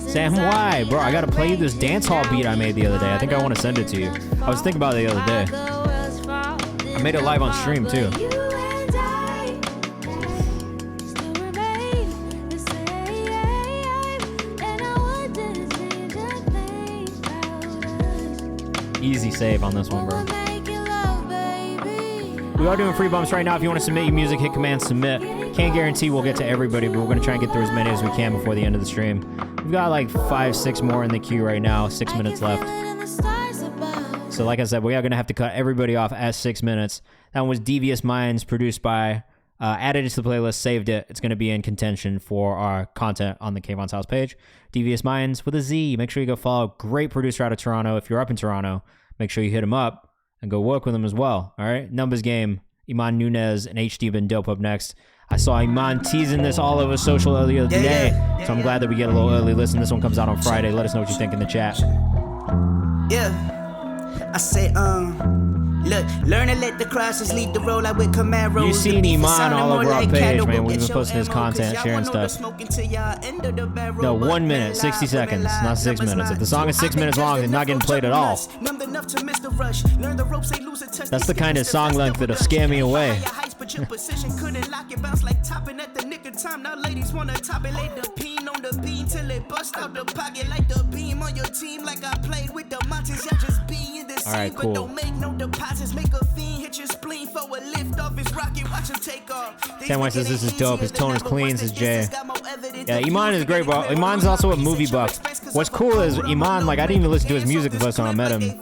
[SPEAKER 4] Sam, why? Bro, I gotta play you this dance hall beat I made the other day. I think I want to send it to you. I was thinking about it the other day. I made it live on stream, too. Easy save on this one, bro. We are doing free bumps right now. If you want to submit your music, hit command submit. Can't guarantee we'll get to everybody, but we're going to try and get through as many as we can before the end of the stream. We've got like 5, 6 more in the queue right now. 6 minutes left. So like I said, we are going to have to cut everybody off at 6 minutes. That one was Devious Minds, produced by, added it to the playlist, saved it. It's going to be in contention for our content on the Kayvan's House page. Devious Minds with a Z. Make sure you go follow. Great producer out of Toronto. If you're up in Toronto, make sure you hit him up and go work with him as well. All right? Numbers Game, Iman Nunez, and HD been dope up next. I saw Iman teasing this all over social earlier today, so I'm glad that we get a little early listen. This one comes out on Friday. Let us know what you think in the chat.
[SPEAKER 12] Yeah, I say, look, learn to let the crosses lead the road like with Camaros.
[SPEAKER 4] You've seen Iman all over our page, man. We've been posting his content, sharing stuff. No, 1 minute, 60 seconds, not 6 minutes. If the song is 6 minutes long, it's not getting played at all. That's the kind of song length that'll scare me away.
[SPEAKER 12] switch your position, couldn't lock it, bounce like topping at the nick of time. Now ladies wanna top it, lay the peen on the beam till it bust out the pocket like the beam on your team. Like I played with the Montes, y'all just be in the scene,
[SPEAKER 4] cool.
[SPEAKER 12] but don't make no deposits. Make a fiend hit your spleen for a lift off his rocket, watch him take off.
[SPEAKER 4] Samwise says this is dope. His tone is clean, says Jay. Yeah, Iman is great, bro. Iman's also a movie buff. What's cool is Iman, like, I didn't even listen to his music the first time I met him.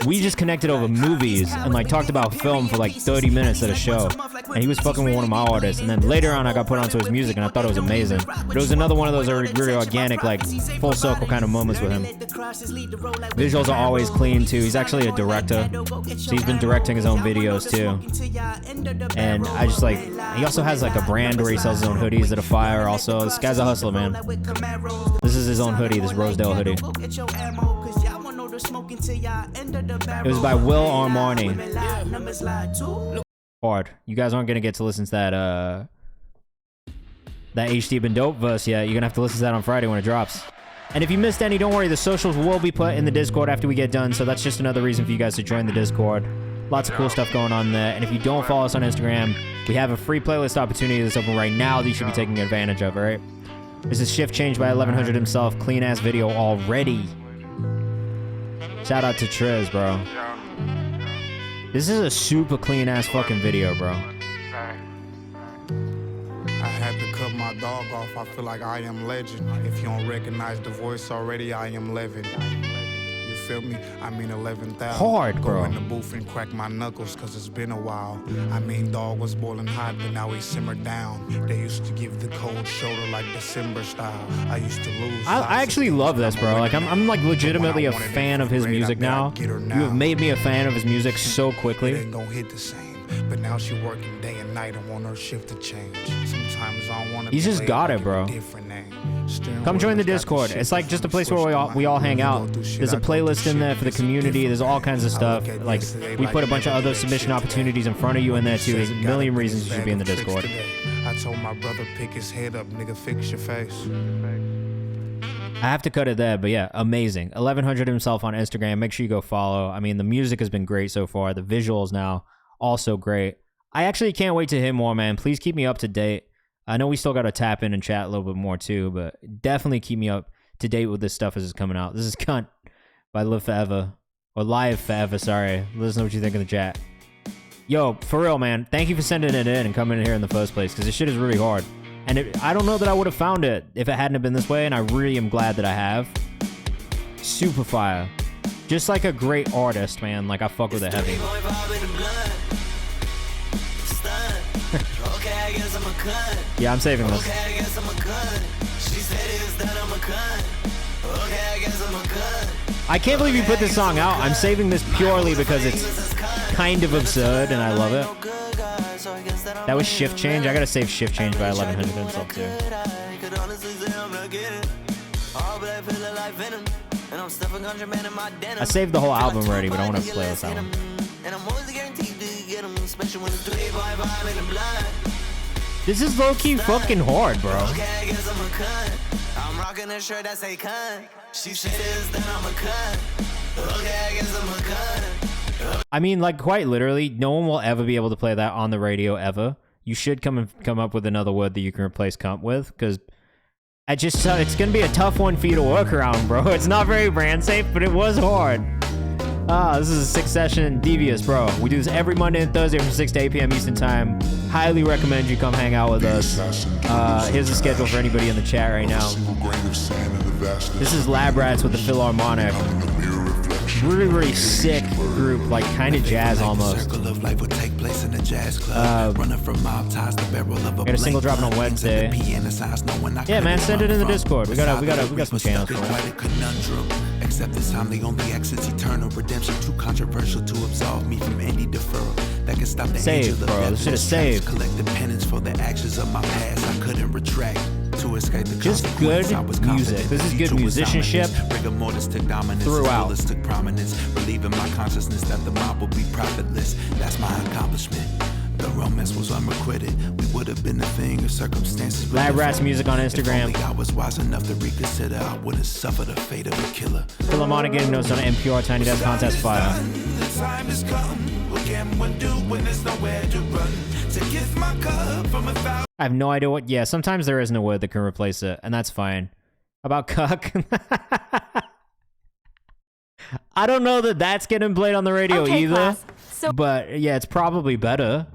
[SPEAKER 4] We just connected over movies and, like, talked about film for, like, 30 minutes at a show. And he was fucking with one of my artists. And then later on, I got put onto his music, and I thought it was amazing. But it was another one of those really organic, like, full circle kind of moments with him. Visuals are always clean, too. He's actually a director. So he's been directing his own videos, too. And I just, like, he also has, like, a brand where he sells his own hoodies that are fire. Also, this guy's a hustler, man. This is his own hoodie, this Rosedale hoodie. It was by Will Armani. Hard. You guys aren't gonna get to listen to that HD Been Dope verse yet. You're gonna have to listen to that on Friday when it drops. And if you missed any, don't worry, the socials will be put in the Discord after we get done, so that's just another reason for you guys to join the Discord. Lots of cool stuff going on there. And if you don't follow us on Instagram, we have a free playlist opportunity that's open right now that you should be taking advantage of, alright? This is Shift Change by 1100 himself. Clean ass video already. Shout out to Trez, bro. This is a super clean ass fucking video, bro.
[SPEAKER 13] I had to cut my dog off. I feel like I am legend. If you don't recognize the voice already, I am Levin. You feel me? I mean 11,000.
[SPEAKER 4] Hard, bro.
[SPEAKER 13] Go in the booth and crack my knuckles, cause it's been a while. I mean, dog was boiling hot, but now he simmered down. They used to give the cold shoulder like December style. I used to lose.
[SPEAKER 4] I actually love this, bro. Like, I'm like legitimately a fan of his music now. You have made me a fan of his music so quickly.
[SPEAKER 13] It ain't gonna hit the same. But now she working day and night. I want her shift to change. Sometimes I want to.
[SPEAKER 4] He's just got it, bro. Come join the Discord. It's like just a place where we all hang out. There's a playlist in there for the community. There's all kinds of stuff. Like, we put a bunch of other submission opportunities in front of you in there too. There's a million reasons you should be in the Discord.
[SPEAKER 13] I told my brother, pick his head up, nigga, fix your face.
[SPEAKER 4] I have to cut it there, but yeah, amazing. 1100 himself on Instagram. Make sure you go follow. I mean, the music has been great so far. The visuals now also great. I actually can't wait to hit more, man. Please keep me up to date. I know we still got to tap in and chat a little bit more too, but definitely keep me up to date with this stuff as it's coming out. This is Cunt by Live Forever. Or Live Forever, sorry. Let us know what you think in the chat. Yo, for real, man. Thank you for sending it in and coming in here in the first place, because this shit is really hard. And I don't know that I would have found it if it hadn't have been this way, and I really am glad that I have. Super fire. Just like a great artist, man. Like, I fuck with it heavy. Yeah, I'm saving this. I can't believe you put this song out. I'm saving this purely because it's kind of absurd and I love it. That was Shift Change. I gotta save Shift Change by 1100 himself too. I saved the whole album already, but I want to play this album. This is low-key fucking hard, bro. I mean, like, quite literally, no one will ever be able to play that on the radio ever. You should come up with another word that you can replace cunt with, because it's gonna be a tough one for you to work around, bro. It's not very brand safe, but it was hard. This is a 6 session Devious, bro. We do this every Monday and Thursday from 6 to 8 p.m. Eastern time. Highly recommend you come hang out with us. Here's the schedule for anybody in the chat right now. This is Lab Rats with the Philharmonic. Really, really sick group, like kind of jazz almost. Got a single dropping on Wednesday. Yeah, man, send it in the Discord. We got some channels for it.
[SPEAKER 14] Except this time the only exit's eternal redemption, too controversial to absolve me from any deferral that can stop the
[SPEAKER 4] save, bro. This shit is saved.
[SPEAKER 14] Collective penance for the actions of my past I couldn't retract. To escape the
[SPEAKER 4] just good music. This is good musicianship throughout.
[SPEAKER 14] Took prominence, relieving my consciousness that the mob will be profitless. That's my accomplishment. The romance was unrequited. We would have been a thing if circumstances.
[SPEAKER 4] Lab Rats music on Instagram.
[SPEAKER 14] If only I was wise enough to reconsider, I wouldn't suffer the fate of a killer.
[SPEAKER 4] Philharmonic getting notes on NPR Tiny Desk Contest Fire.
[SPEAKER 2] The time has come. What can one do when there's nowhere to run? to kiss my cup from a foul.
[SPEAKER 4] I have no idea what. Yeah, sometimes there isn't a word that can replace it, and that's fine. About cuck. I don't know that that's getting played on the radio either. But yeah, it's probably better.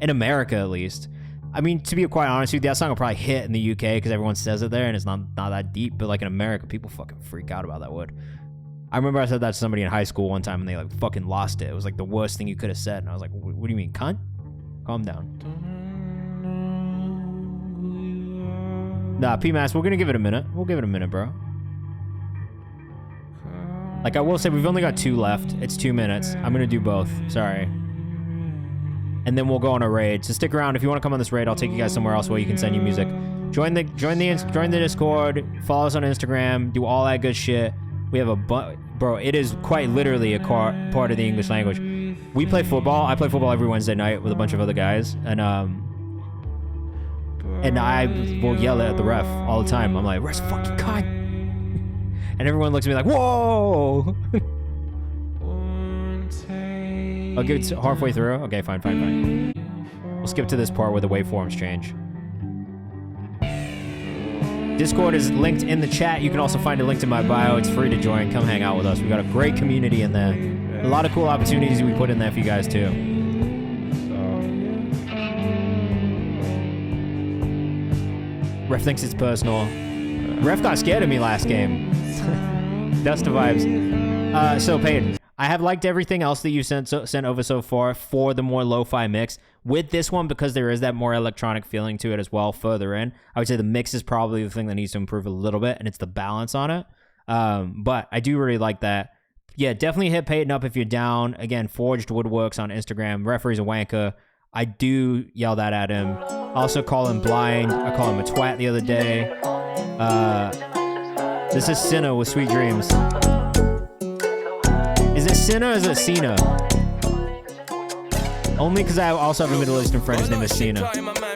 [SPEAKER 4] In America, at least. I mean, to be quite honest with you, that song will probably hit in the UK because everyone says it there and it's not that deep. But like in America, people fucking freak out about that word. I remember I said that to somebody in high school one time and they like fucking lost it. It was like the worst thing you could have said. And I was like, what do you mean, cunt? Calm down. Nah, PMAS, we're gonna give it a minute. We'll give it a minute, bro. Like I will say, we've only got 2 left. It's 2 minutes. I'm gonna do both. Sorry. And then we'll go on a raid. So stick around. If you want to come on this raid, I'll take you guys somewhere else where you can send you music. Join the Discord. Follow us on Instagram. Do all that good shit. We have a bro. It is quite literally a part of the English language. We play football. I play football every Wednesday night with a bunch of other guys, and I will yell at the ref all the time. I'm like, "Ref's fucking cunt," and everyone looks at me like, "Whoa." I'll give it halfway through. Okay, fine. We'll skip to this part where the waveforms change. Discord is linked in the chat. You can also find a link to my bio. It's free to join. Come hang out with us. We got a great community in there. A lot of cool opportunities we put in there for you guys too. Ref thinks it's personal. Ref got scared of me last game. That's the vibes. So Peyton, I have liked everything else that you sent over so far for the more lo-fi mix. With this one, because there is that more electronic feeling to it as well further in, I would say the mix is probably the thing that needs to improve a little bit, and it's the balance on it. But I do really like that. Yeah, definitely hit Peyton up if you're down. Again, Forged Woodworks on Instagram. Referee's a wanker. I do yell that at him. I also call him blind. I call him a twat the other day. This is Sinner with Sweet Dreams. Is it Sinner or is it Cena? Only because I also have a Middle Eastern friend. His name is Cena.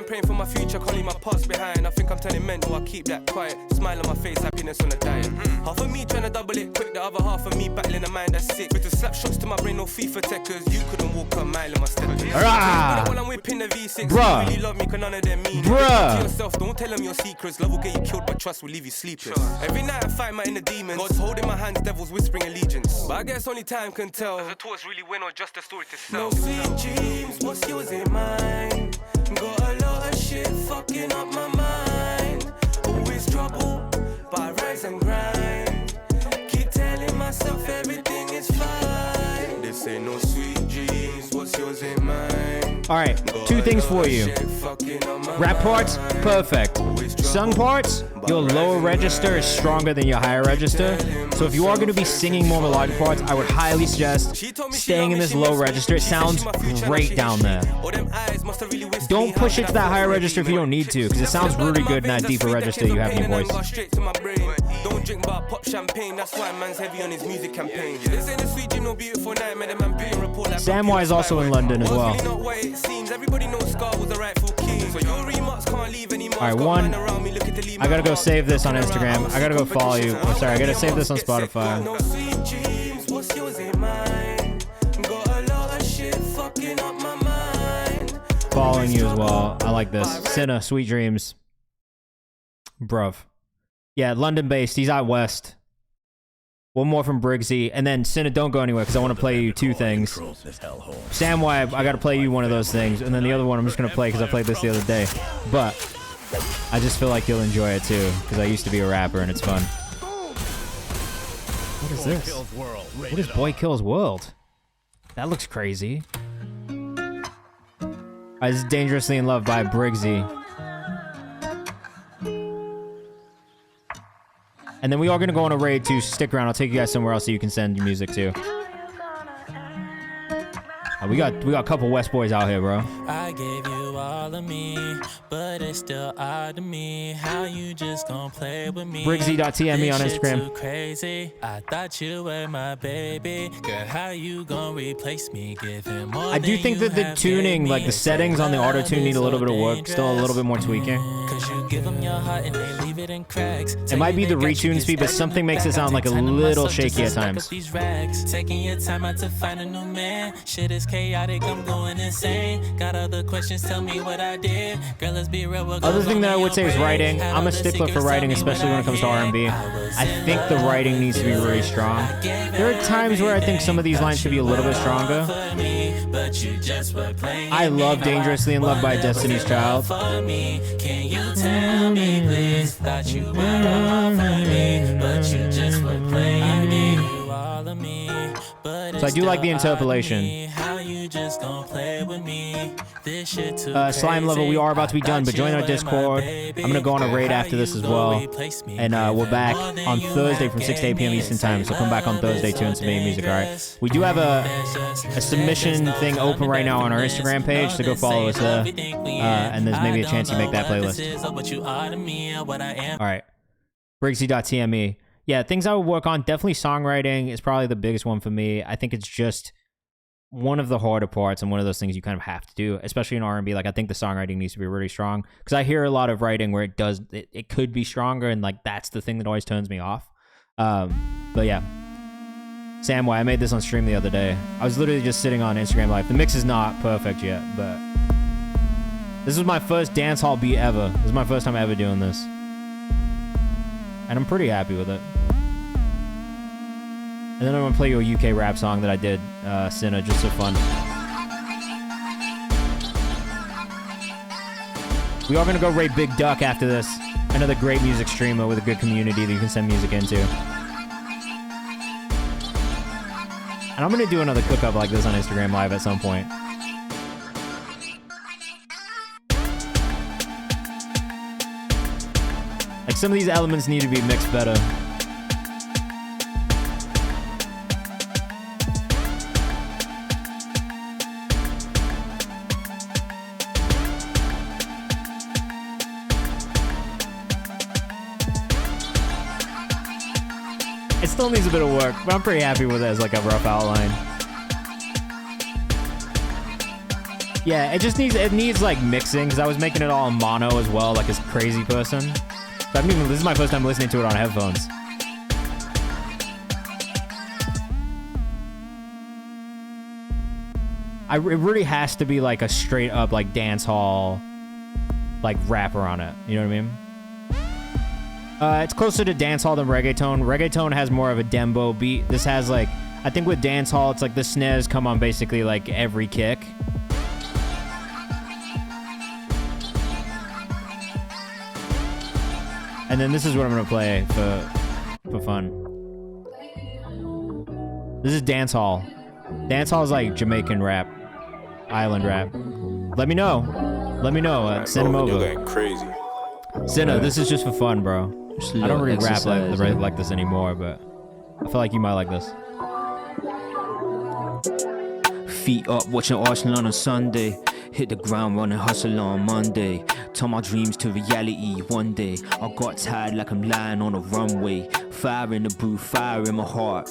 [SPEAKER 15] Praying for my future, can't leave my past behind. I think I'm turning mental, I keep that quiet. Smile on my face, happiness on a diet. Half of me trying to double it quick, the other half of me battling a mind that's sick. With the slap shots to my brain, no FIFA techers. You couldn't walk a mile in my step. While I'm whipping the V6,
[SPEAKER 4] bruh.
[SPEAKER 15] You really love me, cause none of them mean
[SPEAKER 4] bruh.
[SPEAKER 15] To yourself, don't tell them your secrets. Love will get you killed, but trust will leave you sleepless. Every night I fight my inner demons. God's holding my hands, devils whispering allegiance. But I guess only time can tell. Does the torch really win or just a story to sell? No sweet dreams, what's yours in mine? Got a lot of shit fucking up my mind. Always trouble, but I rise and grind. Keep telling myself everything is fine. This ain't no sweet dreams, what's yours in mine?
[SPEAKER 4] Alright, 2 things for you. Rap parts, perfect. Sung parts, your lower register is stronger than your higher register. So if you are going to be singing more melodic parts, I would highly suggest staying in this low register. It sounds great down there. Don't push it to that higher register if you don't need to, because it sounds really good in that deeper register you have in your voice.
[SPEAKER 15] Don't drink but pop champagne, that's why man's heavy on his music campaign. This ain't a sweet, you know, beautiful night, man, man being report like
[SPEAKER 4] Samwise is also in London as well.
[SPEAKER 15] Everybody knows Scar was the rightful king. So your remarks can't leave any marks.
[SPEAKER 4] Alright, one, I gotta go save this on Instagram. I gotta go follow you. I'm sorry, I gotta save this on Spotify.
[SPEAKER 15] No sweet dreams, what's yours in mine? Got a lot of shit fucking up my mind.
[SPEAKER 4] Following you as well. I like this. Sinner, Sweet Dreams. Bruv. Yeah, London-based. He's out west. One more from Briggsy. And then, Sinner, don't go anywhere, because I want to play you 2 things. Samwise, I got to play you one of those things. And then the other one I'm just going to play, because I played this the other day. But I just feel like you'll enjoy it, too, because I used to be a rapper, and it's fun. What is this? What is Boy Kills World? That looks crazy. This is Dangerously in Love by Briggsy. And then we are going to go on a raid too. Stick around. I'll take you guys somewhere else so you can send your music too. We got a couple West boys out here, bro.
[SPEAKER 16] I gave you all of me, but it's still odd to me how you just gon' play with me.
[SPEAKER 4] Briggsy.tme on
[SPEAKER 16] This shit
[SPEAKER 4] Instagram.
[SPEAKER 16] too crazy. I thought you were my baby. Girl, how you gon' replace me? Give him more
[SPEAKER 4] I do think that the tuning, like the settings on the auto tune, need a little bit of work. Still a little bit more tweaking.
[SPEAKER 16] Cause you give them your heart and they leave it in cracks.
[SPEAKER 4] It might be the retune speed, but something makes it sound like a little shaky at times.
[SPEAKER 16] These rags, taking your time out to find a new man. Shit is chaotic, I'm going insane. Got other questions, tell me what I did. Girl, let's be real.
[SPEAKER 4] Other thing that I would say is writing. I'm a stickler for writing, especially when it comes to R&B. I think the writing needs to be really strong. There are times where I think some of these lines should be a little bit stronger. I love Dangerously in Love by Destiny's Child.
[SPEAKER 16] Can you tell me, please? Thought you were all for me, but you just were playing me. All of me, but
[SPEAKER 4] So I do like the interpolation.
[SPEAKER 16] how you just gon' play with me. This shit too
[SPEAKER 4] Slime Level, we are about to be done, but join our Discord. I'm going to go on a raid after this as well. And we're back on Thursday from 6 to 8 p.m. Eastern Time. So come back on Thursday to submit music, all right? We do have a submission thing open right now on our Instagram page, so go follow us there. And there's maybe a chance you make that playlist. All right. Briggsy.tme. Yeah, things I would work on. Definitely songwriting is probably the biggest one for me. I think it's just one of the harder parts and one of those things you kind of have to do, especially in R&B. Like, I think the songwriting needs to be really strong because I hear a lot of writing where it could be stronger, and like that's the thing that always turns me off. But yeah, Samway, I made this on stream the other day. I was literally just sitting on Instagram Live. The mix is not perfect yet, but this was my first dance hall beat ever. This is my first time ever doing this, and I'm pretty happy with it. And then I'm gonna play you a UK rap song that I did, Sinner, just for fun. We are gonna go raid Big Duck after this. Another great music streamer with a good community that you can send music into. And I'm gonna do another cook-up like this on Instagram Live at some point. Like, some of these elements need to be mixed better. It still needs a bit of work, but I'm pretty happy with it as like a rough outline. Yeah, it needs like mixing, because I was making it all in mono as well, like this crazy person. But this is my first time listening to it on headphones. It really has to be like a straight up like dance hall like rapper on it. You know what I mean? It's closer to dancehall than reggaeton. Reggaeton has more of a dembo beat. This has like, I think with dancehall, it's like the snares come on basically like every kick. And then this is what I'm gonna play for fun. This is dancehall. Dancehall is like Jamaican rap, island rap. Let me know. Send them over.
[SPEAKER 17] You're going crazy.
[SPEAKER 4] Sinner, this is just for fun, bro. I don't really rap like this anymore, but I feel like you might like this.
[SPEAKER 18] Feet up, watching Arsenal on a Sunday. Hit the ground running, hustle on Monday. Turn my dreams to reality one day. I got tired like I'm lying on a runway. Fire in the booth, fire in my heart.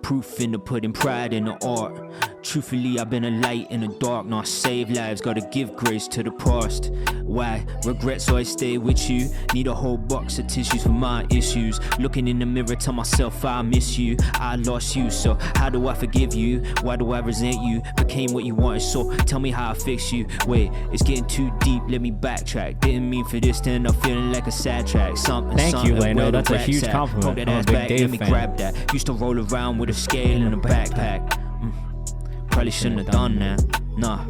[SPEAKER 18] Proof in the pudding, pride in the art. Truthfully, I've been a light in the dark. Now I save lives, gotta give grace to the past. Why? Regrets, so I stay with you. Need a whole box of tissues for my issues. Looking in the mirror, tell myself I miss you. I lost you, so how do I forgive you? Why do I resent you? Became what you wanted, so tell me how I fix you. Wait, it's getting too deep, let me backtrack. Didn't mean for this to end up feeling like a sad track.
[SPEAKER 4] Thank you, Leno, that's a huge compliment.
[SPEAKER 18] I'm a big Dave fan. Grab that. Used to roll around with a scale and a backpack. Probably shouldn't have done that, nah.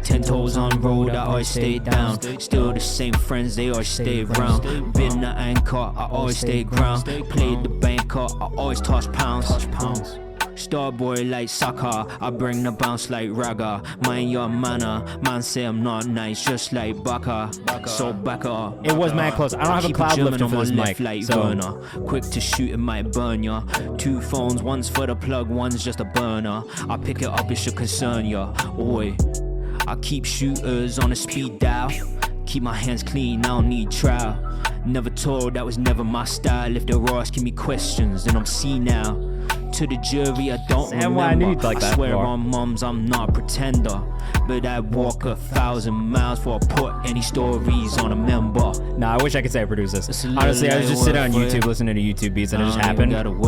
[SPEAKER 18] 10 toes on road, I always stay down. Still the same friends, they always stay around. Been the anchor, I always stay ground. Played the banker, I always toss pounds. Starboy like soccer, I bring the bounce like ragga. Mind your manner, man say I'm not nice, just like Baka. So Baka.
[SPEAKER 4] It was mad close. I don't have a cloud lifter for this mic,
[SPEAKER 18] like
[SPEAKER 4] so
[SPEAKER 18] burner. Quick to shoot, it might burn ya. 2 phones, one's for the plug, one's just a burner. I pick it up, it should concern ya. Oi. I keep shooters on a speed dial. Keep my hands clean, I don't need trial. Never told, that was never my style. If they're asking me questions, then I'm senile. To the jury, I don't remember. I swear on mums, I'm not a pretender. But I'd walk 1,000 miles before I put any stories on a member.
[SPEAKER 4] Nah, I wish I could say I produced this. Honestly, I was just sitting on YouTube listening to YouTube beats and it just happened.
[SPEAKER 18] I don't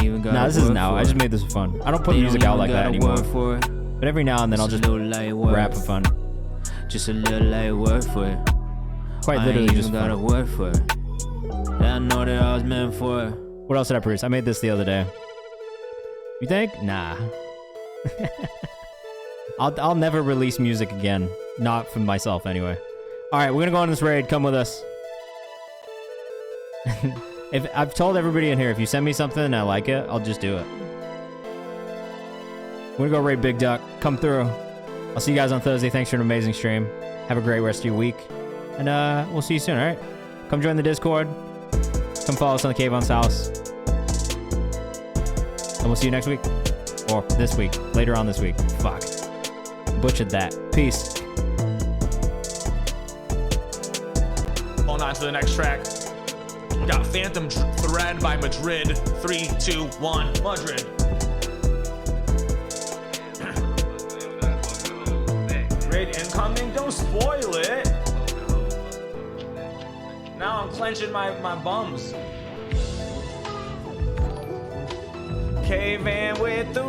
[SPEAKER 18] even got
[SPEAKER 4] Nah, this isn't now. I just made this for fun. I don't put music out like that anymore. But every now and then I'll just rap for fun.
[SPEAKER 18] Just a little light word for it.
[SPEAKER 4] Quite literally just
[SPEAKER 18] got a word for it. I know that I was meant for it.
[SPEAKER 4] What else did I produce? I made this the other day. You think? Nah. I'll never release music again. Not for myself, anyway. Alright, we're gonna go on this raid. Come with us. If I've told everybody in here, if you send me something and I like it, I'll just do it. We're gonna go raid Big Duck. Come through. I'll see you guys on Thursday. Thanks for an amazing stream. Have a great rest of your week. And we'll see you soon, alright? Come join the Discord. Come follow us on the Kayvan's house. And we'll see you next week. Or this week. Later on this week. Fuck. Butchered that. Peace.
[SPEAKER 17] On to the next track. We got Phantom Thread by Madrid. 3, 2, 1, Madrid. Raid incoming, don't spoil it. Now I'm clenching my bums. Kayvan with the